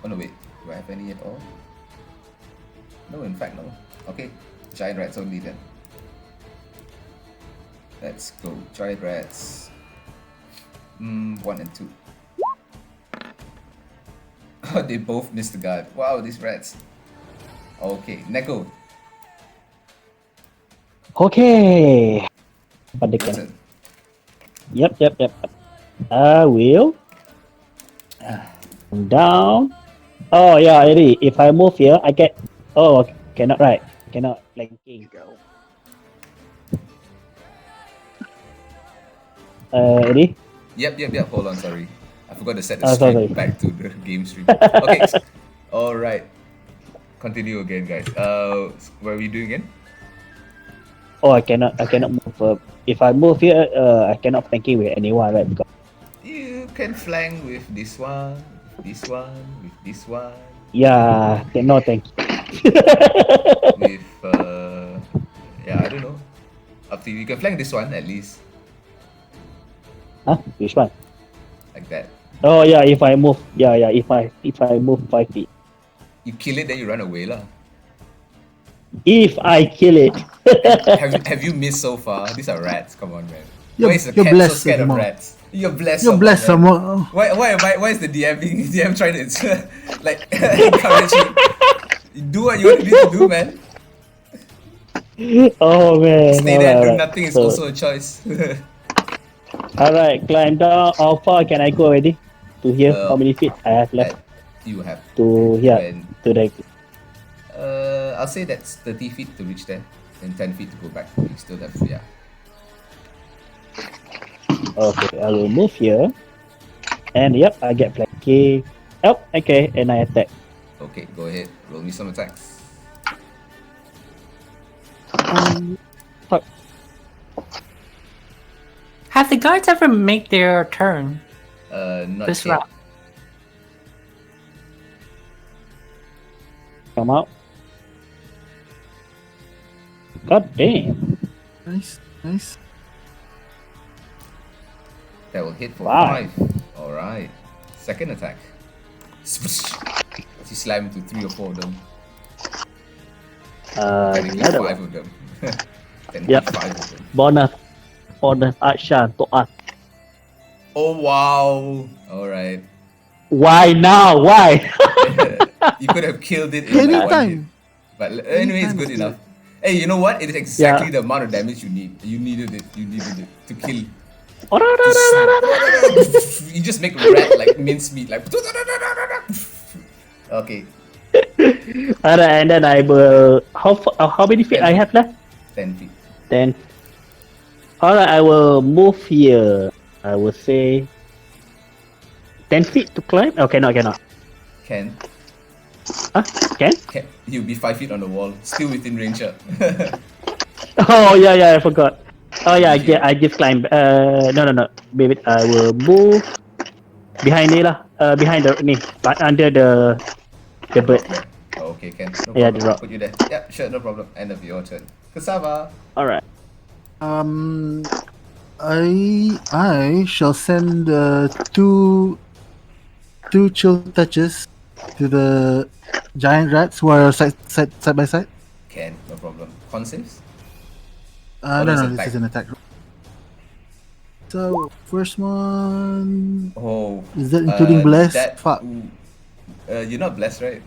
Oh no, wait. Do I have any at all? No, in fact, no. Okay, giant rats only then. Let's go. Giant rats. 1 and 2. Oh, they both missed the guard. Wow, these rats. Okay, Neko. Okay. But they Your can. turn. Yep. I will. Down. Oh yeah, Eddie. If I move here, I get. Oh, cannot right. Cannot flanking. Eddie. Yep. Hold on, sorry. I forgot to set the Oh, stream sorry. back to the game stream. Okay. All right. Continue again, guys. What are we doing again? Oh, I cannot move. If I move here, I cannot flanking with anyone, right? Because You can flank with this one, with this one, with this one, yeah, no, thank you. with yeah, I don't know. Up to you. You can flank this one at least, Huh? Which one? like that. Oh yeah, if I move, yeah. If I move 5 feet, You kill it, then you run away, lah. if I kill it. Have you missed so far? These are rats. Come on, man. You're- Why is the you're cat so blessed, scared of Simon. rats? You're blessed. You're blessed, man. someone. Why is the DM being DM trying to like encourage you? You do what you want to do, man. Oh man. Stay there and do alright. nothing is So, also a choice. alright, climb down. How far can I go already? To here? How many feet I have left You have to here? when, To the. I'll say that's 30 feet to reach there and 10 feet to go back. You still have, yeah. Okay, I will move here. And yep, I get flanking. Oh, okay, and I attack. Okay, go ahead. Roll me some attacks. Fuck. Have the guards ever make their turn Not this yet. round? Come out. God damn. Nice, nice. That will hit for Five. 5. Alright. Second attack. You slam into 3 or 4 of them. Technically Another 5 one. of them. Technically Yep. 5 of them. Bonus action to us. Oh wow! Alright. Why now? Why? You could have killed it in like 1 hit. Anytime. But anyway, it's Anytime good is enough. Hey, you know what? It is exactly Yeah. the amount of damage you need. You needed it. You needed it to kill. Oh, no, no, no, no, no, no. You just make rat like mincemeat, like. Okay, Alright, and then I will. How many feet I have left? 10 feet. Then. Alright, I will move here. I will say 10 feet to climb. Okay, no, I cannot. Can Huh? Can? you'll be 5 feet on the wall, still within range. Oh yeah, I forgot. Oh yeah, I just climb. No. Maybe I will move behind ni lah. Behind the ni, but under the bird. Okay, can. No Yeah, problem. the rock. Put you there. Yeah, sure, no problem. End of your turn. Cassava. Alright. I shall send two chill touches to the giant rats who are side by side. Can, no problem. Con saves? No, that's this attack. is an attack. So first one Oh. is that including bless? That, Fuck. You're not blessed, right?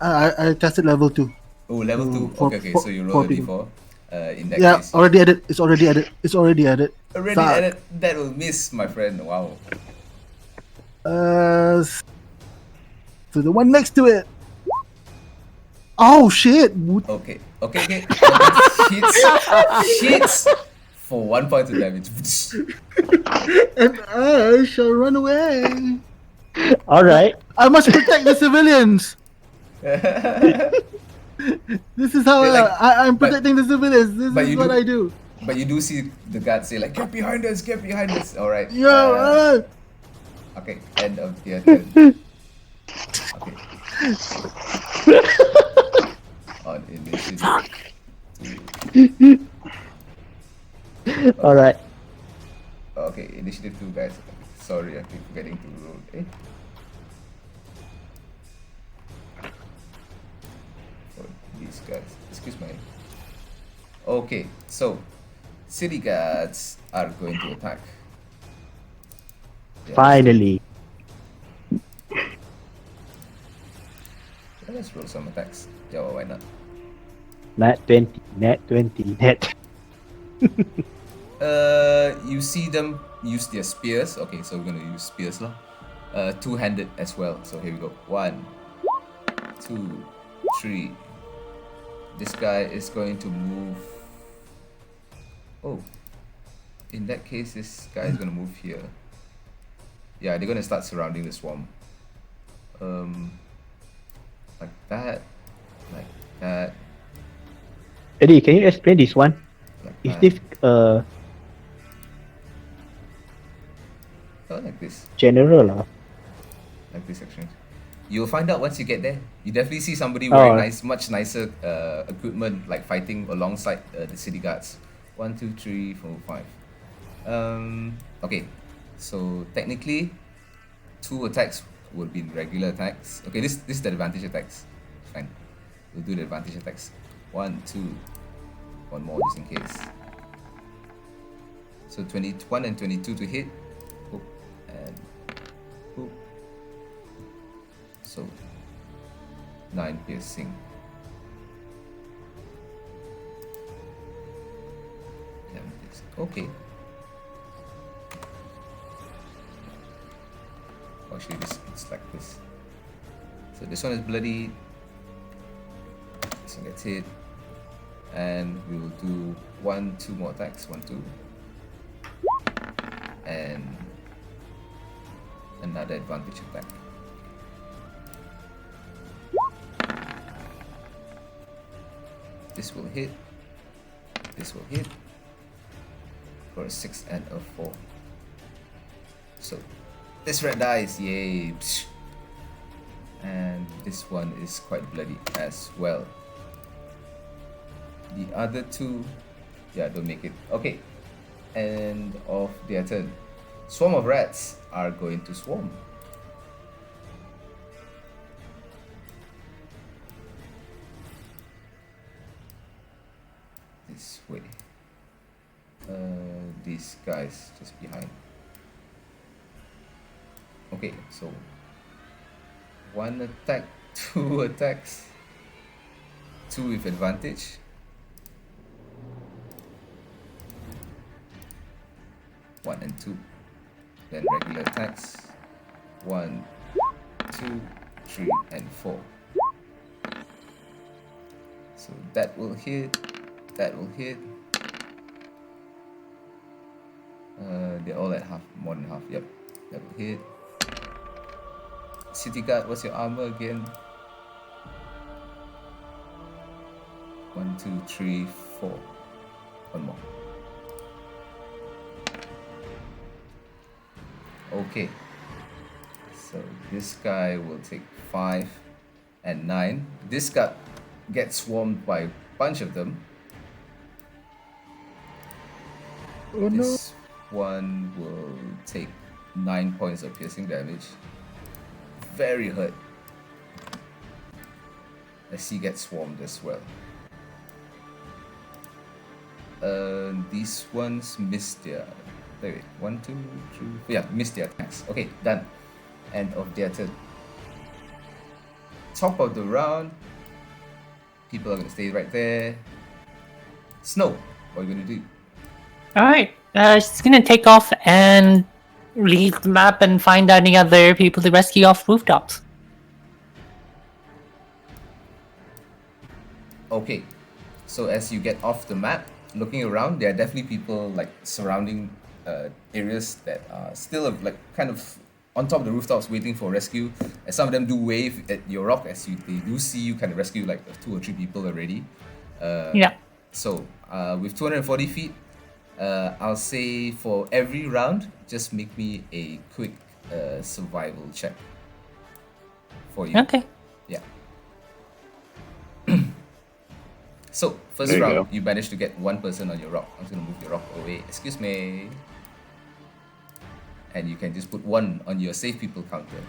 I tested level 2. Oh, level 2. For- Okay, for- so you roll a 14. d4. In that Yeah, case. already added. It's already added. Already Fuck. added. That will miss, my friend. Wow. To the one next to it. Oh shit! Okay. Hits for 1 point of damage. And I shall run away. Alright. I must protect the civilians. This is how They're like- I'm but- protecting the civilians. This but is you what do- I do. But you do see the guards say like, get behind us. Alright. Yo, Okay, end of your turn. Okay. On initiative. Alright. Okay, initiative 2, guys. Sorry, I keep forgetting to roll. For these guys. Excuse me. Okay, so city guards are going to attack. Yeah, Finally. let's roll some attacks. Yeah, well, why not? Nat 20. You see them use their spears. Okay, so we're gonna use spears lah. Two-handed as well. So here we go. 1, 2, 3. This guy is going to move. Oh, in that case, this guy is gonna move here. Yeah, they're gonna start surrounding the swarm. Like that, like that, Eddie, can you explain this one? like Is that. this Oh, like this. general lah? Like this section. You'll find out once you get there. You definitely see somebody wearing Oh. much nicer equipment, like fighting alongside the city guards. 1, 2, 3, 4, 5. Okay, so technically, 2 attacks will be regular attacks. Okay, this is the advantage attacks. Fine, we'll do the advantage attacks. 1, 2, 1 more just in case. So 21 and 22 to hit. Oh, and oh. So 9 piercing. 11 piercing. Okay. Actually, it's like this. So this one is bloody. This one gets hit, and we will do 1, 2 more attacks. 1, 2, and another advantage attack. This will hit. This will hit. For a 6 and a 4. So this red dies, yay. Psh. And this one is quite bloody as well. The other two, yeah, don't make it. Okay. End of their turn. Swarm of rats are going to swarm. This way. These guys just behind. Okay, so 1 attack, 2 attacks, 2 with advantage. One and 2. Then regular attacks. 1, 2, 3, and 4. So that will hit. That will hit. They're all at half, more than half. Yep, that will hit. City Guard, what's your armor again? 1, 2, 3, 4. One more. Okay. So this guy will take 5 and 9. This guy gets swarmed by a bunch of them. Oh no. This one will take 9 points of piercing damage. Very hurt. As he gets swarmed as well. These ones missed their... Wait, 1, 2, 3... Yeah, missed their attacks. Okay, done. End of their turn. Top of the round. People are going to stay right there. Snow, what are you going to do? Alright, she's gonna take off and leave the map and find any other people to rescue off rooftops. Okay, so as you get off the map, looking around, there are definitely people like surrounding areas that are still like kind of on top of the rooftops waiting for rescue. And some of them do wave at your rock as they do see you kind of rescue like 2 or 3 people already. Yeah. So with 240 feet, I'll say for every round, just make me a quick survival check for you. Okay. Yeah. So, first There you round, go. you managed to get 1 person on your rock. I'm just gonna move your rock away. Excuse me. And you can just put 1 on your save people counter.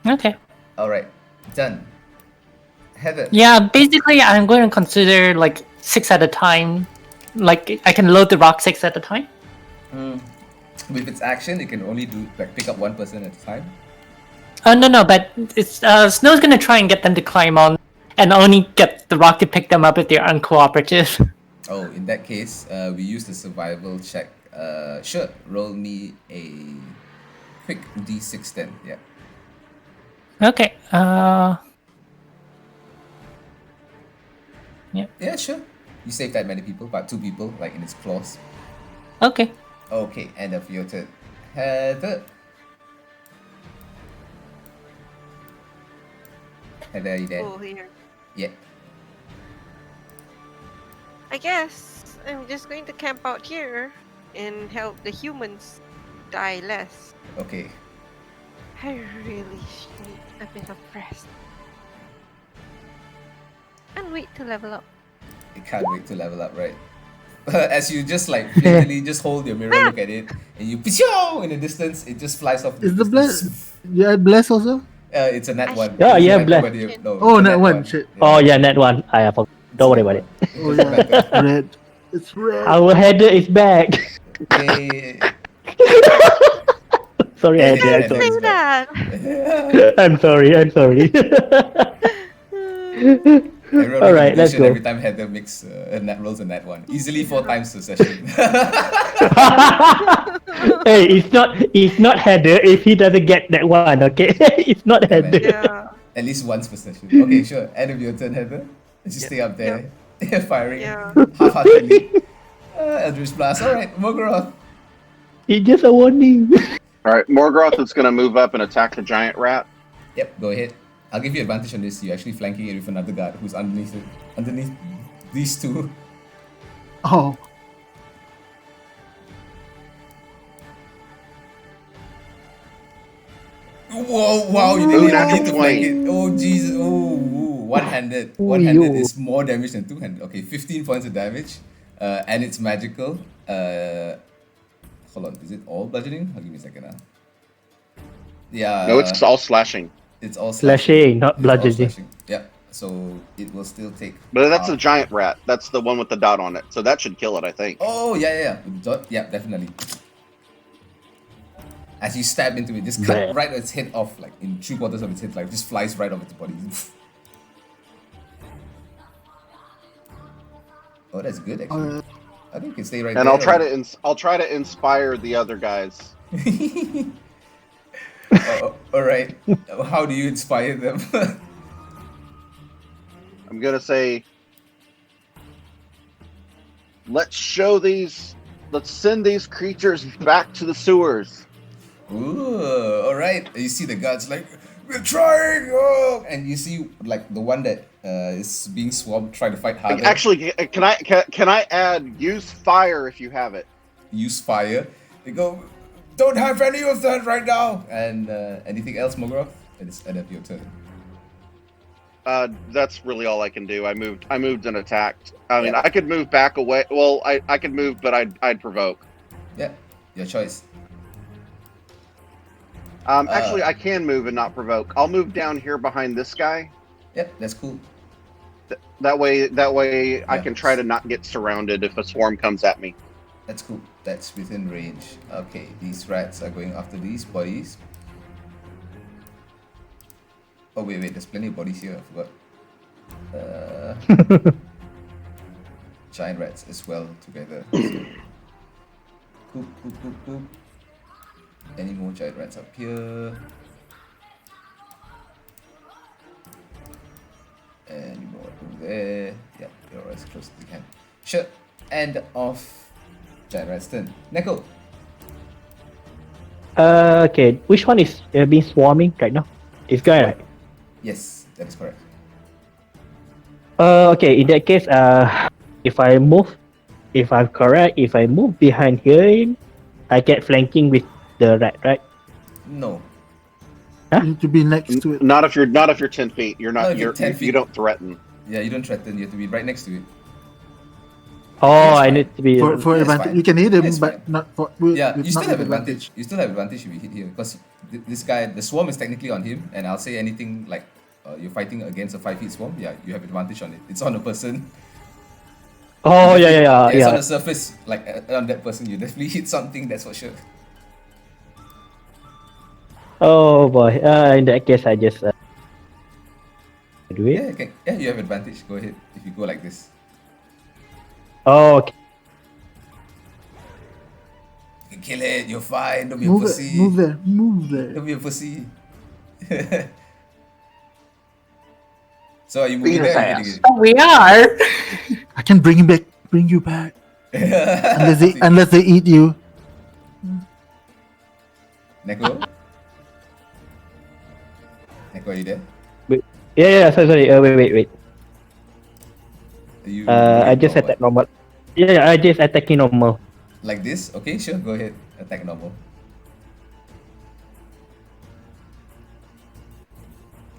Okay. Alright, done. Heather. Yeah, basically I'm going to consider like 6 at a time. Like I can load the rock 6 at a time. With its action, it can only do like pick up 1 person at a time. No, but it's Snow's gonna try and get them to climb on, and only get the rock to pick them up if they're uncooperative. Oh, in that case, we use the survival check. Sure, roll me a quick d6 then. Yeah. Okay. Yeah, sure. You saved that many people, but 2 people, like in its claws. Okay. Okay, end of your turn. Heather. Heather, are you there? Oh, here. Yeah. I guess I'm just going to camp out here and help the humans die less. Okay. I really need a bit of rest. And wait to level up. I can't wait to level up, right? As you just like flippantly just hold your mirror, look at it, and you pishow in the distance, it just flies off. Is the bless? Yeah, bless also. It's a net one. Yeah, It doesn't yeah, matter bless. whether you- no, Oh, it's a net one, shit. Oh yeah, net 1. I forgot. Don't worry about it. Oh Doesn't yeah, matter. red. It's red. Our header is back. Okay. Sorry, Yeah, Heather. yeah, I'm yeah. sorry. Say that! I'm sorry. I'm sorry. Everyone All right, let's recommendation go. every time Heather makes a net rolls a net one, easily 4 times per session. Hey, it's not header if he doesn't get that one. Okay, it's not Yeah, man. header. Yeah, At least once per session. Okay, sure. End of your turn, Heather. Just stay up there, firing yeah. half-heartedly. Eldritch Blast. All right, Mogoroth. It's just a warning. All right, Morgoth is going to move up and attack the giant rat. Yep, go ahead. I'll give you advantage on this. You're actually flanking it with another guard who's underneath it, underneath These two. Oh, Whoa! Wow! You Ooh, didn't even natural need to flank 20. it. Oh Jesus! Oh, one-handed. Ooh, One-handed yo. is more damage than two-handed. Okay, 15 points of damage, and it's magical. Hold on. Is it all bludgeoning? Give me a second. Yeah. No, it's all slashing. It's all Slashing, not It's all bludgeoning. slashing. Yep. So it will still take. But that's half. a giant rat. That's the one with the dot on it. So that should kill it, I think. Oh yeah. Yeah, definitely. As you stab into it, just cut Bleh. right its head off, like in 3/4 of its head, like just flies right off its body. Oh, that's good actually. I think you can stay right And there. I'll try to inspire the other guys. All right. How do you inspire them? I'm gonna say, let's send these creatures back to the sewers. Ooh, all right. You see the guards like, we're trying, oh! And you see like the one that is being swarmed try to fight harder. Actually, can I add use fire if you have it? Use fire. They go, don't have any of that right now. And anything else, Mogroth? It's end of your turn. That's really all I can do. I moved and attacked. I mean, Yeah. I could move back away. Well, I could move, but I'd provoke. Yeah, your choice. Actually, I can move and not provoke. I'll move down here behind this guy. Yep, that's cool. That way, I Yeah. can try to not get surrounded if a swarm comes at me. That's cool. That's within range. Okay, these rats are going after these bodies. Oh wait, there's plenty of bodies here. I forgot. Giant rats as well together. So. Coop. Any more giant rats up here? Any more over there? Yeah, you're as close as you can. Sure. End of giant rat's turn. Neko. Okay, which one is being swarming right now? This guy, right? Yes, that is correct. Okay, in that case, if I move behind here, I get flanking with the rat, right? No. you need to be next to it. Not if you're 10 feet. You're Not not. if you're 10 You feet. don't threaten. Yeah, you don't threaten. You have to be right next to it. Oh, That's I fine. need to be. For That's advantage, fine. you can hit him, That's but fine. not for. With, Yeah, with you not still have with advantage. You still have advantage if you hit here because this guy, the swarm is technically on him, and I'll say anything like you're fighting against a 5 feet swarm. Yeah, you have advantage on it. It's on a person. Oh You definitely- yeah. It's on the surface, like on that person. You definitely hit something. That's for sure. Oh boy. In that case, I just do it. Yeah, okay. Yeah, you have advantage. Go ahead if you go like this. Oh, okay. You can kill it. You're fine. Don't be Move a pussy. it. Move there. Don't be a pussy. So are you moving Beat his there? Or are you ass. hitting Oh, we are. I can bring you back. it? Unless they eat you. Neko? Neko, are you there? Yeah. Sorry. Wait. Are you I moving just or what? attack normal. Yeah, I just attacking normal. Like this? Okay, sure. Go ahead. Attack normal.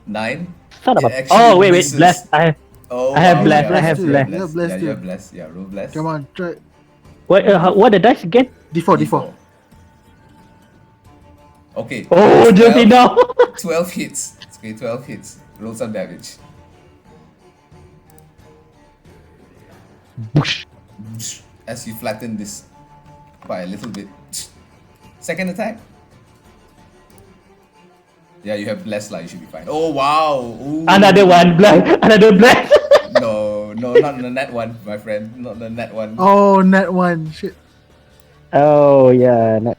9. Son of It a. actually Oh wait. misses. Blast. I have wow, blast, yeah, I have you blast. Yeah, blast Yeah, you too. have blast. Yeah, roll blast. Come on, try. what the dice again? D4. Okay. Oh, just 12 now. 12 hits. Okay, 12 hits. Roll some damage. Boosh. As you flatten this by a little bit. Second attack. Yeah, you have bless lah. You should be fine. Oh wow! Ooh. Another one blast. Another blast. No, not the net one, my friend. Not the net one. Oh, net one. Shit. Oh yeah. Not...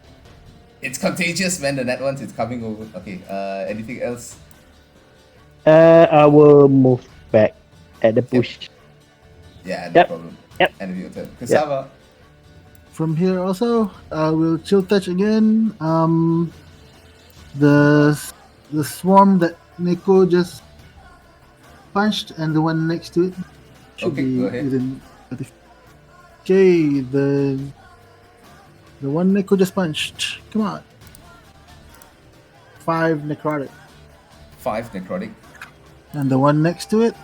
It's contagious, man. The net ones, it's coming over. Okay. Anything else? I will move back at the push. Yeah, no Yep. problem. Yep. End of your turn. Kasava. From here also, I will chill touch again. The swarm that Neko just punched and the one next to it Should Okay, be go ahead. within. Okay, the one Nico just punched. Come on. 5 necrotic. 5 necrotic. And the one next to it,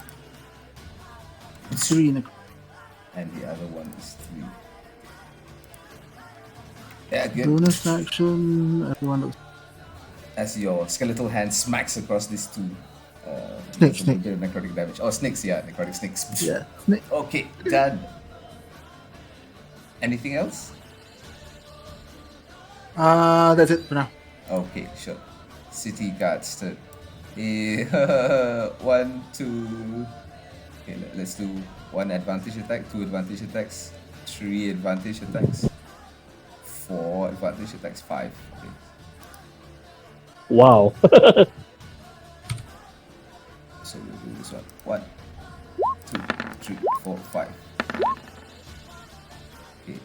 3 necrotic. And the other one is 3. Yeah, good. Bonus action. Everyone looks. As your skeletal hand smacks across these 2. Snake, does a snake. bit of necrotic damage. Oh, snakes, yeah, necrotic snakes. Yeah. Snake. Okay, done. Anything else? That's it for now. Okay, sure. City guards turn. 1, 2. Okay, let's do 1 advantage attack, 2 advantage attacks, 3 advantage attacks, 4 advantage attacks, 5. Okay. Wow. So we'll do this one. 1, 2, 3, 4, 5. Okay.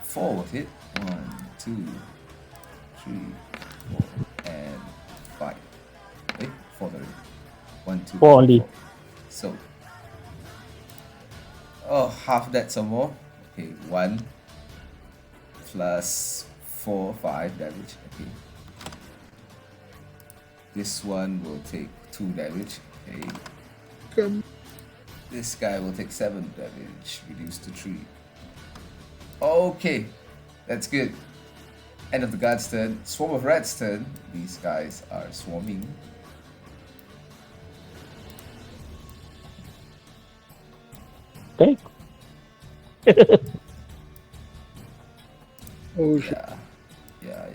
4 will hit. 1, 2, 3, 4, and 5. Wait, 4 already. 1, 2, 4 only. 4. So, oh, half that some more. Okay, 1 plus 4, 5 damage. Okay. This one will take 2 damage. Okay. This guy will take 7 damage, reduced to 3. Okay, that's good. End of the guard's turn. Swarm of rats' turn. These guys are swarming. Okay. Oh shit. Yeah.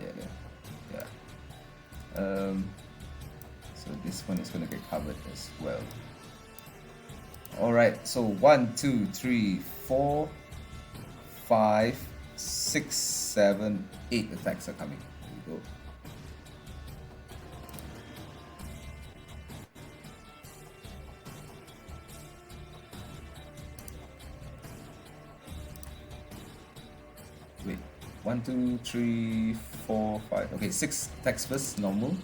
So this one is gonna get covered as well. Alright, so 1, 2, 3, 4, 5, 6, 7, 8 attacks are coming. Here we go. Wait, 1, 2, 3, 4, 5. Okay, 6 attacks first, normal.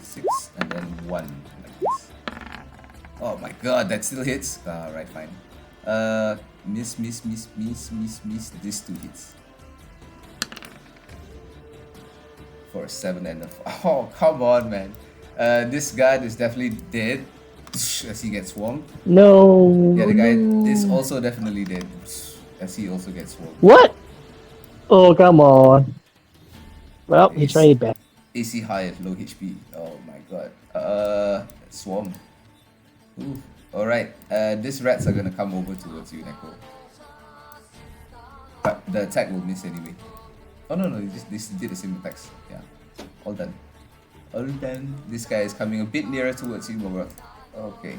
6 and then 1 like this. Oh my god, that still hits. Alright, fine. Miss. These 2 hits. For a 7 and a 4. Oh, come on, man. This guard is definitely dead as he gets swarmed. No. The other guy no. is also definitely dead as he also gets swarmed. What? Oh, come on. Well, he tried it back. AC high at low HP. Oh my god. Swarm. Ooh. Alright. These rats are gonna come over towards you, Neko. But the attack will miss anyway. Oh no, they did the same attacks. Yeah. All done. All done. This guy is coming a bit nearer towards you, Mogoroth. Okay.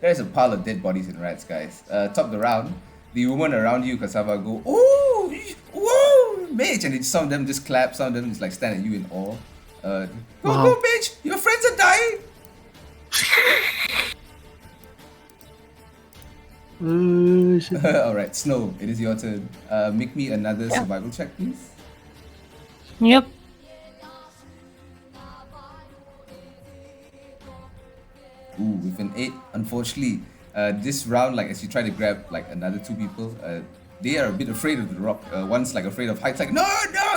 There's a pile of dead bodies and rats, guys. Top the round. The woman around you, Kasava, go, ooh, whoa, mage, and some of them just clap, some of them just like stand at you in awe. Go, mage, your friends are dying. Shit. Alright, Snow, it is your turn. Make me another survival check, please. Yep. Ooh, with an 8, unfortunately, this round, like as you try to grab like another 2 people, they are a bit afraid of the rock. One's like afraid of heights, like no,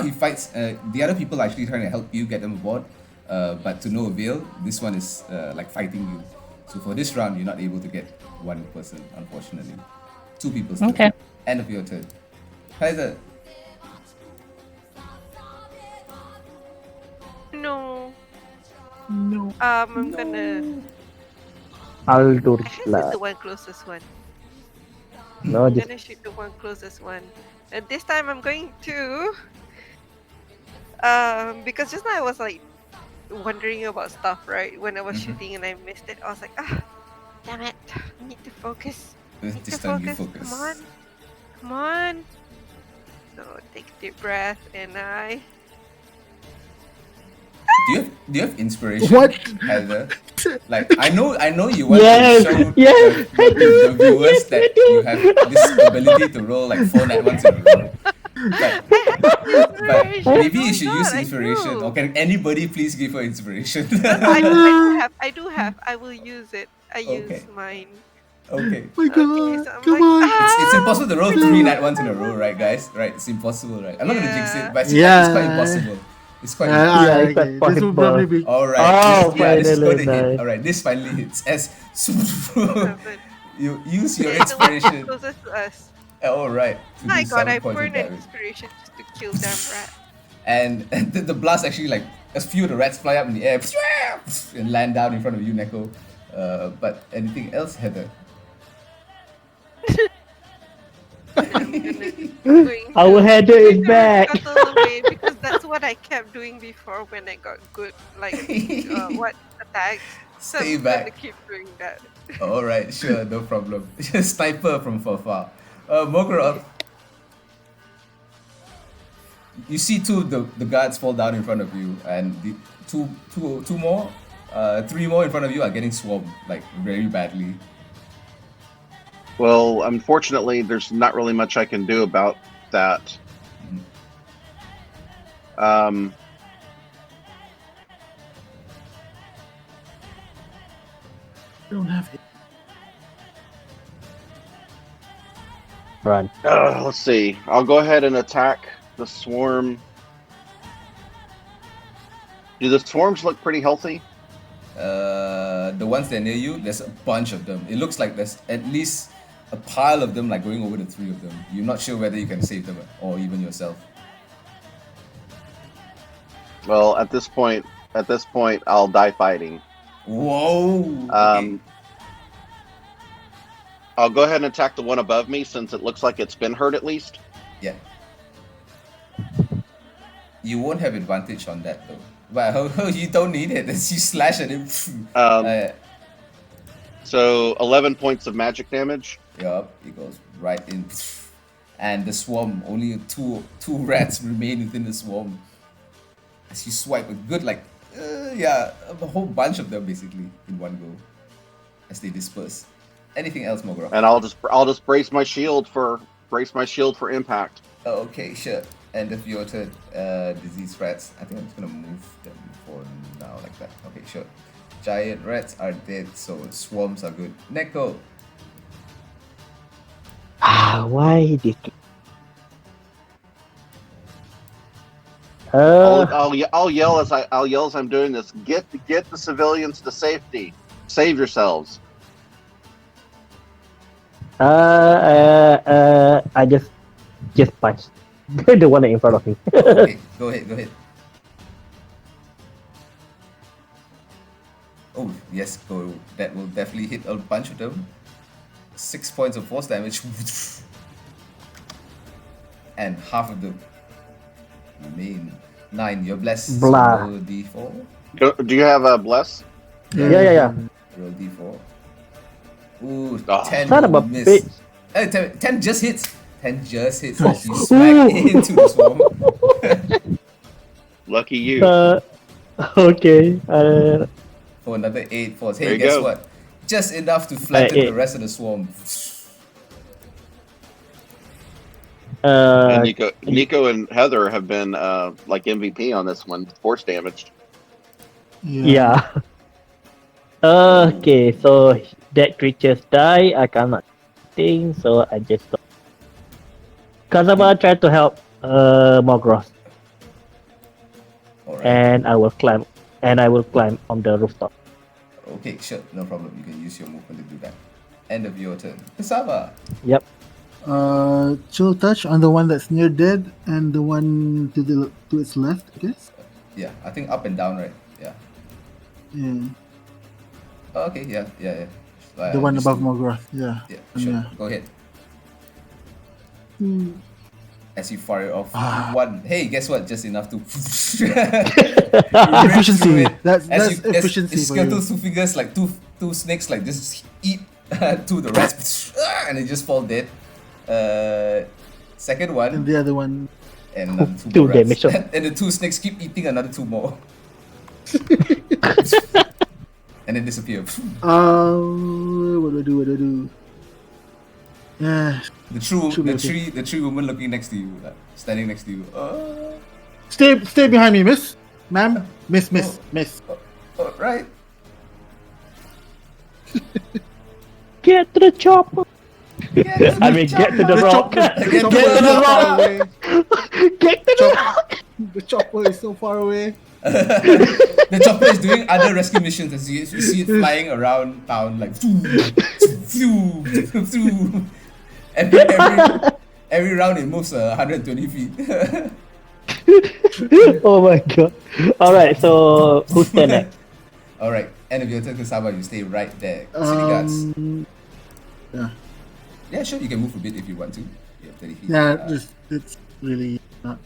he fights. The other people are actually trying to help you get them aboard, but to no avail. This one is like fighting you. So for this round, you're not able to get 1 person, unfortunately. 2 people still. Okay. End of your turn. Kaiser. No. No. I'm gonna. I'll do I shoot it. the one closest one. No, I'm just gonna shoot the one closest one. And this time I'm going to. Because just now I was like wondering about stuff, right? When I was shooting and I missed it, I was like, damn it! I need to focus. Need This to time you focus. focus. Come on. So take a deep breath and I. Do you have inspiration? What? Heather? Like I know you want Yes, to show yes, I the do, viewers yes, I that do. you have this ability to roll like 4 net ones in a row. But maybe you should use inspiration. Or can anybody please give her inspiration? I do have. I will use it. I use Okay. mine. Okay. My God, Okay, so I'm come like, on. It's impossible to roll No. 3 nat ones in a row, right, guys? Right, it's impossible, right? I'm not gonna jinx it, Yeah. but it's quite Yeah. impossible. It's quite impossible. Yeah, it's quite Okay. This will probably possible. be. All right, Oh, this is going finally, to hit. nice. All right, this finally hits. As 7. you use your Yeah, the one inspiration. closest to us. All right, to do My God, 7 I points of burn an damage, inspiration just to kill them rat. and the blast actually like a few of the rats fly up in the air and land down in front of you, Neko. But anything else, Heather? I'm going Our to header is back. scuttle away because that's what I kept doing before when I got good, like, what attacks. So Stay I'm gonna back. keep doing that. All right, sure, no problem. Sniper from far. Mokrov, you see two of the guards fall down in front of you, and the two more, 3 more in front of you are getting swarmed like very badly. Well, unfortunately, there's not really much I can do about that. I don't have it. Run. Let's see. I'll go ahead and attack the swarm. Do the swarms look pretty healthy? The ones that are near you, there's a bunch of them. It looks like there's at least a pile of them, like going over the 3 of them. You're not sure whether you can save them or even yourself. Well, at this point, I'll die fighting. Whoa. Okay. I'll go ahead and attack the one above me since it looks like it's been hurt at least. Yeah. You won't have advantage on that though. Well, you don't need it. You slash at him. So 11 points of magic damage. Yup, it goes right in. And the swarm, only two rats remain within the swarm. As you swipe a good, like, a whole bunch of them basically in one go. As they disperse. Anything else, Mogura? And I'll just brace my shield for impact. Oh, okay, sure. End of your turn. Disease rats. I think I'm just gonna move them for now like that. Okay, sure. Giant rats are dead, so swarms are good. Neko. Why this? I'll yell as I'm doing this. Get the civilians to safety. Save yourselves. I just punched the one in front of me. Okay, go ahead. Oh, yes, go. That will definitely hit a bunch of them. 6 points of force damage. And half of them remain. 9, you're blessed. So Blah. roll d4. Do you have a bless? Yeah. Roll d4. Ooh, Oh. 10 Son of will a miss. bitch. 10 just hits. 10 just hits as you smack into the swarm. Lucky you. Okay. For another 8 force. There Hey, you guess go. what? Just enough to flatten the 8. rest of the swarm. And Nico and Heather have been like MVP on this one, force damaged. Yeah. Okay, so that creatures die. I cannot think, so I just stop. Kazama tried to help Mogroth, Alright. and I will climb on the rooftop. Okay, sure. No problem. You can use your movement to do that. End of your turn. Kasava. Yep. Chill touch on the one that's near dead and the one to its left, I guess. Yeah, I think up and down, right? Yeah. Yeah. Okay, yeah. The one Just above to- Mogroth. Yeah. Yeah, sure. Yeah. Go ahead. Hmm. As you fire off Ah. one. Hey, guess what? Just enough to Efficiency. Rip through it. That's As efficiency for skeletal you. two fingers, like two snakes, like just eat two of the rats, and they just fall dead. Second one, And the other one. and another 2 Two more rats. damage. And the 2 snakes keep eating another 2 more. And then disappear. What do I do? Yeah. The tree woman looking next to you, standing next to you. Stay behind me, miss. Ma'am. Miss. Right. Get to the chopper. Get I mean, get to the rock. Get chopper to is the so rock. far away. Get to the Chop- rock. The chopper is so far away. The chopper is doing other rescue missions as you see it flying around town like every round it moves 120 feet. Oh my god. Alright, so who's turn next? Alright, end of your turn, Kusama, you stay right there. City guards. Yeah, Yeah, sure, you can move a bit if you want to. You have 30 feet. it's really not.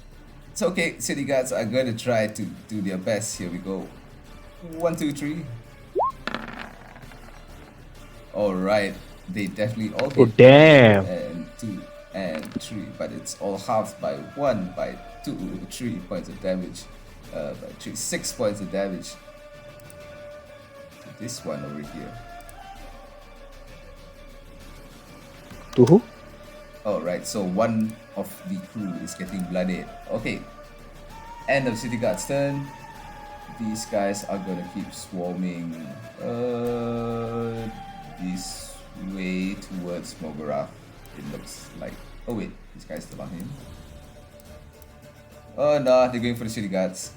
It's okay, city guards are going to try to do their best. Here we go. 1, 2, 3. Alright, they definitely all Oh hit. damn. And 2 and 3, but it's all halved by 1, by 2, 3 points of damage. By 3, 6 points of damage. To this one over here. To who? Alright, so one of the crew is getting blooded. Okay. End of City Guard's turn. These guys are gonna keep swarming this way towards Mogara. It looks like. Oh wait, this guy's still on him. Oh no, they're going for the City Guards.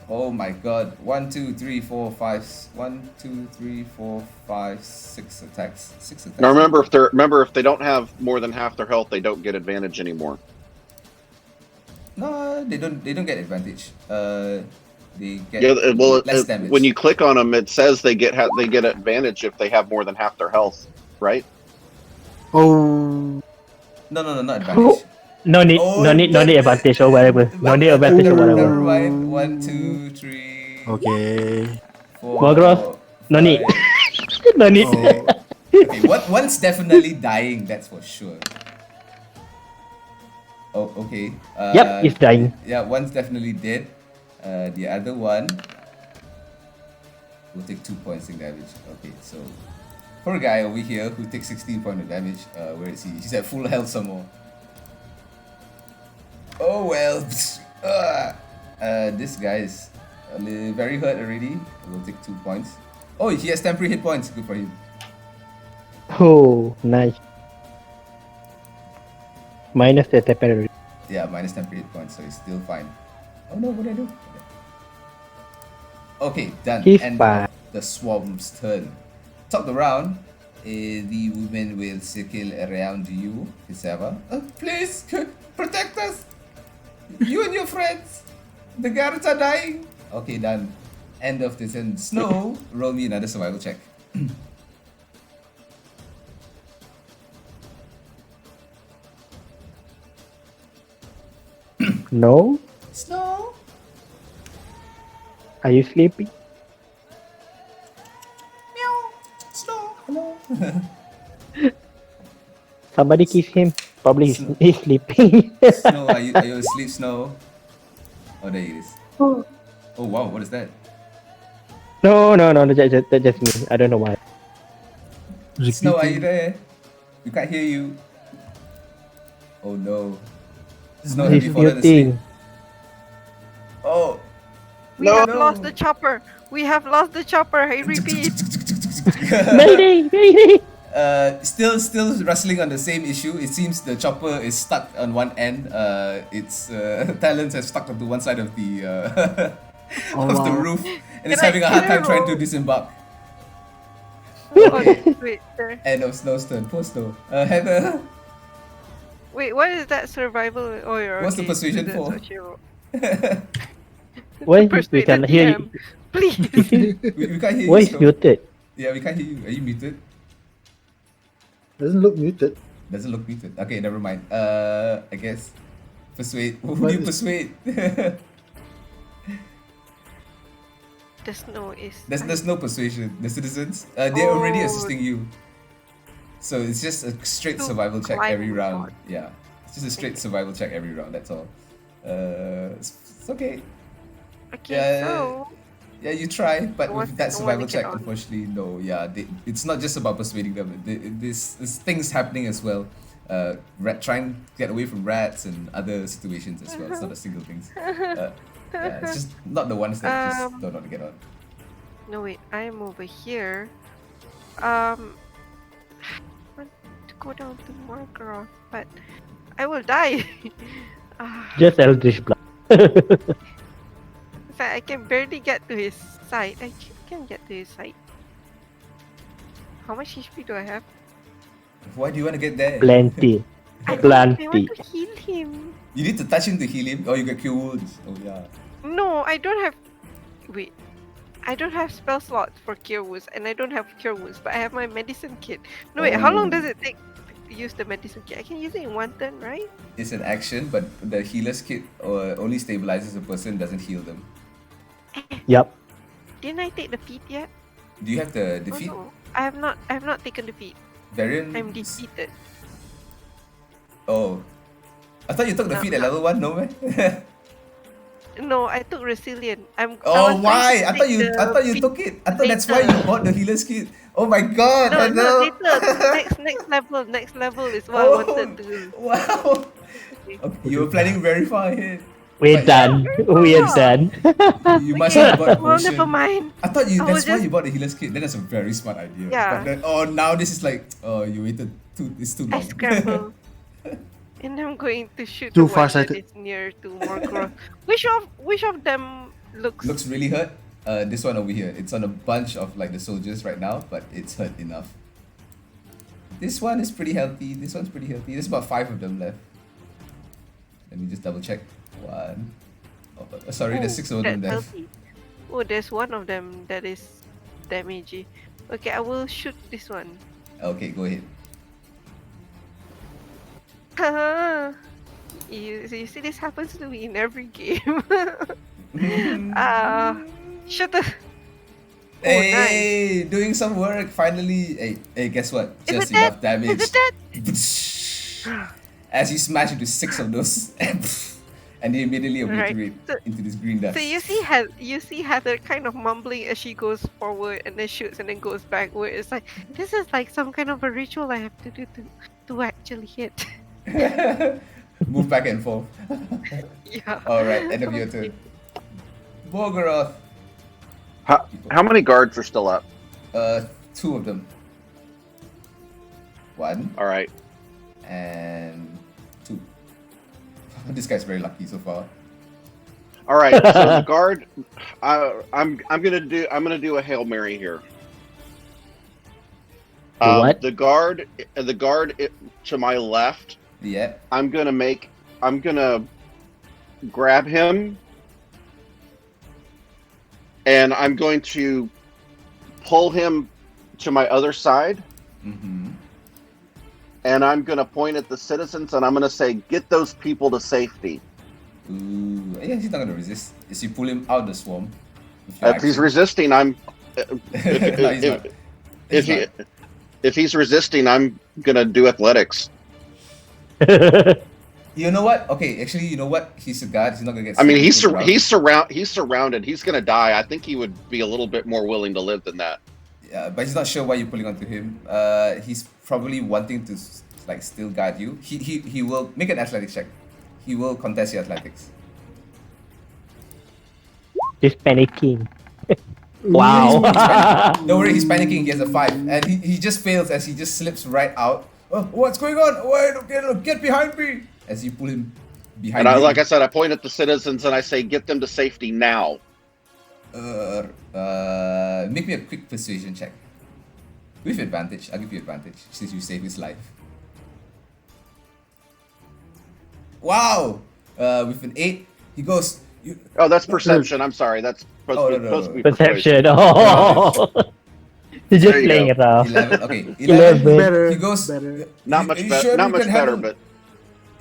Oh my god. 1, 2, 3, 4, 5. 1, 2, 3, 4, 5, 6 attacks. 6 attacks. Now remember if they don't have more than half their health, they don't get advantage anymore. No, they don't get advantage. They get Yeah, well, less damage. when you click on them, it says they get advantage if they have more than half their health, right? Oh, No, not advantage. No need, Oh, no need advantage or whatever. No need advantage or Never whatever. mind. 1, 2, 3. okay. 4. Mogros, no need. No need. Oh, Okay, one's definitely dying. That's for sure. Oh, okay. Yep, he's dying. Yeah, one's definitely dead. The other one will take 2 points in damage. Okay, so poor guy over here who takes 16 points of damage. Where is he? He's at full health some more. Oh well. This guy is very hurt already. Will take 2 points. Oh, he has temporary hit points. Good for him. Oh, nice. Minus the temporary. Yeah, minus temporary hit points, so he's still fine. Oh no, what did I do? Okay, done. He's And fine. the swarm's turn. Top the round, the women will circle around you, Kisava. Please, protect us! You and your friends! The guards are dying! Okay, done. End of the turn. Snow, roll me another survival check. No? Snow? Are you sleeping? Meow! Snow! Hello? Somebody kiss him. Probably he's sleeping. Snow, are you asleep, Snow? Oh, there he is. Oh wow, what is that? No, that's just me. I don't know why. Snow, are you there? We can't hear you. Oh no. Snow, have He's you fallen asleep? muting. Oh. We No. have lost the chopper. We have lost the chopper. I repeat. Mayday! Mayday! Still wrestling on the same issue. It seems the chopper is stuck on one end. Its talons have stuck onto one side of the Oh, of the wow. roof, and it's Can I- having a hard can I time trying to roll? disembark. Oh, wait, there. End of Snow's turn. Poor Snow. Heather. Wait, what is that survival? Oh, you're What's the okay. persuasion That's for? what you roll. Why we Persuade can the hear DM. you? Please. we can't hear Why you. is Snow. muted? Yeah, we can't hear you. Are you muted? Doesn't look muted. Doesn't look muted. Okay, never mind. I guess persuade. Who do What you is- persuade? The snow is. There's no persuasion. The citizens, they're already Oh. assisting you. So it's just a straight To survival check climb every on round. board. Yeah, it's just a straight survival check every round. That's all. It's okay. Okay, Yeah, so. Yeah, you try, but No one- with that no survival one to get check, on. unfortunately, no. Yeah, it's not just about persuading them. This things happening as well. Trying to get away from rats and other situations as well. It's not a single thing. Yeah, it's just not the ones that just don't want to get on. No wait, I am over here. I want to go down to Morgroth, but I will die. Just Eldritch Blast. In fact, I can barely get to his side. I can get to his side. How much HP do I have? Why do you want to get there? Plenty. I want Plenty. to heal him. You need to touch him to heal him. Oh, you get cure wounds. Oh yeah. No, I don't have. Wait. I don't have spell slots for cure wounds, and I don't have cure wounds, but I have my medicine kit. No wait, how long does it take to use the medicine kit? I can use it in one turn, right? It's an action, but the healer's kit only stabilizes a person, doesn't heal them. Yep. Didn't I take the feat yet? Do you have the Oh, defeat? no. I have not. I have not taken the feat. Variant? I'm defeated. Oh. I thought you took the No, feat at no. level 1, no man? No, I took resilient. I Oh, was trying why? to I thought take you the feat took it. I thought that's why you later. bought the healer's kit. Oh my god, No, Heather. next level. Next level is what I Oh, wanted to. wow. Okay, you were planning very far ahead. We're But done. We're far. done. You must Okay, have bought a well, potion. never mind. I thought I was that's why just- you bought the healer's kit. Then that's a very smart idea. Yeah. But then, oh, now this is like, oh, you waited it's too long. I scramble. And I'm going to shoot Too the one that farsighted. is near to Morgroth. Which of them looks Looks really hurt. This one over here. It's on a bunch of like the soldiers right now, but it's hurt enough. This one is pretty healthy. This one's pretty healthy. There's about 5 of them left. Let me just double check. 1. Oh, sorry, there's 6 of them that's left. healthy. Oh, there's one of them that is damagey. Okay, I will shoot this one. Okay, go ahead. You see, this happens to me in every game. Shut the. Oh, Hey, doing some work finally. Hey, guess what? Is Just it dead? enough damage. Is it dead? As you smash into 6 of those, and they immediately Right. obliterate So- into this green dust. So you see Heather kind of mumbling as she goes forward and then shoots and then goes backward. It's like this is like some kind of a ritual I have to do to actually hit. Move back and forth. Yeah. Alright, end of your turn. Morgroth. How many guards are still up? 2 of them. 1 All right. and 2. This guy's very lucky so far. All right. So the guard, I'm gonna do a Hail Mary here. What? The guard to my left. Yeah. I'm gonna grab him, and I'm going to pull him to my other side, Mm-hmm. and I'm gonna point at the citizens, and I'm gonna say, "Get those people to safety." Ooh. Yeah, he's not gonna resist. Is you pull him out the swarm. with your If he's action. resisting, I'm. No, he's not. If He's he, not. if he's resisting, I'm gonna do athletics. You know what? Okay, actually, you know what? He's a guard. He's not gonna get. I mean, pulled around. he's surrounded. He's gonna die. I think he would be a little bit more willing to live than that. Yeah, but he's not sure why you're pulling onto him. He's probably wanting to like still guard you. He will make an athletics check. He will contest your athletics. Just panicking. Wow. Don't worry, he's panicking. He has a 5, and he just fails as he just slips right out. Oh, what's going on? Wait, get behind me! As you pull him behind And you. like I said, I point at the citizens and I say, "Get them to safety now." Make me a quick persuasion check. With advantage. I'll give you advantage since you saved his life. Wow! With an 8, he goes. Oh, that's perception. I'm sorry. That's supposed to be Perception. Oh. He's just There you playing go. it off. 11. Okay, 11. 11. Better. He goes. Better. Not "You- much are you better. sure Not you much can better, handle-" but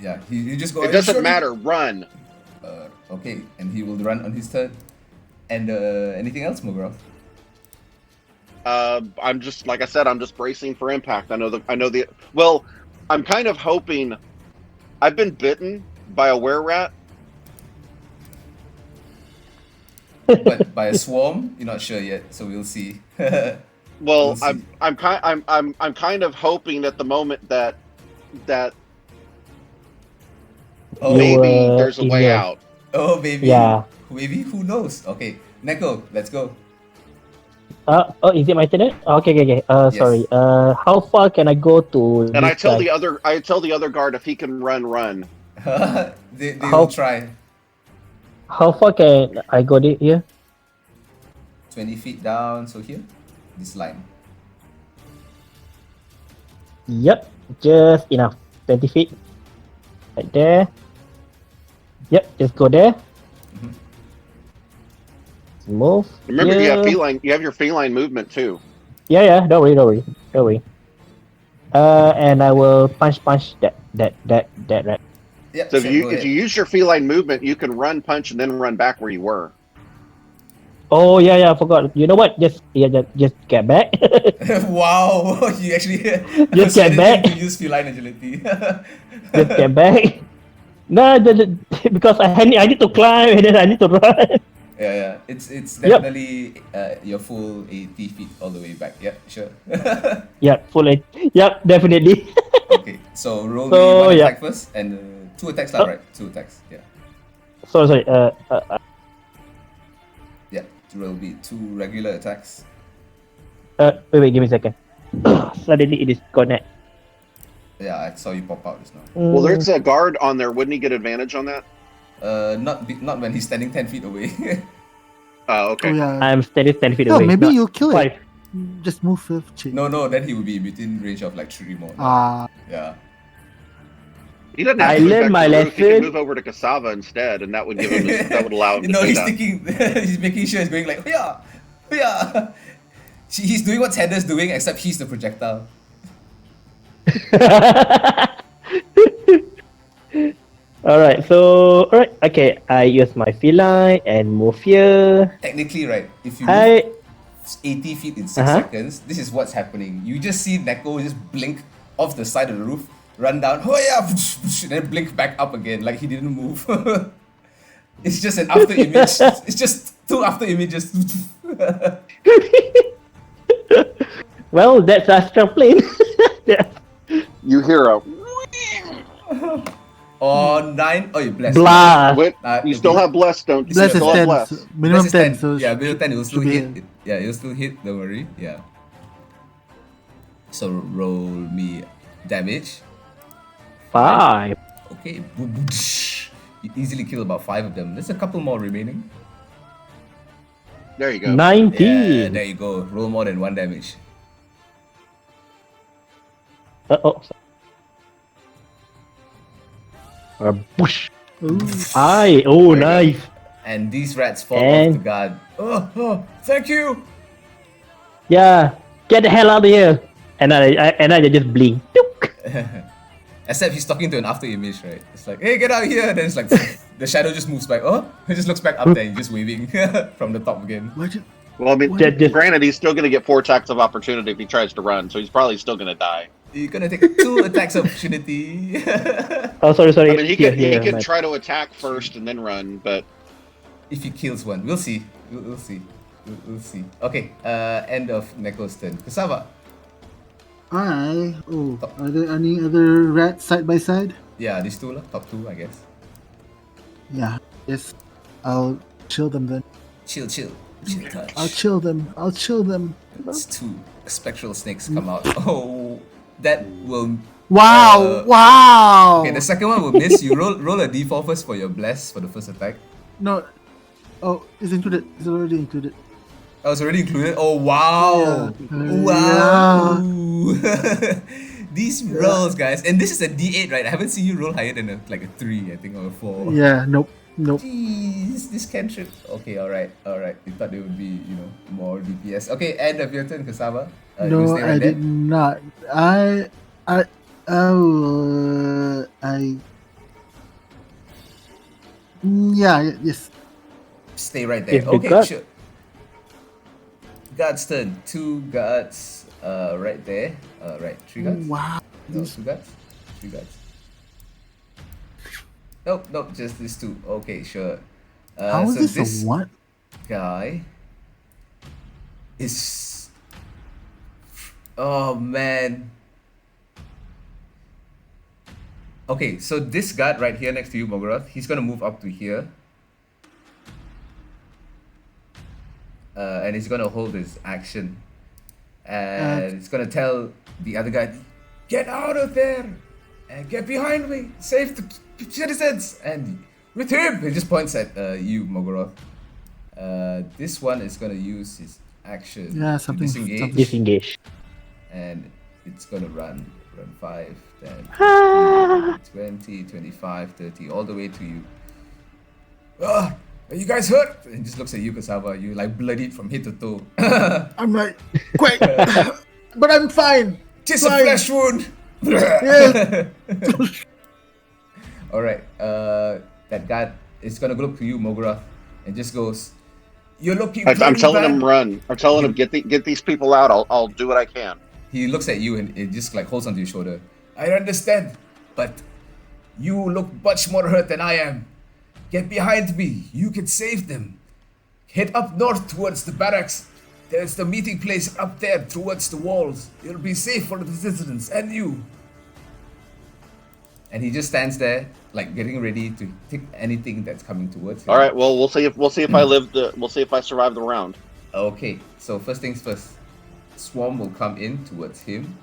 Yeah, you just go. it "Are you doesn't sure you-" matter. Run. Okay, and he will run on his turn. And anything else, Mugroth? I'm just like I said. I'm just bracing for impact. I know the. Well, I'm kind of hoping. I've been bitten by a were-rat. But by a swarm, you're not sure yet, so we'll see. Well, We'll see. I'm kind of hoping at the moment that Oh, You, maybe there's a in way your- out. oh, maybe. Yeah. Maybe, who knows? Okay, Neko, let's go. Oh, is it my turn? Okay. Yes. Sorry. How far can I go to And this guy? I tell the other guard if he can run. they How- will try. How far can I go here? 20 feet down, so here, this line. Yep, just enough. 20 feet. Right there. Yep, just go there. Mhm. Move. Remember, here. you have your feline movement too. Yeah, don't worry. And I will punch that rat. Yep, So sure, go if ahead. you use your feline movement, you can run, punch, and then run back where you were. Oh yeah, I forgot. You know what? Just get back. Wow, you actually Just get persuaded him back. to use feline agility. Just get back. No, because I need to climb and then I need to run. Yeah. It's Yep. definitely your full 80 feet all the way back. Yeah, sure. Yep, full it. Yep, definitely. Okay, so roll me So, one yeah. attack first, and 2 attacks lah, right? 2 attacks. Yeah. Sorry. Yeah, roll me 2 regular attacks. Wait, give me a second. Suddenly it is connect. Yeah, I saw you pop out just now. Well, there's a guard on there. Wouldn't he get advantage on that? Not when he's standing 10 feet away. Oh, okay. Oh yeah. I'm steady 10 feet No, away. maybe not you'll kill it. 5. Just move 15. No, then he will be within range of like 3 more. Yeah. He doesn't have I to move learned back my to the roof. He can lesson. move over to Cassava instead, and that would give him that would allow him to No, do he's that. thinking, he's making sure he's going like, yeah. He's doing what Tanner's doing, except he's the projectile. Alright, okay. I use my feline and move here. Technically, right, if you I move 80 feet in 6 Uh-huh. seconds, this is what's happening. You just see Neko just blink off the side of the roof, run down, oh yeah, and then blink back up again, like he didn't move. It's just an after image. It's just 2 after images. well, that's astral plane. You hear a Or 9, oh, you blessed. Blast. wait. Uh, You still have blessed, don't you? Bless is still have 10. blessed. So minimum Bless is 10. So yeah, below 10 it will still should be hit. Yeah, it will still hit, don't worry. Yeah. So roll me damage. 5. Okay. You easily kill about 5 of them. There's a couple more remaining. There you go. 19. Yeah, there you go. Roll more than 1 damage. Oh. Push. Ooh. Oh, nice. And these rats fall off And- the guard. Oh, thank you! Yeah, get the hell out of here. And I just blink. Except he's talking to an after image, right? It's like, hey, get out of here! Then it's like, the shadow just moves back. Oh, he just looks back up there and just waving from the top again. Why'd you- Well, I mean, Just- granted, he's still going to get 4 attacks of opportunity if he tries to run, so he's probably still going to die. You're gonna take 2 attacks of opportunity. Oh, sorry. I mean, he Here, could my- try to attack first and then run, but If he kills one, we'll see. We'll see. We'll see. Okay, end of Neko's turn. Cassava. Are there any other rats side by side? Yeah, these 2 lah. Top 2, I guess. Yeah. Yes. I'll chill them then. Chill touch. I'll chill them. It's 2 spectral snakes come out. Oh, that will. Wow! Wow! Okay, the second one will miss. You roll a d4 first for your bless for the first attack. No. Oh, it's included. It's already included. Oh, it's already included. Oh wow! Yeah. Wow! These rolls, guys, and this is a d8, right? I haven't seen you roll higher than like a 3, I think, or a 4. Yeah. Nope. Jeez, this cantrip. Okay, alright. You thought there would be, more DPS. Okay, end of your turn, Cassava. You No, stay right I there? did not. Yes. Stay right there. If the Okay, guard- sure. Guards turn. 2 guards. Right there. Right. 3 guards. Wow. No, 2 guards. 3 guards. Nope. Just these 2. Okay, sure. How is so this a what? guy is. Oh man. Okay, so this guard right here next to you, Mogorath, he's gonna move up to here. and he's gonna hold his action, and it's gonna tell the other guy, "Get out of there and get behind me, save the citizens." And with him, he just points at you, Mogoroth. This one is gonna use his action Yeah, to something- disengage, something- Disengage. and it's gonna run 5, 10, Ah. 20, 25, 30, all the way to you. Ah, are you guys hurt? And just looks at you, Kasava. You like bloodied from head to toe. I'm like, quick, but I'm fine. Just a Fine. flesh wound. Yes. All right. That guy is gonna look to you, Mograth, and just goes, "You're looking." I'm pretty telling bad." him run. I'm telling him get these people out. I'll do what I can. He looks at you and it just like holds onto your shoulder. I understand, but you look much more hurt than I am. Get behind me. You can save them. Head up north towards the barracks. There's the meeting place up there towards the walls. It'll be safe for the citizens and you. And he just stands there, like getting ready to take anything that's coming towards him. All right. Well, we'll see if I live the. We'll see if I survive the round. Okay, so first things first. Swarm will come in towards him.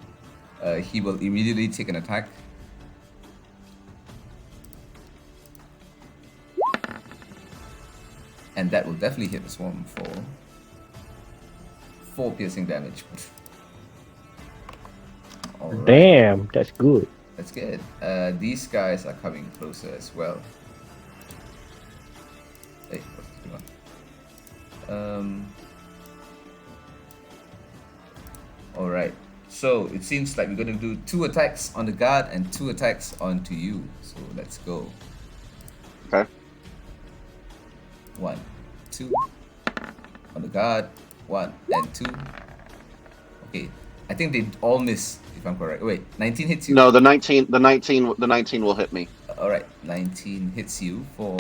He will immediately take an attack. And that will definitely hit the swarm for 4 piercing damage. Alright, Damn, that's good. that's good. These guys are coming closer as well. Hey, what's going on? Alright, so it seems like we're gonna do 2 attacks on the guard and 2 attacks onto you. So let's go. Okay. 1, 2. On the guard, 1 and 2. Okay, I think they all miss, if I'm correct. Wait, 19 hits you? No, the 19 will hit me. Alright, 19 hits you for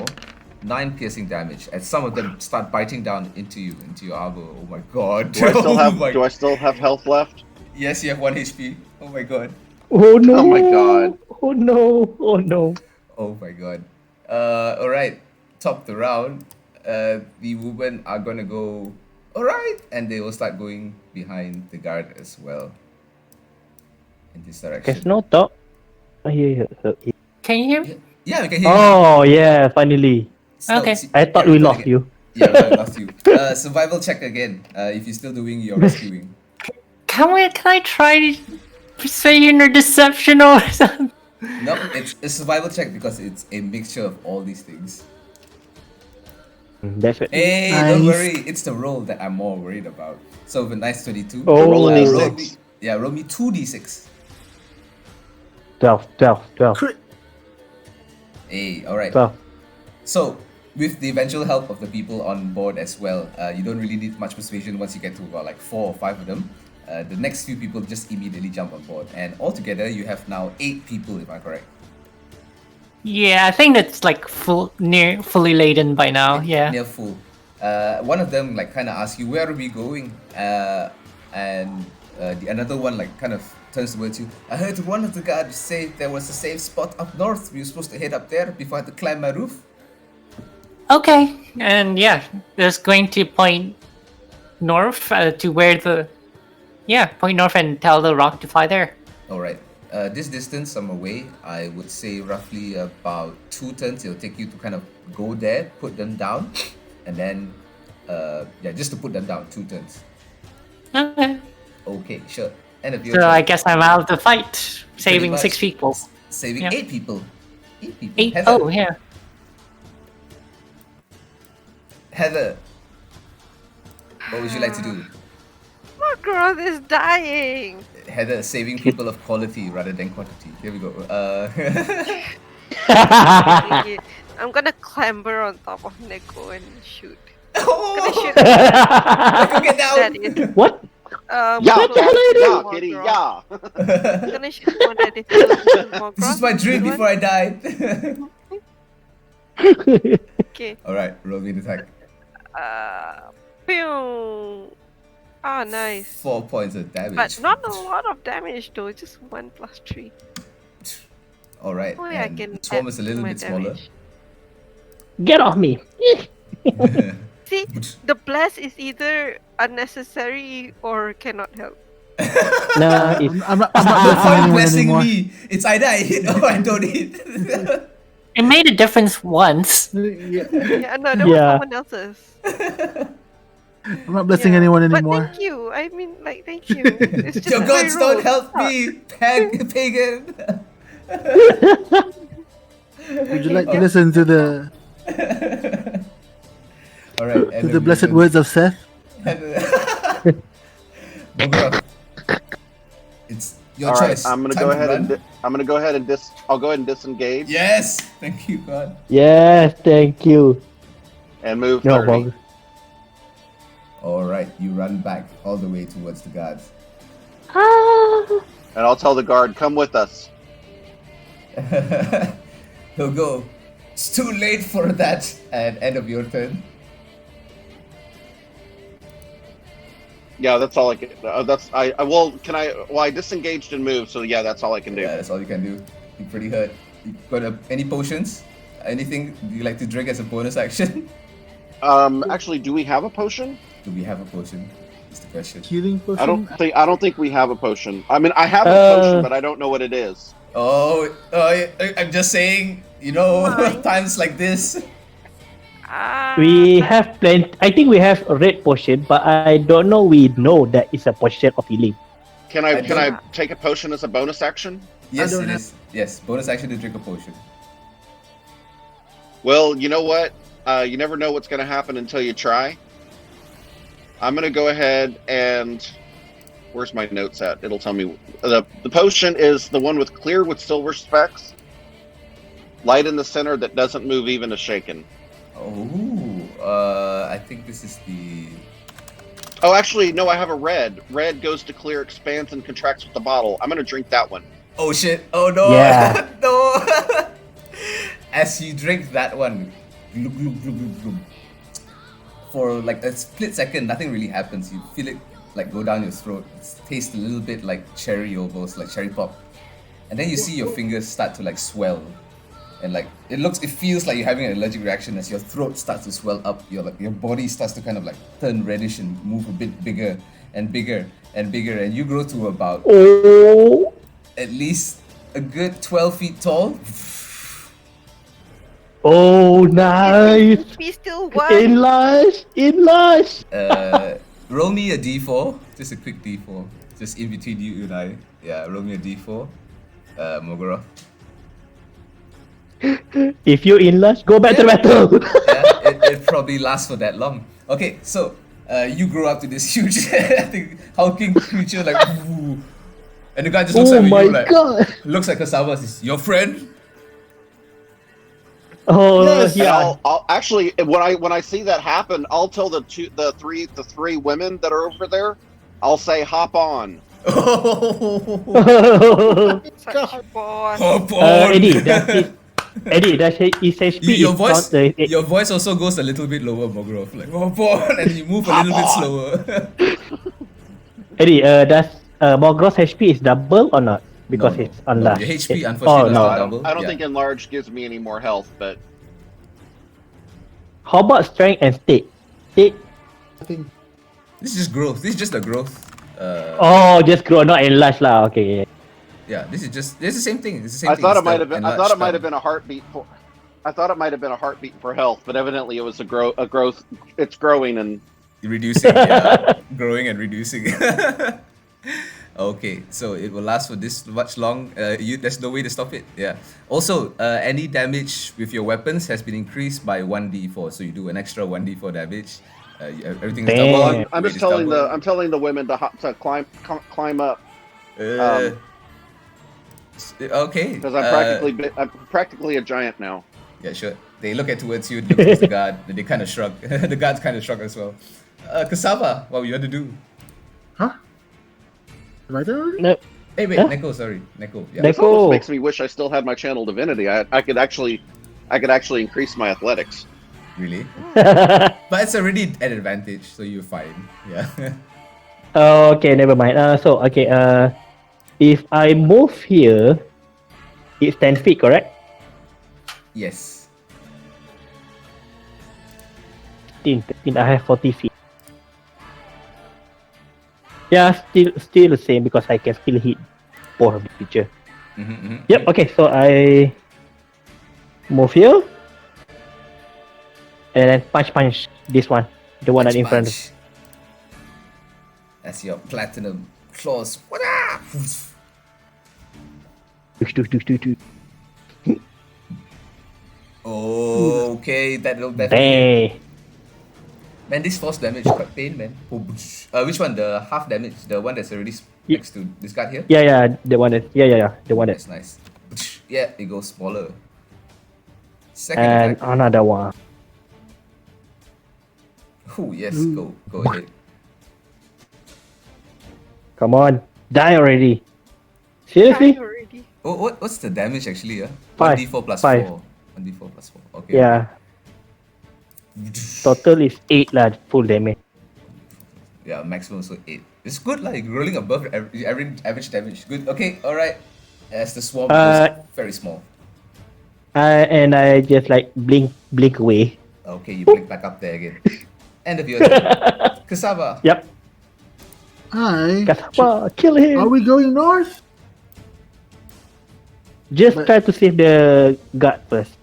9 piercing damage. And some of them start biting down into you, into your armor. Oh my god. Do I still Oh have my- Do I still have health left? Yes, you have 1 HP. Oh my god. Oh no! Oh my God. Oh no! Oh no! Oh my god. Alright, top the round. The women are gonna go alright, and they will start going behind the guard as well. In this direction. There's no talk. I hear her. Can you hear me? Yeah, we can hear you. Oh yeah, finally. Still- Okay. see- I thought yeah, we we're lost doing it. you. Yeah, we lost you. Survival check again. If you're still doing your rescuing. Can I try persuasion or deception or something? No, it's a survival check because it's a mixture of all these things. That's it. Hey, don't Nice. worry. It's the roll that I'm more worried about. So with a nice 22. Oh. Roll a roll d6. me, yeah, roll me 2d6. 12, 12, 12, Crit. Hey, alright. 12. So, with the eventual help of the people on board as well, you don't really need much persuasion once you get to about like 4 or 5 of them. The next few people just immediately jump on board. And altogether, you have now 8 people, if I'm correct. Yeah, I think that's like fully laden by now. Yeah. Near full. One of them like kind of asks you, where are we going? And another one like kind of turns towards you. I heard one of the guards say there was a safe spot up north. We were supposed to head up there before I had to climb my roof. Okay, and yeah, just going to point north to where point north and tell the rock to fly there. Alright. This distance from away, I would say roughly about 2 turns. It'll take you to kind of go there, put them down, and then, just to put them down, 2 turns. Okay. Okay, sure. End of your So turn. I guess I'm out of the fight, saving much. 6 people. Saving Yeah. 8 people. 8 people. 8. Heather, Oh, yeah. Heather, what would you like to do? Morgoth is dying. Heather, saving people of quality rather than quantity. Here we go. I'm gonna clamber on top of Neko and shoot. Oh, Gonna shoot Neko, get that down! is What? Yeah, close to yeah, Morgoth. kitty, yeah. I'm gonna shoot one that is close to Morgoth. This is my dream One. before I died. Okay. Alright, roll me the attack. Pew. Ah, nice. 4 points of damage. But not a lot of damage though, just 1 plus 3. Alright, Oh yeah, I and can the swarm add is a little my bit smaller. damage. Get off me! See, the bless is either unnecessary or cannot help. Nah, it's I'm not No blessing point anyone blessing anymore. me. It's either I hit or I don't hit. It made a difference once. Yeah, Yeah, no, that was Yeah. someone else's. I'm not blessing Yeah. anyone But anymore. thank you. I mean, like, thank you. It's just Your that my gods don't roll help suck. me, pagan. Would you like to Oh. listen to the All right. to the blessed words of Seth? Bogrov, it's your All right, choice. I'm gonna Time go to ahead run. I'm gonna go ahead and I'll go ahead and disengage Yes, thank you, God. yes, thank you. and move No, 30. Bog. All right, you run back all the way towards the guards. And I'll tell the guard, come with us. He'll go. It's too late for that. And end of your turn. Yeah, that's all I can. I disengaged and moved, so yeah, that's all I can do. Yeah, that's all you can do. You're pretty hurt. You got any potions? Anything you like to drink as a bonus action? Actually, do we have a potion? Do we have a potion? Is the question. Healing potion. I don't think we have a potion. I mean, I have a potion, but I don't know what it is. Oh, I'm just saying, you know, Mine. times like this. We have plenty. I think we have a red potion, but I don't know. We know that it's a potion of healing. Can I I don't- take a potion as a bonus action? Yes, don't it have- is. Yes, bonus action to drink a potion. Well, you know what? You never know what's going to happen until you try. I'm going to go ahead and... Where's my notes at? It'll tell me. The potion is the one with clear with silver specks. Light in the center that doesn't move even a shaken. Oh, I think this is the... Oh, actually, no, I have a red. Red goes to clear, expands, and contracts with the bottle. I'm going to drink that one. Oh shit, oh no, Yeah. no. As you drink that one, glug, glug, glug, glug, glug, for like a split second, nothing really happens. You feel it like go down your throat. It tastes a little bit like cherry almost, like cherry pop. And then you see your fingers start to like swell. And like it feels like you're having an allergic reaction as your throat starts to swell up. Your body starts to kind of like turn reddish and move a bit bigger and bigger and bigger. And you grow to about Oh, at least a good 12 feet tall. oh, nice. We still won. Enlarge. Roll me a d4. Just a quick d4. Just in between you and I. Yeah, roll me a d4. Mogoroth. If you enlarge, go back to the battle. Yeah, it probably lasts for that long. Okay, so you grow up to this huge, I think, hulking creature like, ooh. And the guy just looks Oh at my you like, god. looks like Kasava, says, your friend? Oh Yes. And yeah. I'll actually when I see that happen, I'll tell the three women that are over there. I'll say, hop on. Such a boss. Hop on. Eddie, does his HP Your is voice, not the your voice also goes a little bit lower, Mogoroth. Like, hop on, and you move a little bit slower. Eddie, does Morgroth's HP is double or not? Because No, it's no. unlatched. Your HP It's- unfortunately oh, does no. not double. I don't Yeah. think enlarge gives me any more health, but How about strength and state? State? I think This is just growth. This is just a growth. Oh, just grow, not enlarge lah. Okay. Yeah, this is the same thing. It's the same I thing. thought It's it might the have been. I enlarged thought it might have spell. been a heartbeat for. I thought it might have been a heartbeat for health, but evidently it was a growth. It's growing, and Reducing, yeah, growing and reducing. Okay, so it will last for this much long. There's no way to stop it. Yeah. Also, any damage with your weapons has been increased by 1d4, so you do an extra 1d4 damage. Everything is Damn. double. Yeah. I'm weight just is telling double. I'm telling the women to climb up Okay. because I'm practically a giant now. Yeah, sure. They look towards you, look towards the guard, and they kind of shrug. The guards kind of shrug as well. Cassava, what you want to do? Huh? Have I done already? No. Hey, wait, Huh? Neko, sorry. Neko, yeah. Neko. This almost makes me wish I still had my channel divinity. I could actually increase my athletics. Really? But it's already an advantage, so you're fine. Yeah. Okay, never mind. If I move here, it's 10 feet, correct? Yes. 13. I have 40 feet. Yeah, still the same because I can still hit both of the creature. Yep. Okay, so I move here and then punch this one, the one Punch, that in front. punch. That's your platinum claws. Wada! Oh, okay, that'll definitely hit. Dang. Man, this force damage quite pain, man. Oh, which one? The half damage, the one that's already next to this card here. Yeah, the one that the one that. That's nice. Yeah, it goes smaller. Second And attack. another one. Oh yes, go ahead. Come on, die already. Die Seriously? already. Oh, what's the damage actually? Five. 1d4 plus Five. 4. 1d4 plus 4. Okay. Yeah. Total is 8 lah, full damage. Yeah, maximum so 8. It's good, like rolling above average damage. Good. Okay, alright. As the swarm goes very small. And I just like blink away. Okay, you blink back up there again. End of your turn. Cassava. Yep. Hi. Kasapa, kill him. Are we going north? Just try to save the guard first.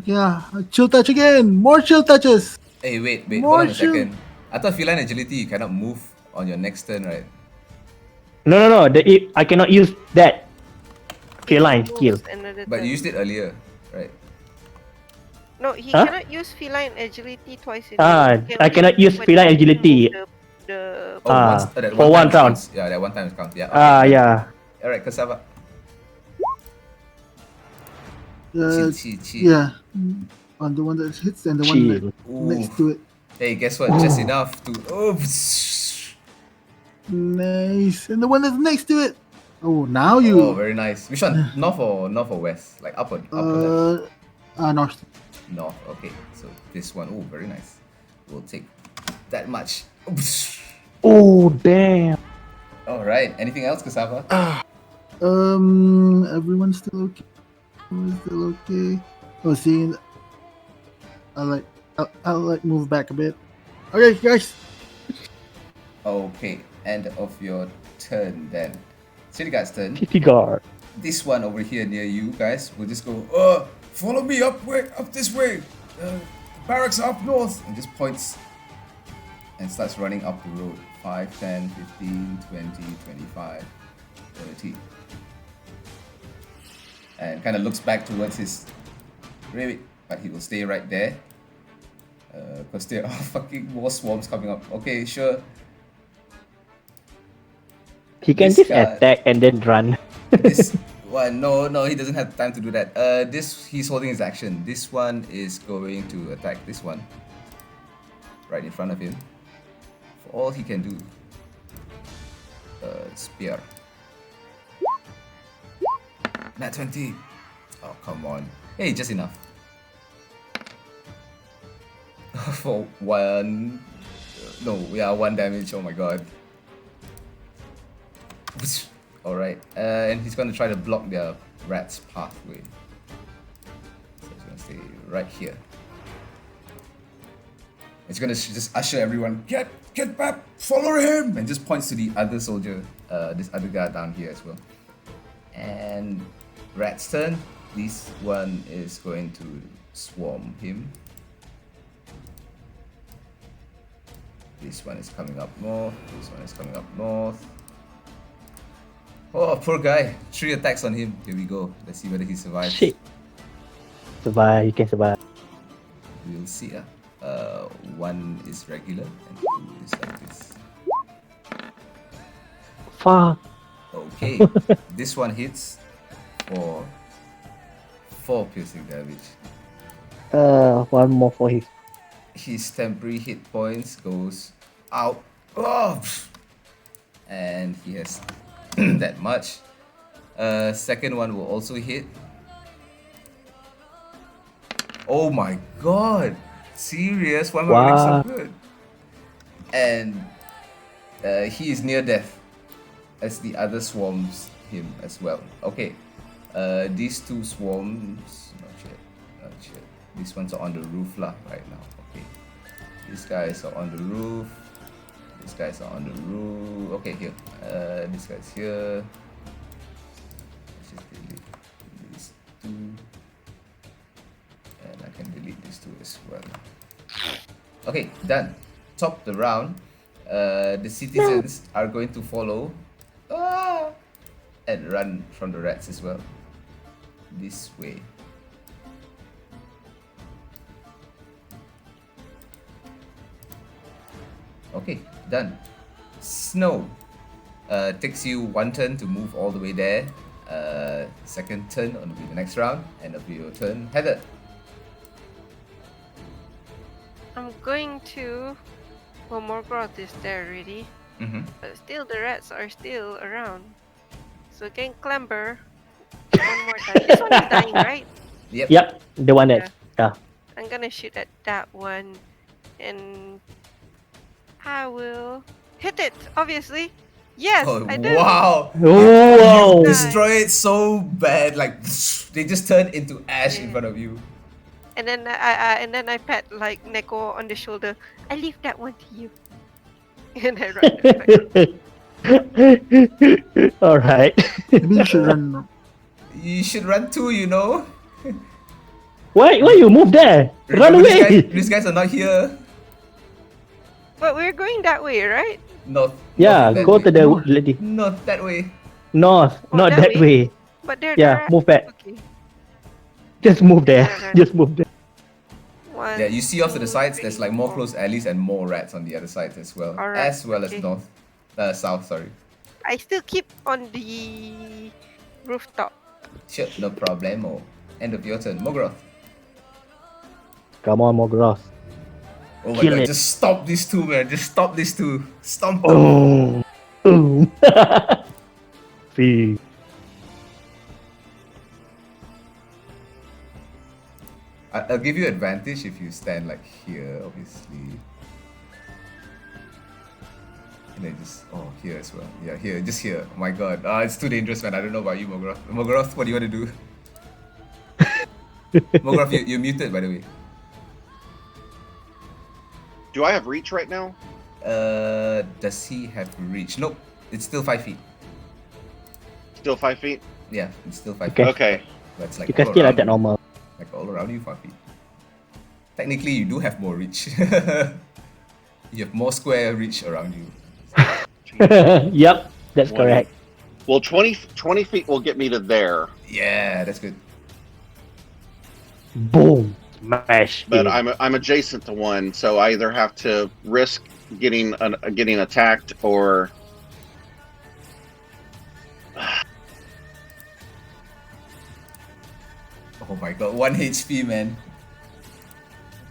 Yeah. Chill touch again. More chill touches. Hey, wait. More Hold on a second. I thought feline agility you cannot move on your next turn, right? No. I cannot use that feline skill. But you used it earlier, right? No, he Huh? cannot use feline agility twice in Ah, He can I only cannot use when feline he agility. move the Oh, that for one time round. counts. Yeah, that one time counts. Yeah. Okay, Yeah. Alright, Cassava. Chill. Yeah. On the one that hits and the one Chill. next to it. Hey, guess what? Just enough to. Nice. And the one that's next to it. Oh, now you. Oh, very nice. Which one? North or west? Like up or left? North. North. Okay, so this one. Oh, very nice. We'll take that much. Oh damn. All right. Anything else, Cassava? Everyone's still okay. Everyone's still okay. Oh, seeing. I'll like move back a bit. Okay, guys. Okay, end of your turn then. City guard's turn. City guard. This one over here near you guys will just go. Follow me up this way. Barracks are up north, and just points and starts running up the road. 5, 10, 15, 20, 25, 30. And kind of looks back towards his rabbit, but he will stay right there. Because there are fucking more swarms coming up. Okay, sure. He can This just guy- attack and then run. This one, no, he doesn't have time to do that. He's holding his action. This one is going to attack this one. Right in front of him. For all he can do. Spear. Nat 20. Oh, come on. Hey, just enough. For one. No, we are 1 damage. Oh my god. Alright. And he's gonna try to block their rat's pathway. So he's gonna stay right here. It's gonna just usher everyone, get back, follow him, and just points to the other soldier, this other guy down here as well. And rat's turn. This one is going to swarm him. This one is coming up north. This one is coming up north. Oh, poor guy. 3 attacks on him. Here we go. Let's see whether he survives. Shit. Survive, you can survive. We'll see. 1 is regular and 2 is like this. Fuck. Okay. This one hits for 4 piercing damage. One more for his. His temporary hit points goes out. Oh! And he has that much. Second one will also hit. Oh my god! Serious? Why am I rolling so good? And he is near death as the other swarms him as well. Okay. These 2 swarms. Not yet. These ones are on the roof lah right now. Okay. These guys are on the roof. These guys are on the roof. Okay, here. This guy's here. Let's just delete these two. And I can delete these two as well. Okay, done. Top the round. The citizens are going to follow and run from the rats as well. This way. Okay, done. Snow takes you one turn to move all the way there. Second turn will be the next round, end of your turn. Heather. I'm going to. Well, Morgoth is there already, but still the rats are still around. So can clamber one more time. This one is dying, right? Yep, the one that. Yeah. I'm gonna shoot at that one, and I will hit it. Obviously, yes, Oh, I do. wow! Whoa! You destroy it so bad, like they just turn into ash in Yeah. front of you. And then I pat like Neko on the shoulder. I leave that one to you. And I run back. All right. Maybe you should run. You should run too, you know. Why you move there? Run Remember, away. These guys are not here. But we're going that way, right? Not. Yeah, not that go way. to the lady. Not that way. North, Oh, not that that way. But they're Yeah, there. move back. Okay. Just move there. Yeah, Just move there. One, Yeah, you see off to the two, sides, there's three, like more four. closed alleys and more rats on the other sides as well. Alright, As well as okay. south, sorry. I still keep on the rooftop. Sure, no problemo. End of your turn. Mogroth. Come on, Mogroth. Oh my Kill god, it. just stop these two, man. Just stop these two. Stomp them. Oh. Boom. See. I'll give you advantage if you stand like here, obviously. And then just, here as well. Yeah, here, just here. Oh my god. It's too dangerous, man. I don't know about you, Mogroth. Mogroth, what do you want to do? Mogroth, you're muted, by the way. Do I have reach right now? Does he have reach? Nope. It's still 5 feet. Still 5 feet? Yeah, it's still 5 Okay. feet. Okay. That's like You can all still around like that you. normal. Like all around you, 5 feet. Technically, you do have more reach. You have more square reach around you. Yep, that's One. correct. Well, 20 feet will get me to there, Yeah, that's good. Boom. Smash. but it. I'm adjacent to one, so I either have to risk getting attacked or. Oh my god, 1 HP, man.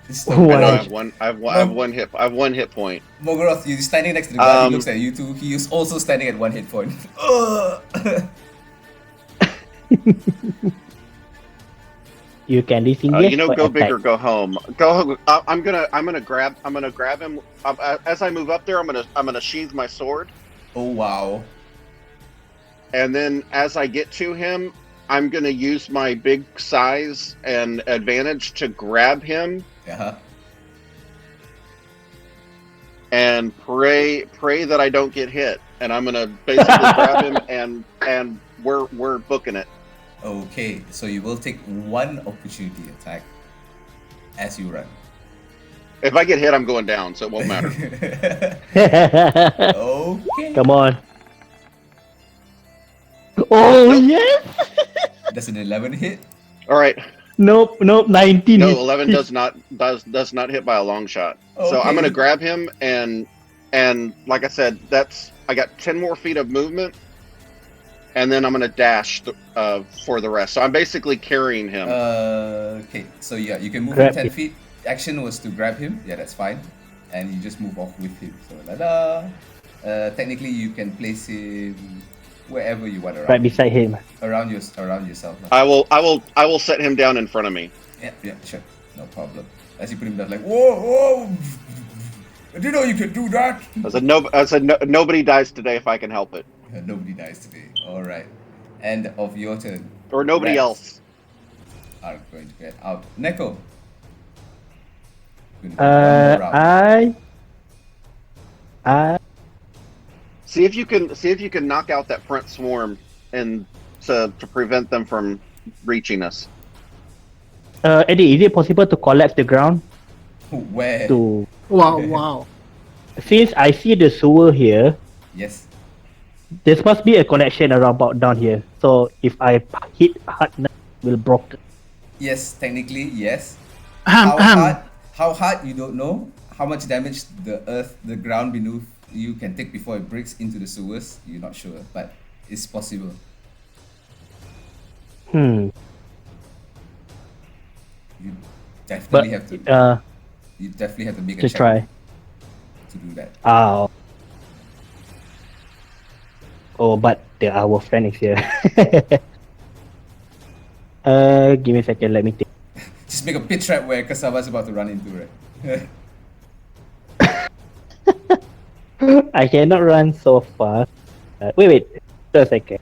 This is so Oh, I know wow. I have one. I have one hit point. Mogroth, you're standing next to the guy. He Um, looks at you too. He is also standing at 1 hit point. Ugh. You can disengage. You know, or go big attack. or go home. Go. I'm gonna grab him. As I move up there, I'm gonna sheathe my sword, Oh wow. and then as I get to him, I'm gonna use my big size and advantage to grab him Yeah. and pray that I don't get hit. And I'm gonna basically grab him and we're booking it. Okay, so you will take 1 opportunity attack as you run. If I get hit, I'm going down, so it won't matter. Okay. Come on. Oh yes. That's an 11 hit. All right. Nope. 19. No, 11 does not hit by a long shot. So I'm Okay. gonna grab him and like I said, I got 10 more feet of movement, and then I'm gonna dash for the rest. So I'm basically carrying him. Okay, so yeah, you can move Grab him 10 him. feet. Action was to grab him. Yeah, that's fine. And you just move off with him. So, la-da. Technically, you can place him wherever you want around. Right beside him. Around yourself. I will set him down in front of me. Yeah, sure. No problem. As you put him down, like, whoa! I didn't know you could do that! I said nobody dies today if I can help it, Nobody dies today. Alright. End of your turn. or nobody Rats else. are going to get out. Neko. We're gonna do one more round. I See if you can knock out that front swarm and to prevent them from reaching us. Eddie, is it possible to collapse the ground Where? to? Wow, wow. Since I see the sewer here, Yes. there must be a connection around about down here. So if I hit hard, enough, it will broke. Yes, technically, yes. Ahem, How ahem. hard? How hard? You don't know. How much damage the ground beneath you can take before it breaks into the sewers? You're not sure, but it's possible. Hmm. You But definitely have to. You definitely have to make a to check try. to do that. Oh, but our friend is here. Give me a second. Let me think. Just make a pit trap where Kasava's about to run into, right? I cannot run so fast. Wait. Just a second.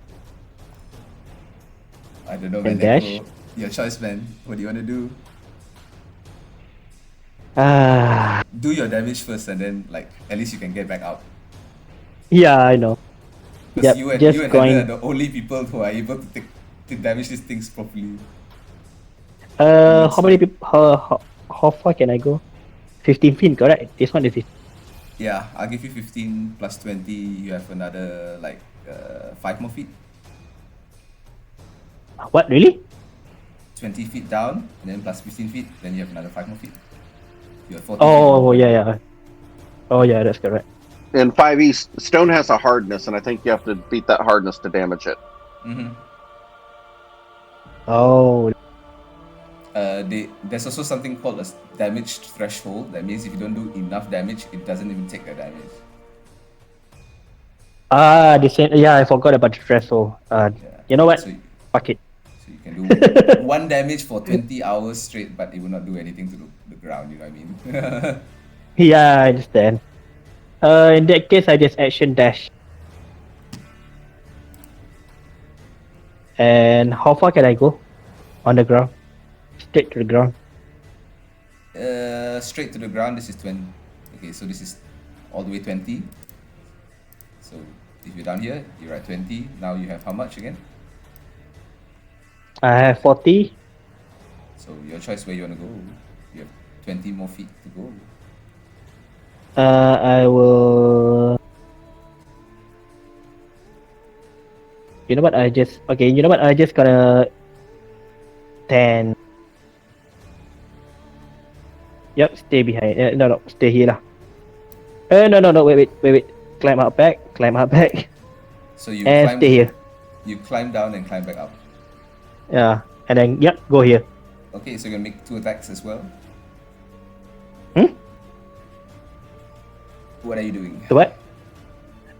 I don't know, And man. dash. Neko, your choice, man. What do you want to do? Do your damage first, and then like at least you can get back out. Yeah, I know. Because Yep, you just and Hannah going. are the only people who are able to damage these things properly. How many people? How far can I go? 15 feet, correct? This one is it. Yeah, I'll give you 15 plus 20. You have another like 5 more feet. What, really? 20 feet down, and then plus 15 feet. Then you have another 5 more feet. You have 40 feet. Oh, yeah. Oh, yeah, that's correct. In 5e, stone has a hardness, and I think you have to beat that hardness to damage it. Mm-hmm. Oh, There's also something called a damage threshold. That means if you don't do enough damage, it doesn't even take the damage. yeah, I forgot about the threshold. Yeah. You know what? So, Fuck it. so you can do 1 damage for 20 hours straight, but it will not do anything to the ground. You know what I mean? Yeah, I understand. In that case, I just action dash. And how far can I go? On the ground? Straight to the ground. Straight to the ground. This is 20. Okay, so this is all the way 20. So if you're down here, you're at 20. Now you have how much again? I have 40. So your choice where you want to go. You have 20 more feet to go. I will. You know what? I just gonna 10. Yep, stay behind. No, stay here lah. No, wait. Climb up back. So you And climb. stay here. You climb down and climb back up. Yeah, and then go here. Okay, so you're gonna make 2 attacks as well. What are you doing? The what?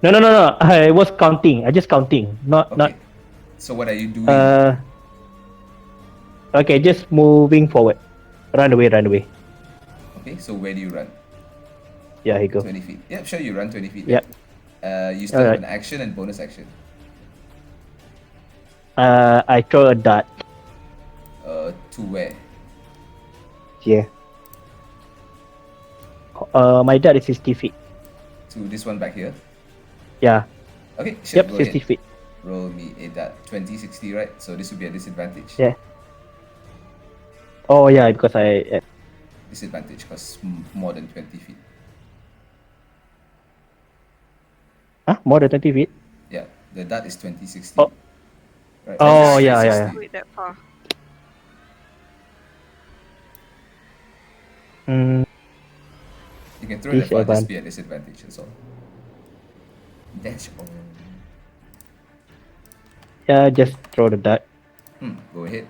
No. I was counting. I just counting. Not. So what are you doing? Okay, just moving forward. Run away. Okay, so where do you run? Yeah, here you go. 20 feet. Yep, sure, you run 20 feet. Yep. You still have Alright. an action and bonus action. I throw a dart. To where? Yeah. My dart is 60 feet. To this one back here. Yeah. Okay, sure, Yep, go 60 ahead. feet. Roll me a dart. 20, 60, right? So this would be a disadvantage. Yeah. Oh yeah, because I. Disadvantage because more than 20 feet. More than 20 feet? Yeah, the dart is 20, 60. Oh. Right. Oh, and yeah. 60. Wait that far. Mm, You can throw it that far, just Disadvantage. be a disadvantage, that's all. Dash on. Yeah, just throw the dart. Go ahead.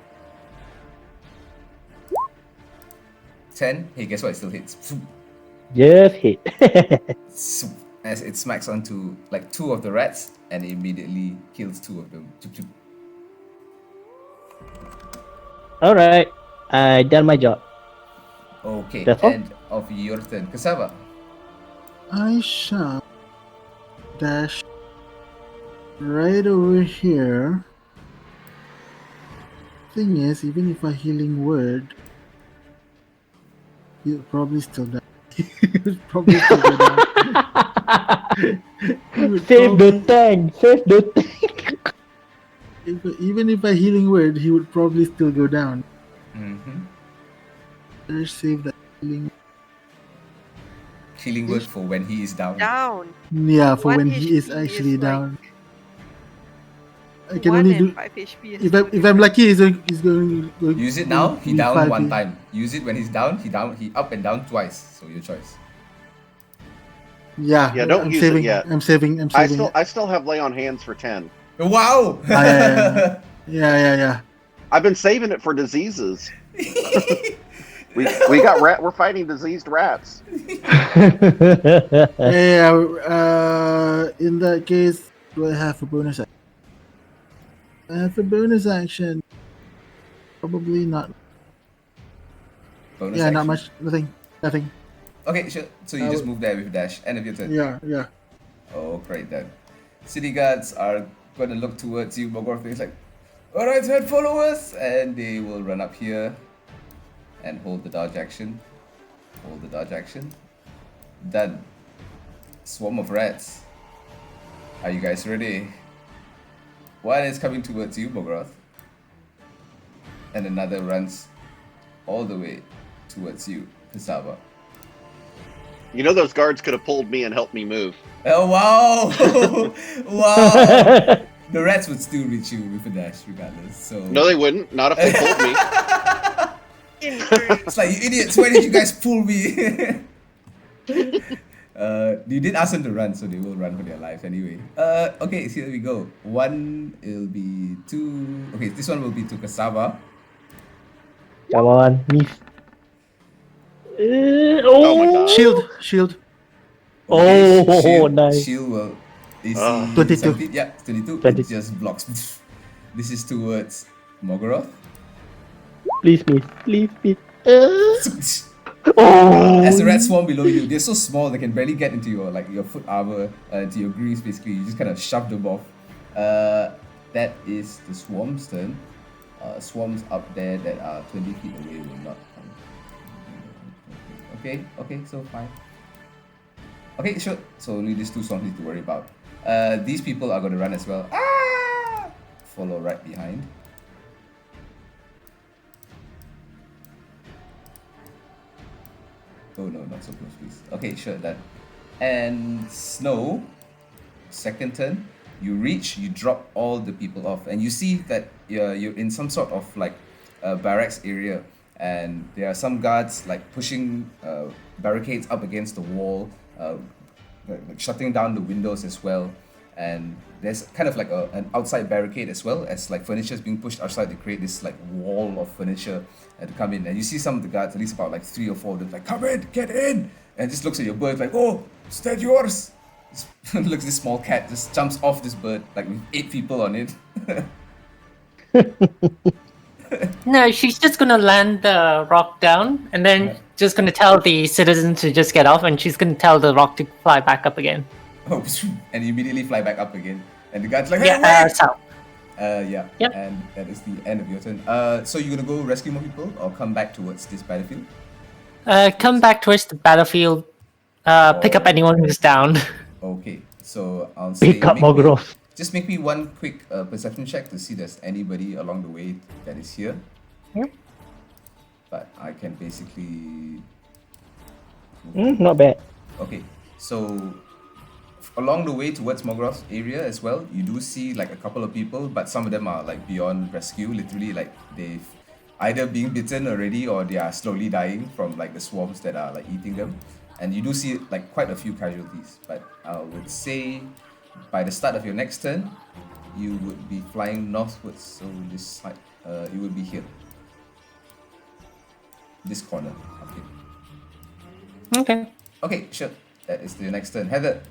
10. Hey, guess what? It still hits. Just hit. As it smacks onto like 2 of the rats and immediately kills 2 of them. Alright, I done my job. Okay, That's all? end of your turn. Kasava. I shall dash right over here. Thing is, even if I healing word, He'll probably still die. He would probably still go down. He would Save the probably- tank! Save the tank! even if a healing word, he would probably still go down. Mm-hmm. Better save that healing. Healing word for when he is down. Down. Yeah, for One when he is HP actually is like down. I can 1 only and do 5 HP. if I'm lucky. He's going. Use it now. He be down 5 one HP. time. Use it when he's down. He up and down twice. So your choice. Yeah, Yeah, don't I'm use it saving. yet. I'm saving. I'm I saving. still it. I still have lay on hands for 10. Wow. Yeah. I've been saving it for diseases. We got we're fighting diseased rats. Yeah. In that case, do I have a bonus action? I have a bonus action. Probably not. Bonus Yeah, not action? much. Nothing. Okay, sure. So you I just would- move there with dash. End of your turn. Yeah. Oh, great then. City guards are gonna look towards you. Mogorth is like, alright, head follow us! And they will run up here and hold the dodge action. Hold the dodge action. Done. Swarm of rats. Are you guys ready? One is coming towards you, Mogorth. And another runs all the way towards you, Cassava. You know those guards could have pulled me and helped me move. Oh wow! Wow! The rats would still reach you with a dash regardless. So No, they wouldn't. Not if they pulled me. it's like, you idiots, why did you guys pull me? You did ask them to run, so they will run for their life anyway. Okay, so here we go. One will be to okay, this one will be to Cassava. Come on, miss. Oh my god. Shield. Oh, shield, nice. Shield will AC 22. 17, yeah, 22. 22. It just blocks. This is towards Mogoroth. Please miss. Please miss. Oh! As the rats swarm below you, they're so small they can barely get into your your foot armor, into your greaves. Basically, you just kind of shove them off. That is the swarm's turn. Swarms up there that are 20 feet away will not come. Okay, so fine. Okay, sure. So only these two swarms need to worry about. These people are going to run as well. Ah! Follow right behind. Oh no, not so close, please. Okay, sure, done. And Snow, second turn, you reach, you drop all the people off, and you see that you're in some sort of like barracks area, and there are some guards like pushing barricades up against the wall, like shutting down the windows as well. And there's kind of like an outside barricade as well, as like furniture is being pushed outside to create this like wall of furniture to come in. And you see some of the guards, at least about like 3 or 4 of them, like, come in, get in, and just looks at your bird like, oh, is that yours? Looks at this small cat, just jumps off this bird like with 8 people on it. No, she's just gonna land the rock down and then just gonna tell the citizens to just get off, and she's gonna tell the rock to fly back up again. Oh, and you immediately fly back up again. And the guard's like, hey, Yeah, wait! south. Yeah, Yep. and that is the end of your turn. So you're gonna go rescue more people or come back towards this battlefield? Come back towards the battlefield. Pick up anyone who's down. Okay, so I'll say Pick up make me- Mogoroth. just make me one quick perception check to see if there's anybody along the way that is here. Yep. But I can basically... Not bad. Okay, so along the way towards Mogoroth's area as well, you do see like a couple of people, but some of them are like beyond rescue, literally like they've either being bitten already or they are slowly dying from like the swarms that are like eating them. And you do see like quite a few casualties, but I would say by the start of your next turn, you would be flying northwards, so this side, it would be here. This corner up here. Okay. Okay, sure. That is the next turn. Heather.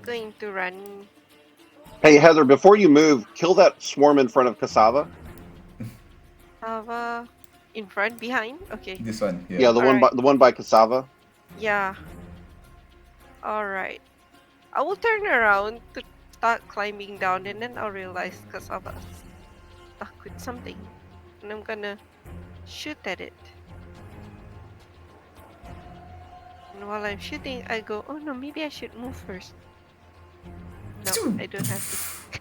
Going to run. Hey Heather, before you move, kill that swarm in front of Cassava. Have in front, behind. Okay. This one here. Yeah, the Alright. one by Cassava. Yeah. All right. I will turn around to start climbing down, and then I'll realize because I was stuck with something, and I'm gonna shoot at it. And while I'm shooting, I go, oh no, maybe I should move first. No, I don't have to.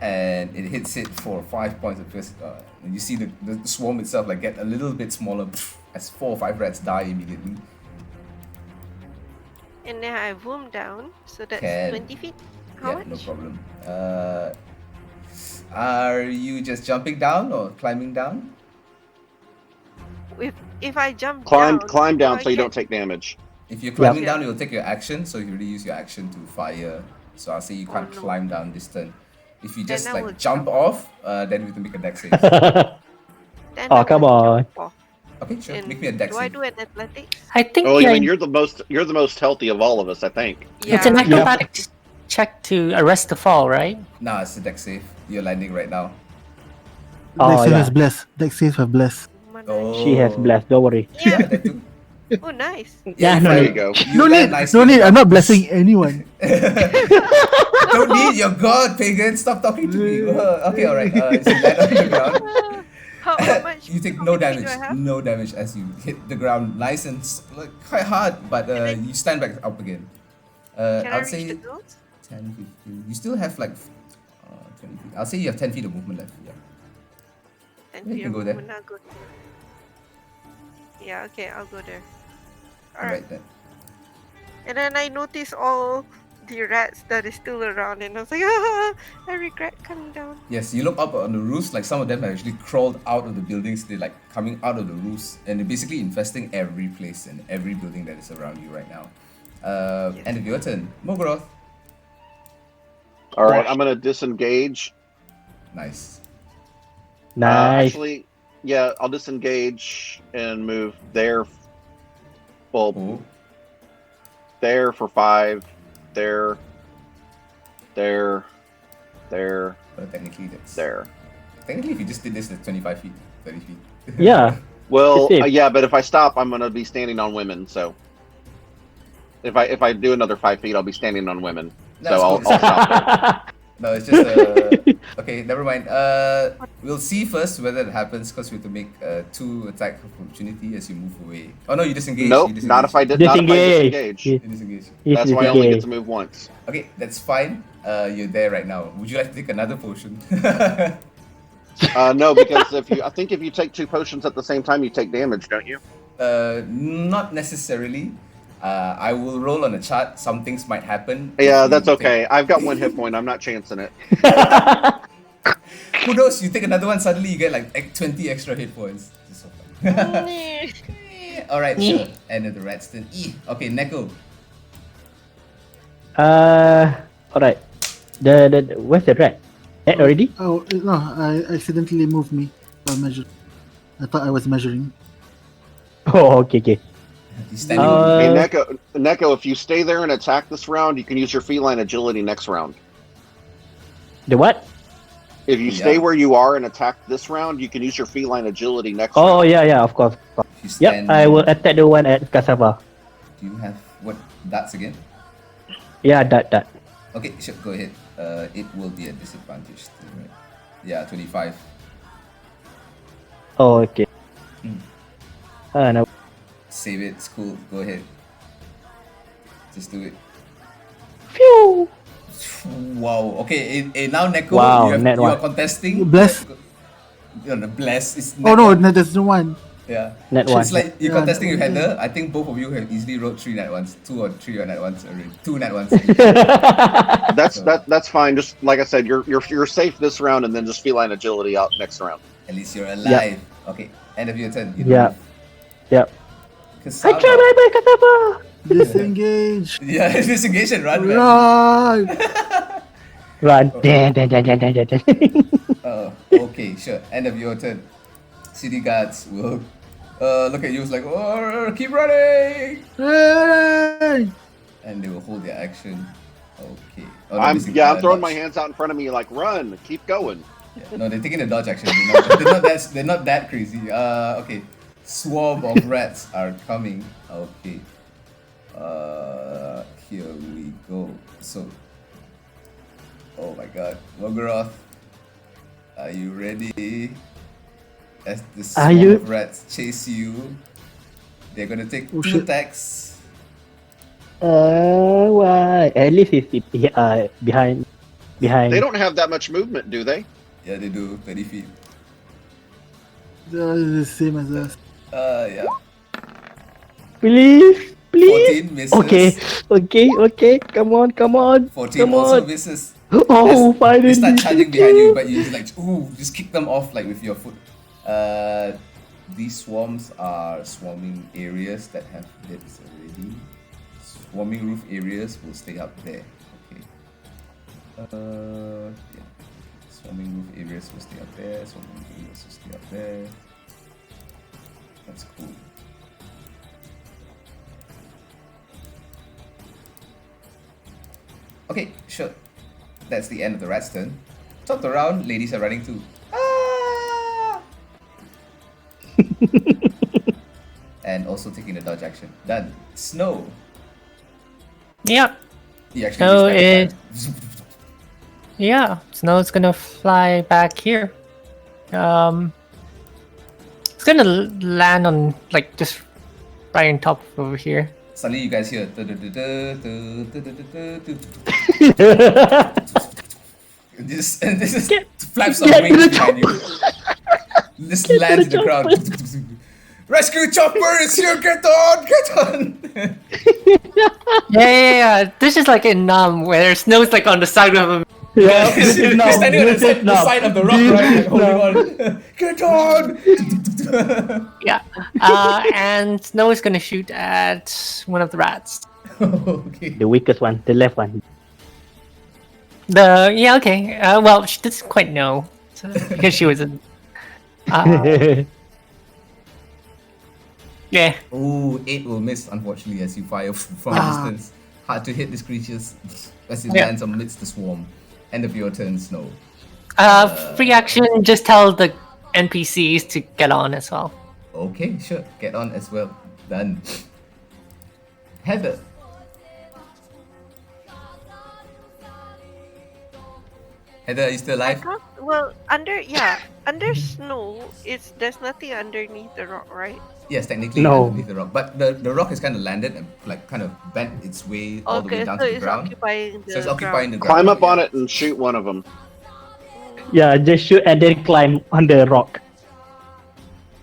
And it hits it for 5 points of piercing. And you see the swarm itself like get a little bit smaller as 4 or 5 rats die immediately. And then I boom down, so that's Can. 20 feet. How Yeah, much? no problem. Are you just jumping down or climbing down? If I jump Climb down, down do so I you don't get- take damage. If you're climbing Yeah. down, you'll take your action, so you already use your action to fire. So I'll say you Oh, can't no. climb down this turn. If you Then just I like will jump jump. off, then we have to make a dex save. Then Oh, I come will on. jump off. Okay, sure. And Make me a dex do I save. do an athletics? I think Oh, I yeah, mean you're the most healthy of all of us, I think. it's an Yeah. acrobatics check to arrest the fall, right? Nah, it's a dex save. You're landing right now. Oh, Dex save yeah. has bless. Dex save have bless. She has blessed. Don't worry. Yeah, that too. Oh, nice. Yeah, no fine. There you go. No land need. nicely No need. I'm not without- blessing anyone. Don't need your god, pagan. Stop talking to me. Okay, alright. So you land on the ground. How much? You take how no much damage. speed do I have? No damage as you hit the ground nice and like quite hard, but you stand back up again. Can I I'd reach say the girls? 10, 15. You still have like 20 feet. I'll say you have 10 feet of movement left. Yeah. And Yeah, you can go there. I'll go there. Yeah, okay, I'll go there. Alright Alright. then. And then I notice all the rats that is still around, and I was like, ah, I regret coming down. Yes, you look up on the roofs, like some of them have actually crawled out of the buildings. They're like coming out of the roofs and they're basically infesting every place and every building that is around you right now. End of your turn. Mogroth. All right, I'm gonna disengage. Nice. Nice. Actually, yeah, I'll disengage and move there. Well, Oh, there for 5. There. well, technically that's... There. Technically if you just did this at 25 feet, 30 feet. Yeah. Well, It's safe. yeah, but if I stop, I'm gonna be standing on women. So if I do another 5 feet, I'll be standing on women. That's So I'll cool. stop there. No, it's just okay, never mind. We'll see first whether it happens because we have to make 2 attack opportunity as you move away. Oh no, you disengage. Nope, you disengage. not if I did. Not if I disengage. You disengage. Yes, That's why I only get disengage. to move once. Okay, that's fine. You're there right now. Would you like to take another potion? No, because I think if you take 2 potions at the same time, you take damage, don't you? Not necessarily. I will roll on a chart. Some things might happen. Yeah, if that's you okay. I've got 1 hit point. I'm not chancing it. Who knows? You take another one, suddenly you get like 20 extra hit points. This is so fun. Alright, sure. End of the rat's turn. Okay, Neko. Alright. The where's the rat? Rat already? Oh no! I accidentally moved me. While measure. I thought I was measuring. Oh, okay. He's standing Hey, Uh, Neko, if you stay there and attack this round, you can use your feline agility next round. the what? If you Yeah. stay where you are and attack this round, you can use your feline agility next Oh round. yeah, of course. You Yep, stand, I will attack the one at Cassava. Do you have what dots again? Yeah, that. Okay, sure, go ahead. It will be a disadvantage, too, right? Yeah, 25. Oh, okay. No. Save it, it's cool. Go ahead. Just do it. Phew. Wow. Okay, now Neko, Wow, you net are one. contesting. Bless. No, bless. It's Oh net no, one. no, there's no one. Yeah. Net It's one. like you're Yeah, contesting with net one. Heather. I think both of you have easily rolled 3 net ones. 2 or 3 or net ones already. 2 net ones. That's fine. Just like I said, you're safe this round, and then just feline agility out next round. At least you're alive. Okay, end of your turn. You Yeah. move. Yep. I Cassava. try my best, Cassava. Disengage. Yeah, disengage and run, man. Run. Run. Dan. Okay, sure. End of your turn. City guards will look at you like, oh, keep running, Hey. and they will hold their action. Okay. Oh, no, I'm this is, throwing my dodge. hands out in front of me like run, keep going. Yeah. No, they're taking the dodge action. They're not that crazy. Okay. Swarm of rats are coming. Okay. Here we go. So. Oh my god. Mogroth. Are you ready? as the Are swarm you- of rats chase you. They're gonna take Oh, 2 shit. attacks. Why? At least it's behind. They don't have that much movement, do they? Yeah, they do 30 feet. They're the same as us. Yeah. Please, please. 14 misses. Okay. Come on. 14 also misses. Oh, As finally. they start charging Thank behind you, you. but you just like, ooh, just kick them off like with your foot. These swarms are swarming areas that have lids already. Swarming roof areas will stay up there. Okay. Yeah. Swarming roof areas will stay up there. Swarming roof areas will stay up there. That's cool. Okay, sure. That's the end of the rat's turn. Top around, ladies are running too. Ah! And also taking the dodge action. Done. Snow. Yeah. You actually Snow just Yeah. Snow's gonna fly back here. It's gonna land on like just right on top of over here. Suddenly you guys hear this and this is flaps of get wings to the behind you. This lands in the ground. Rescue chopper is here, get on! Yeah. This is like in where snow's like on the side of him. Yeah, You're this is standing on This is the side of the rock, right? Like, holding on. Get on! Yeah. And Snow is gonna shoot at one of the rats. Okay. The weakest one, the left one. Okay. Well, she doesn't quite know because she was in. Yeah. Oh, 8 will miss, unfortunately, as you fire from a distance. Hard to hit these creatures as it Yeah. lands amidst the swarm. End of your turn, Snow. Free action. Just tell the NPCs to get on as well. Okay, sure. Get on as well. Done. Heather. Heather, are you still I alive? can't. Well, under snow, there's nothing underneath the rock, right? Yes, technically No. underneath the rock. But the rock has kind of landed and like kind of bent its way all the way Okay, down so to the it's ground. occupying the So it's ground. occupying the ground. Climb up yeah. on it and shoot one of them. Yeah, just shoot and then climb on the rock.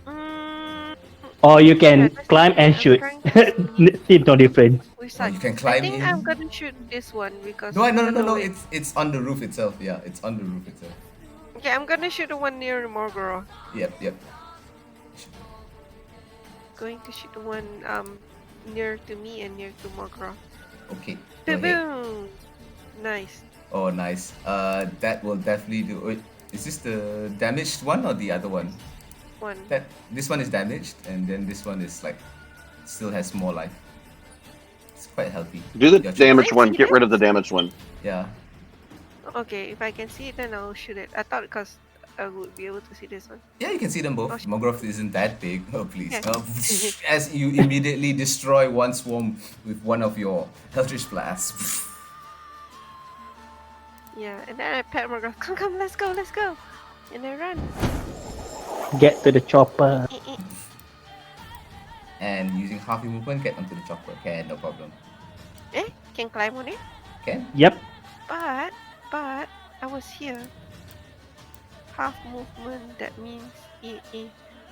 Mm, Or you can Yeah, that's climb and I'm shoot. trying Seems no difference. which Oh, side? you can I climb think in. I'm gonna shoot this one because No, it's no, gonna no. win. It's on the roof itself. Yeah, it's on the roof itself. Okay, I'm gonna shoot the one near Morgoro. Yep. Going to shoot the one near to me and near to Morgoro. Okay. Go ahead. Boom! Nice. Oh, nice. That will definitely do. Wait, is this the damaged one or the other one? One. This one is damaged, and then this one is like still has more life. It's quite healthy. Do the Your choice. damaged one. Get rid of the damaged one. Yeah. Okay, if I can see it, then I'll shoot it. I thought because I would be able to see this one. Yeah, you can see them both. Oh, sh- Mogroth isn't that big. Oh, please. Yeah. As you immediately destroy one swarm with one of your Eldritch Blasts. Yeah, and then I pat Morgoro. Come, let's go. And I run. Get to the chopper. And using half your movement, get onto the chopper. Can, no problem. Can climb on it. Can? Yep. But I was here. Half movement. That means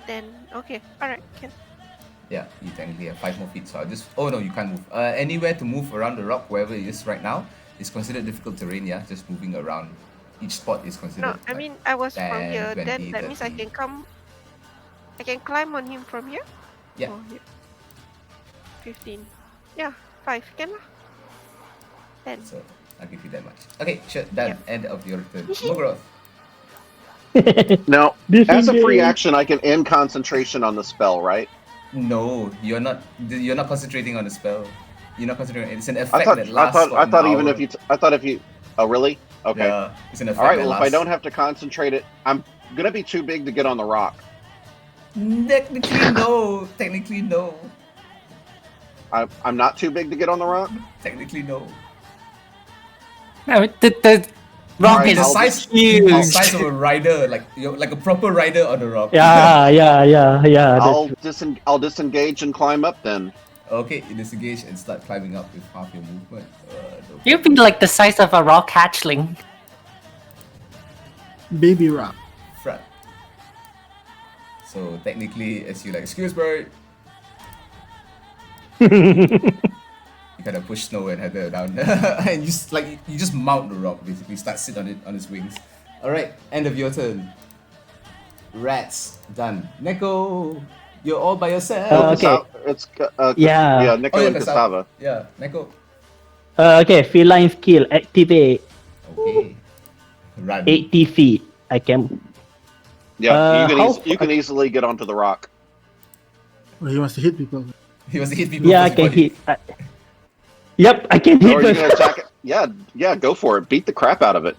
then okay. All right. Can. Yeah, you technically have 5 more feet, so I'll just... Oh no, you can't move. Anywhere to move around the rock, wherever it is right now, is considered difficult terrain, yeah? Just moving around. Each spot is considered... No, I mean I was from 10, here. 20, Then that means I 30. can come. I can climb on him from here. Yeah. Oh, yeah. 15. Yeah, 5. Can lah. 10. So, I'll give you that much. Okay, sure, done. Yeah. End of your turn. Mogroth. Now, This as a is free the- action, I can end concentration on the spell, right? No, you're not concentrating on the spell. You're not concentrating. It's an I effect thought. that I lasts thought. for I an thought even hour. if you. I thought if you. Oh, really? Okay. Yeah, it's an effect All right. that Well, if I lasts. don't have to concentrate it, I'm gonna be too big to get on the rock. Technically, no. Technically, no. I'm not too big to get on the rock. Technically, no. No, Rock Alright, is the I'll size, huge. the size of a rider, like like a proper rider on the rock. Yeah. I'll disengage and climb up then. Okay, disengage and start climbing up with half your movement. No You'd be problem. like the size of a rock hatchling. Baby rock. Front. So technically, as you like, excuse me, you kind of push Snow and Heather down, and you just mount the rock basically. Start sit on it on its wings. All right, end of your turn. Rats done. Neko, you're all by yourself. Okay. Yeah. Nico Oh, yeah, and Cassava. Yeah, Neko. Okay, feline skill activate. Okay. Run. 80 feet. I can. Yeah, you how can easily get onto the rock. Well, he wants to hit people. He was to hit people. Yeah, I first can before he- hit. Yep, I can hit Or you first. can attack it. Yeah, go for it. Beat the crap out of it.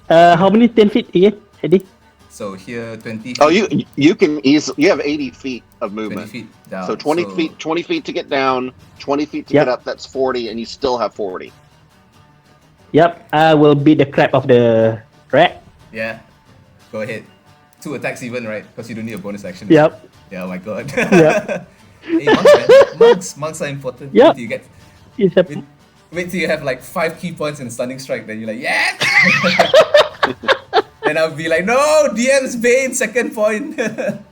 How many 10 feet again? Eddie? So here, 20 feet. Oh, you can easily. You have 80 feet of 20 movement. feet down. So 20 feet to get down, 20 feet to Yep. get up. That's 40, and you still have 40. Yep, I will beat the crap of the rat. Yeah. Go ahead. 2 attacks even, right? Because you don't need a bonus action. Yep. Yeah, oh my god. Yep. Hey, monks, man. Monks are important. Yep. Wait till you get. It's a Wait till you have like 5 key points in stunning strike, then you're like, yes! Then I'll be like, no, DM's Bane, second point. at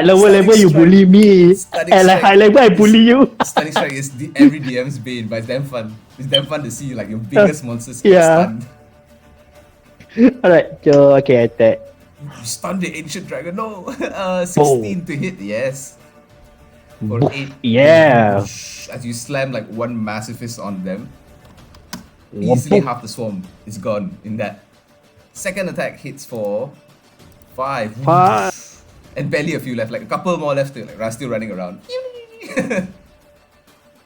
lower Stunning level you strike. bully me. Stunning At strike. high level I bully you. Stunning strike is every DM's Bane, but it's damn fun. It's damn fun to see like your biggest monsters get Yeah. stunned. Alright, so okay, attack. You stun the ancient dragon, no! 16 to hit, yes. For 8. Yeah. As you slam like one massive fist on them, Whoop, easily whoop. half the swarm is gone in that. Second attack hits for 5. 5. And barely a few left, like a couple more left to like still running around.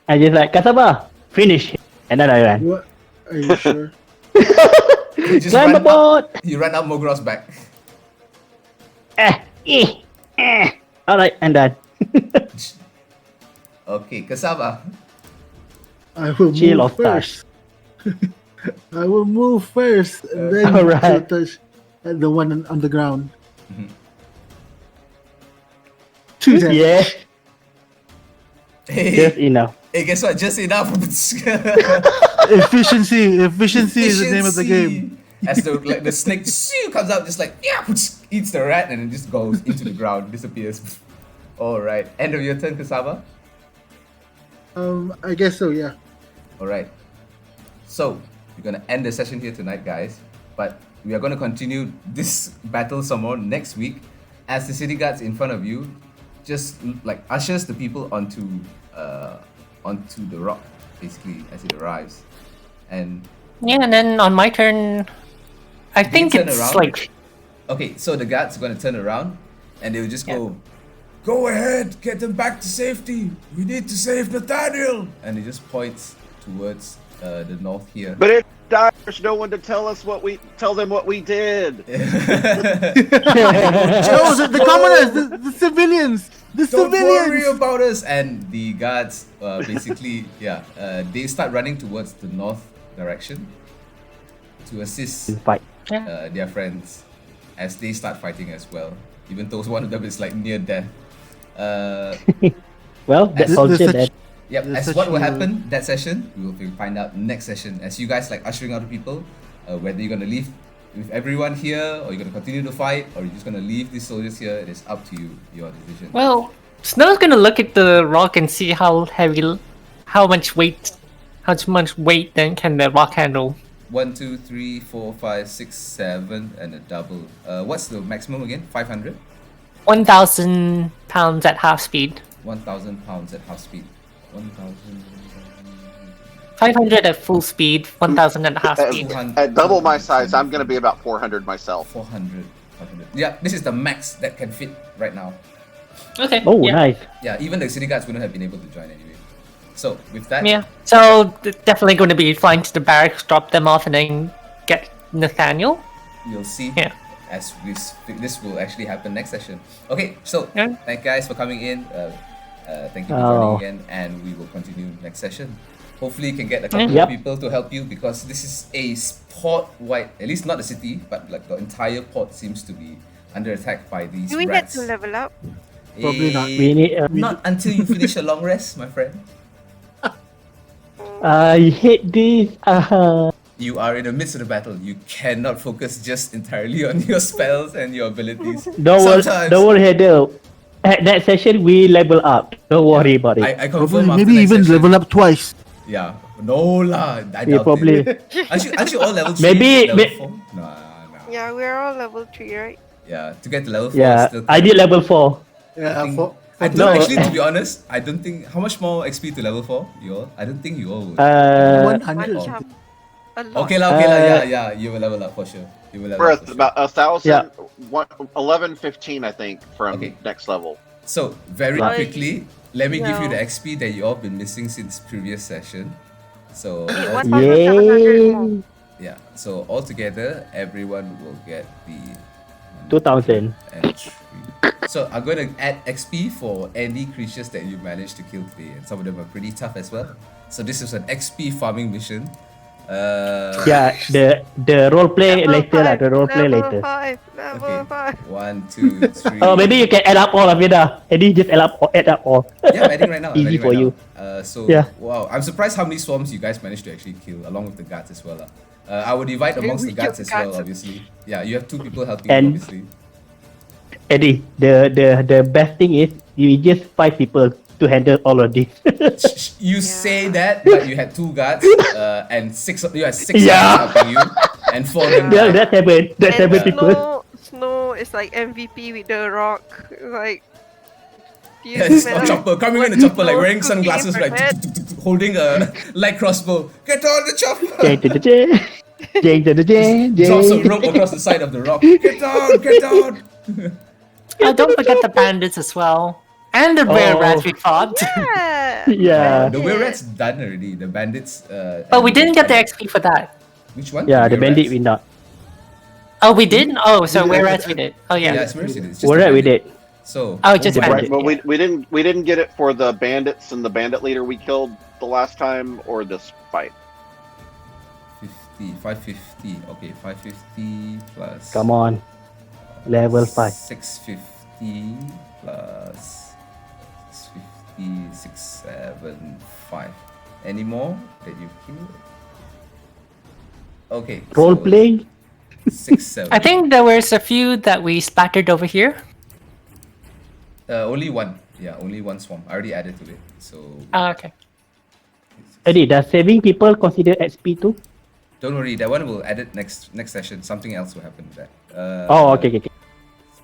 I just like, Kasaba, finish. And then I ran. What? Are you sure? You just Climb run aboard! up, you run up Mogros back. Alright, I'm done. Okay, Cassava. I will Chill move of stars. first. I will move first, and then Alright. I'll touch the one on the ground. Mhm. 2 damage. Yeah, Hey, just enough. hey, guess what? Just enough. Efficiency is the name of the game. As the snake comes out, just like eats the rat and then just goes into the ground, disappears. All right, end of your turn, Cassava. I guess so. Yeah. All right. So we're gonna end the session here tonight, guys. But we are gonna continue this battle some more next week, as the city guards in front of you just like ushers the people onto the rock, basically as it arrives, and Yeah, and then on my turn, I think turn it's around? like okay, so the guards are gonna turn around, and they'll just go ahead, get them back to safety. We need to save Nathaniel, and he just points towards the north here. But if there's no one to tell them what we did. No, the commoners, the civilians, Don't worry about us. And the guards basically, they start running towards the north direction to assist Fight. their friends as they start fighting as well. Even though one of them is like near death. Well, that's As- also There's that. Yep, There's as such what will a- happen that session, we will find out next session. As you guys like ushering out the people, whether you're gonna leave with everyone here, or you're gonna continue to fight, or you're just gonna leave these soldiers here. It is up to you, your decision. well, Snow's gonna look at the rock and see how much weight then can the rock handle. 1, 2, 3, 4, 5, 6, 7, and a double. What's the maximum again? 500? 1,000 pounds at half speed. 1,000 pounds at half speed. 1,000. 500 at full speed, 1,000 at half speed. At double my size, I'm gonna be about 400 myself. 400. 500. Yeah, this is the max that can fit right now. Okay. Oh, yeah. nice. Yeah, even the city guards wouldn't have been able to join anyway. So with that, Yeah. So definitely going to be flying to the barracks, drop them off, and then get Nathaniel. you'll see Yeah. as this will actually happen next session. Okay, so Yeah. thank you guys for coming in. Thank you for joining again, and we will continue next session. Hopefully, you can get a couple of people to help you because this is a port-wide, at least not the city, but like the entire port seems to be under attack by these Do we need rats. to level up? Probably not. We need. Not until you finish a long rest, my friend. I hate this. You are in the midst of the battle. You cannot focus just entirely on your spells and your abilities. Don't worry, Heather. At that session, we level up. Don't worry about it. I confirm Probably, after maybe next even session. level up twice. Yeah. No lah. I doubt probably. it. Aren't you all level 3? Maybe- Level 4? Nah. Yeah, we're all level 3, right? Yeah. To get to level 4 is Yeah, still I did level 4. Yeah, I don't No. actually, to be honest, I don't think how much more XP to level 4 you all? I don't think you all would. 100. One jump. A lot. Okay, yeah, you will level up for sure. You will level We're up at for sure. about 1,000, Yeah. 1115, I think, from Okay. next level. So very Right. quickly, let me give you the No. XP that you all been missing since previous session. So Wait, all- 1,700 more. Yay! yeah, so altogether everyone will get the 2000. and 3. So I'm going to add XP for any creatures that you managed to kill today, and some of them are pretty tough as well. So this is an XP farming mission. Yeah, the roleplay later lah. The roleplay level later. 5, level 5. 1, 2, 3. Oh, maybe you can add up all of it lah. Eddie just add up all. Yeah, I'm adding right now. I'm Easy adding for right you. now. So Yeah. wow, I'm surprised how many swarms you guys managed to actually kill, along with the guards as well. I will divide amongst the We guards killed as well, guards. obviously. Yeah, you have 2 people helping, And- obviously. Eddie, the best thing is you just 5 people to handle all of this. You say that, but you had 2 guards, and 6. You had 6 Yeah. guards helping you, and 4 of them Yeah, died. that's 7. That's 7 And people. Snow is like MVP with the rock. Like, do you Yes, smell a chopper coming in the chopper, like wearing Snow cooking sunglasses, in like her head? holding a light crossbow. Get on the chopper! Drops a rope across the side of the rock. Get down! Get down! Don't forget the bandits as well. And the rare Oh. rats we fought. Yeah. Yeah. The whale rat's done already. The bandits. But we and- didn't get the and- XP for that. Which one? Yeah, the whale bandit rats? we not. Oh, we did? Oh, so Yeah. rare rats we did. Oh, Yeah, yeah. it's mercy. It's just What the right we bandit. did? So. Oh, just The bandit. bandit. But we didn't get it for the bandits and the bandit leader we killed the last time or this fight. 550. Okay, 550 plus. Come on. Level 5. 650 plus 650, 675. Any more that you killed? Okay. Role playing? 6, 7. I think there was a few that we splattered over here. Only one. Yeah, only one swarm. I already added to it. So. Okay. Eddie, does saving people consider XP too? Don't worry, that one will add it next session. Something else will happen with that. Oh, okay.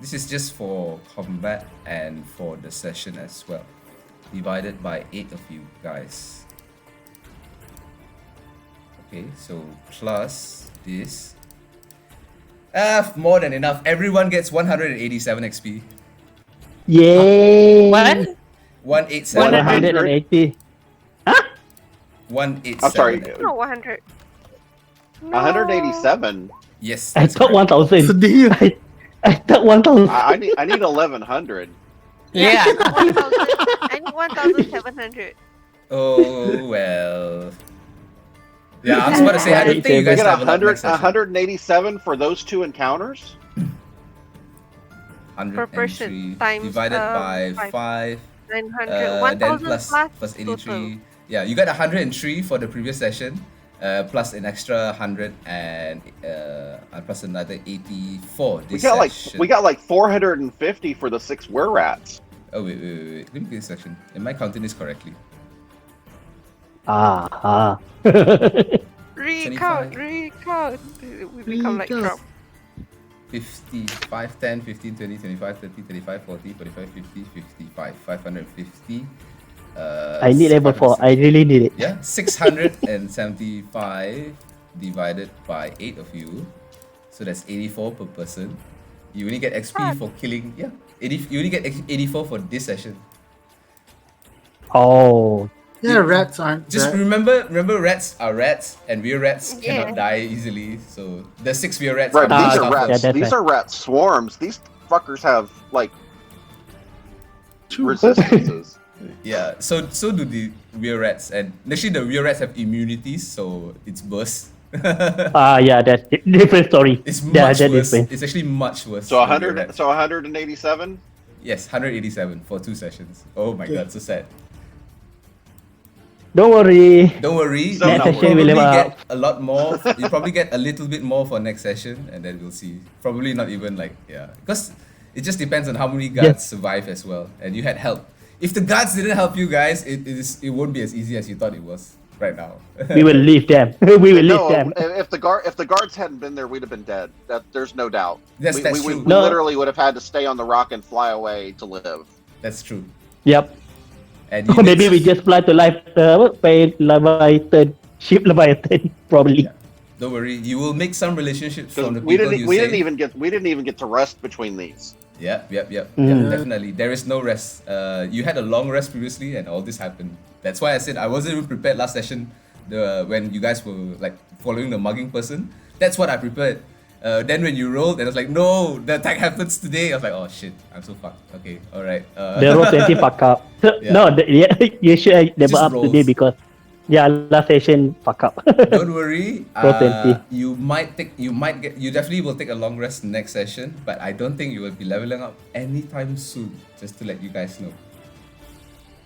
This is just for combat and for the session as well. Divided by 8 of you guys. Okay, so plus this. More than enough. Everyone gets 187 XP. Yay! What? 187. 180. 187. I'm sorry. No, 100. No. 187. Yes. I that's thought correct. 1000. So do you? I thought 1000. I need 1100. Yeah. I need 1,700. Oh well. Yeah, I was about to say I don't think you We guys get have a lot 100, next session. 187 for those 2 encounters. 103 Per person times, divided by five. 5. 900. Then 1,000 plus total. 83. Yeah, you got 103 for the previous session, plus an extra 100 and plus another 84 this session. We got like 450 for the 6 were rats. Oh wait. Let me get this section. Am I counting this correctly? Recount. We become like Recount. Trump. 50, 5, 10, 15, 20, 25, 30, 35, 40, 45, 50, 55, 550. I need level 4. I really need it. Yeah, 675 divided by 8 of you. So that's 84 per person. You only get XP for killing. Yeah, 80, you only get 84 for this session. Oh. Yeah, rats aren't. Just that- remember rats are rats and real rats Yeah. cannot die easily. So the 6 real rats Right, are these tough. are rats. Yeah, that's These right. are rat swarms. These fuckers have like True. resistances. Yeah, so do the rear rats, and actually the rear rats have immunities, so it's worse. Yeah, that's different story. It's Yeah, much that worse. different. It's actually much worse. So The rear 100. rats. So 187. Yes, 187 for 2 sessions. Oh my god, so sad. Don't worry. Don't worry, So you Next not session probably will get up. a lot more. You probably get a little bit more for next session, and then we'll see. Probably not even like, yeah, because it just depends on how many guards survive as well, and you had help. If the guards didn't help you guys, it won't be as easy as you thought it was right now. We will leave them. We will leave No, them. if the guards hadn't been there, we'd have been dead. That there's no doubt. That's true. We No. literally would have had to stay on the rock and fly away to live. That's true. Yep. And Or maybe we just fly to Leviathan, ship Leviathan, probably. Yeah. Don't worry, you will make some relationships Because from the we people didn't you we save. didn't even get to rest between these. Yep, yeah, Mm. definitely. There is no rest. You had a long rest previously, and all this happened. That's why I said I wasn't even prepared last session. When you guys were like following the mugging person, that's what I prepared. Then when you rolled, and I was like, no, the attack happens today. I was like, oh shit, I'm so fucked. Okay, all right. The roll 20 fuck up. Yeah. No, you should level just up rolls. today because last session fuck up. Don't worry. Roll 20. You definitely will take a long rest next session, but I don't think you will be leveling up anytime soon. Just to let you guys know.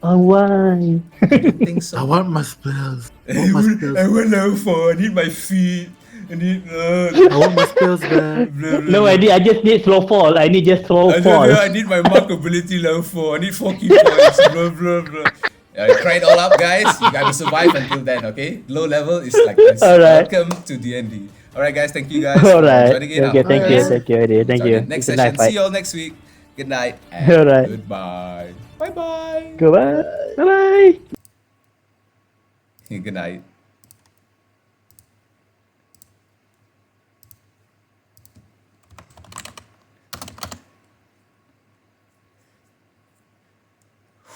Oh, why? I don't think so. I want my spells. I want level 4. I need my feet. I need. I want my spells back. No, I just need slow fall. I need just slow fall. I need my mark ability level 4. I need 4 key points. Blah blah blah. Try it all up, guys. You gotta survive until then, okay? Low level is like this. Alright. Welcome to D&D. Alright, guys. Thank you guys All for right. joining in. Okay, thank you, Alright. thank you, Eddie. Thank you. Next Good session. night, See you all next week. Good night and Alright. goodbye. Bye bye. Goodbye. Bye. Good night.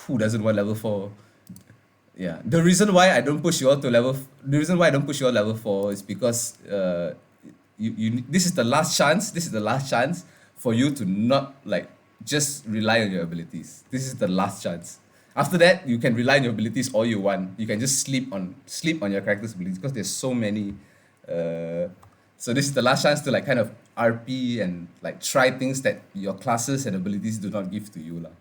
Who doesn't want level 4? Yeah. The reason why I don't push you all to the reason why I don't push you all level 4 is because this is the last chance. This is the last chance for you to not like just rely on your abilities. This is the last chance. After that, you can rely on your abilities all you want. You can just sleep on your character's abilities because there's so many. So this is the last chance to like kind of RP and like try things that your classes and abilities do not give to you lah.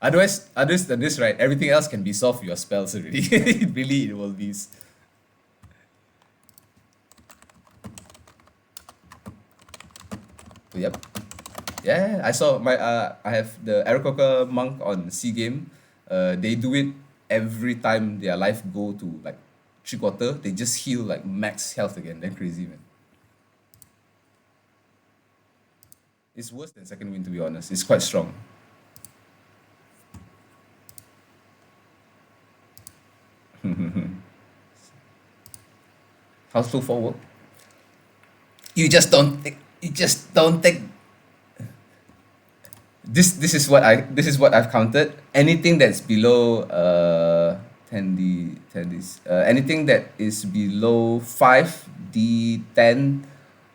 Otherwise, other than this, right, everything else can be solved with your spells already. It will be. Yep. Yeah, I saw I have the Aarakocra monk on C game. They do it every time their life go to like 3/4. They just heal like max health again. Then crazy, man. It's worse than second wind, to be honest. It's quite strong. How's slow forward? You just don't take. This is what I've counted. Anything that's below 10d anything that is below 5d10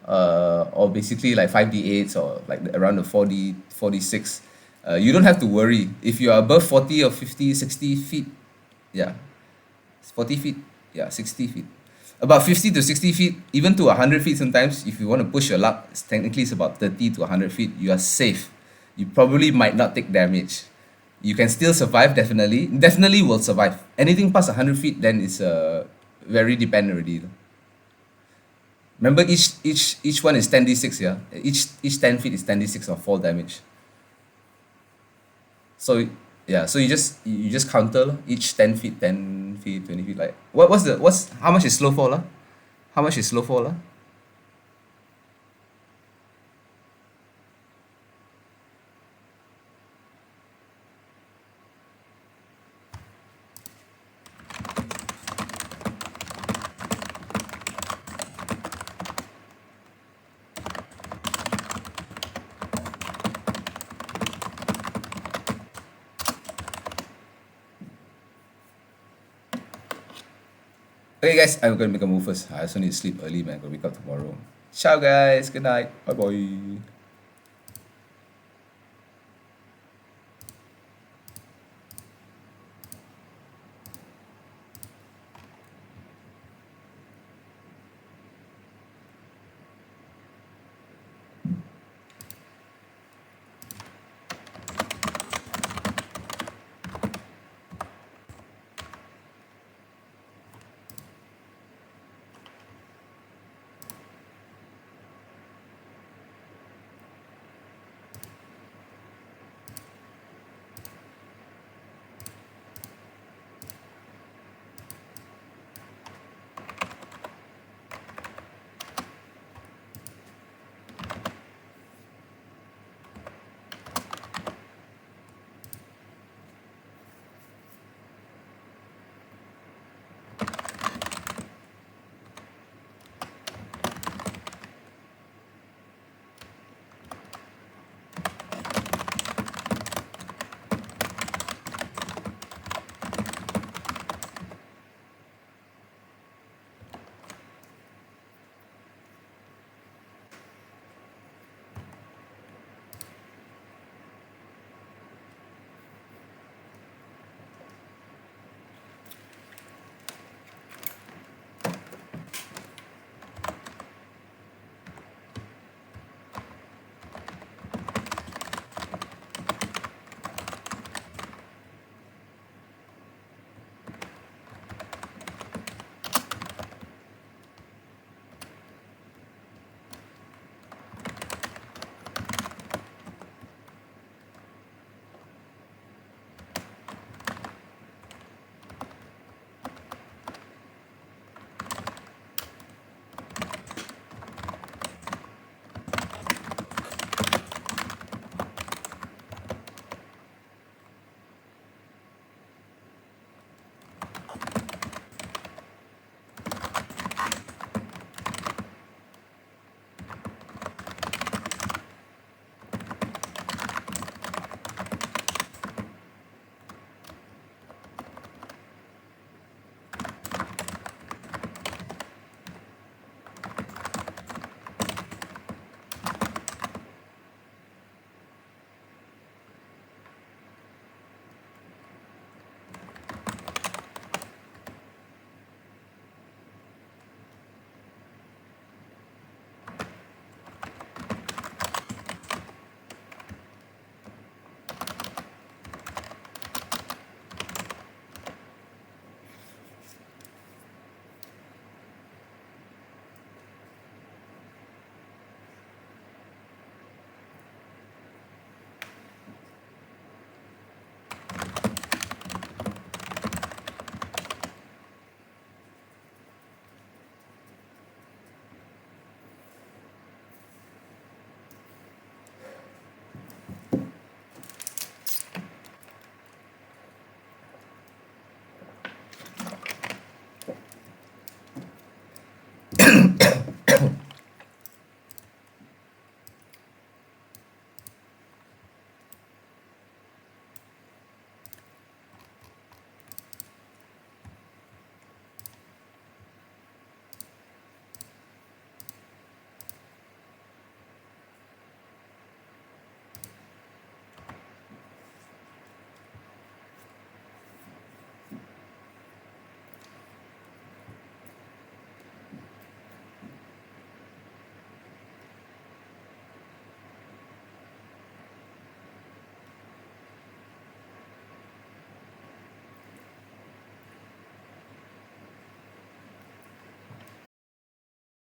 or basically like 5d8s or like around the 4d6, you don't have to worry if you are above 40 or 50 60 feet. Yeah, 40 feet, yeah, 60 feet, about 50 to 60 feet, even to 100 feet sometimes. If you want to push your luck, technically it's about 30 to 100 feet. You are safe. You probably might not take damage. You can still survive, definitely will survive. Anything past 100 feet, then it's very dependent already. Remember, each one is 10d6, yeah? Each 10 feet is 10d6 of fall damage. So yeah, so you just counter each 10 feet, 10 feet, 20 feet. Like how much is slow fall? How much is slow fall? Okay, guys, I'm gonna make a move first. I also need to sleep early, man. I'm gonna wake up tomorrow. Ciao, guys. Good night. Bye bye.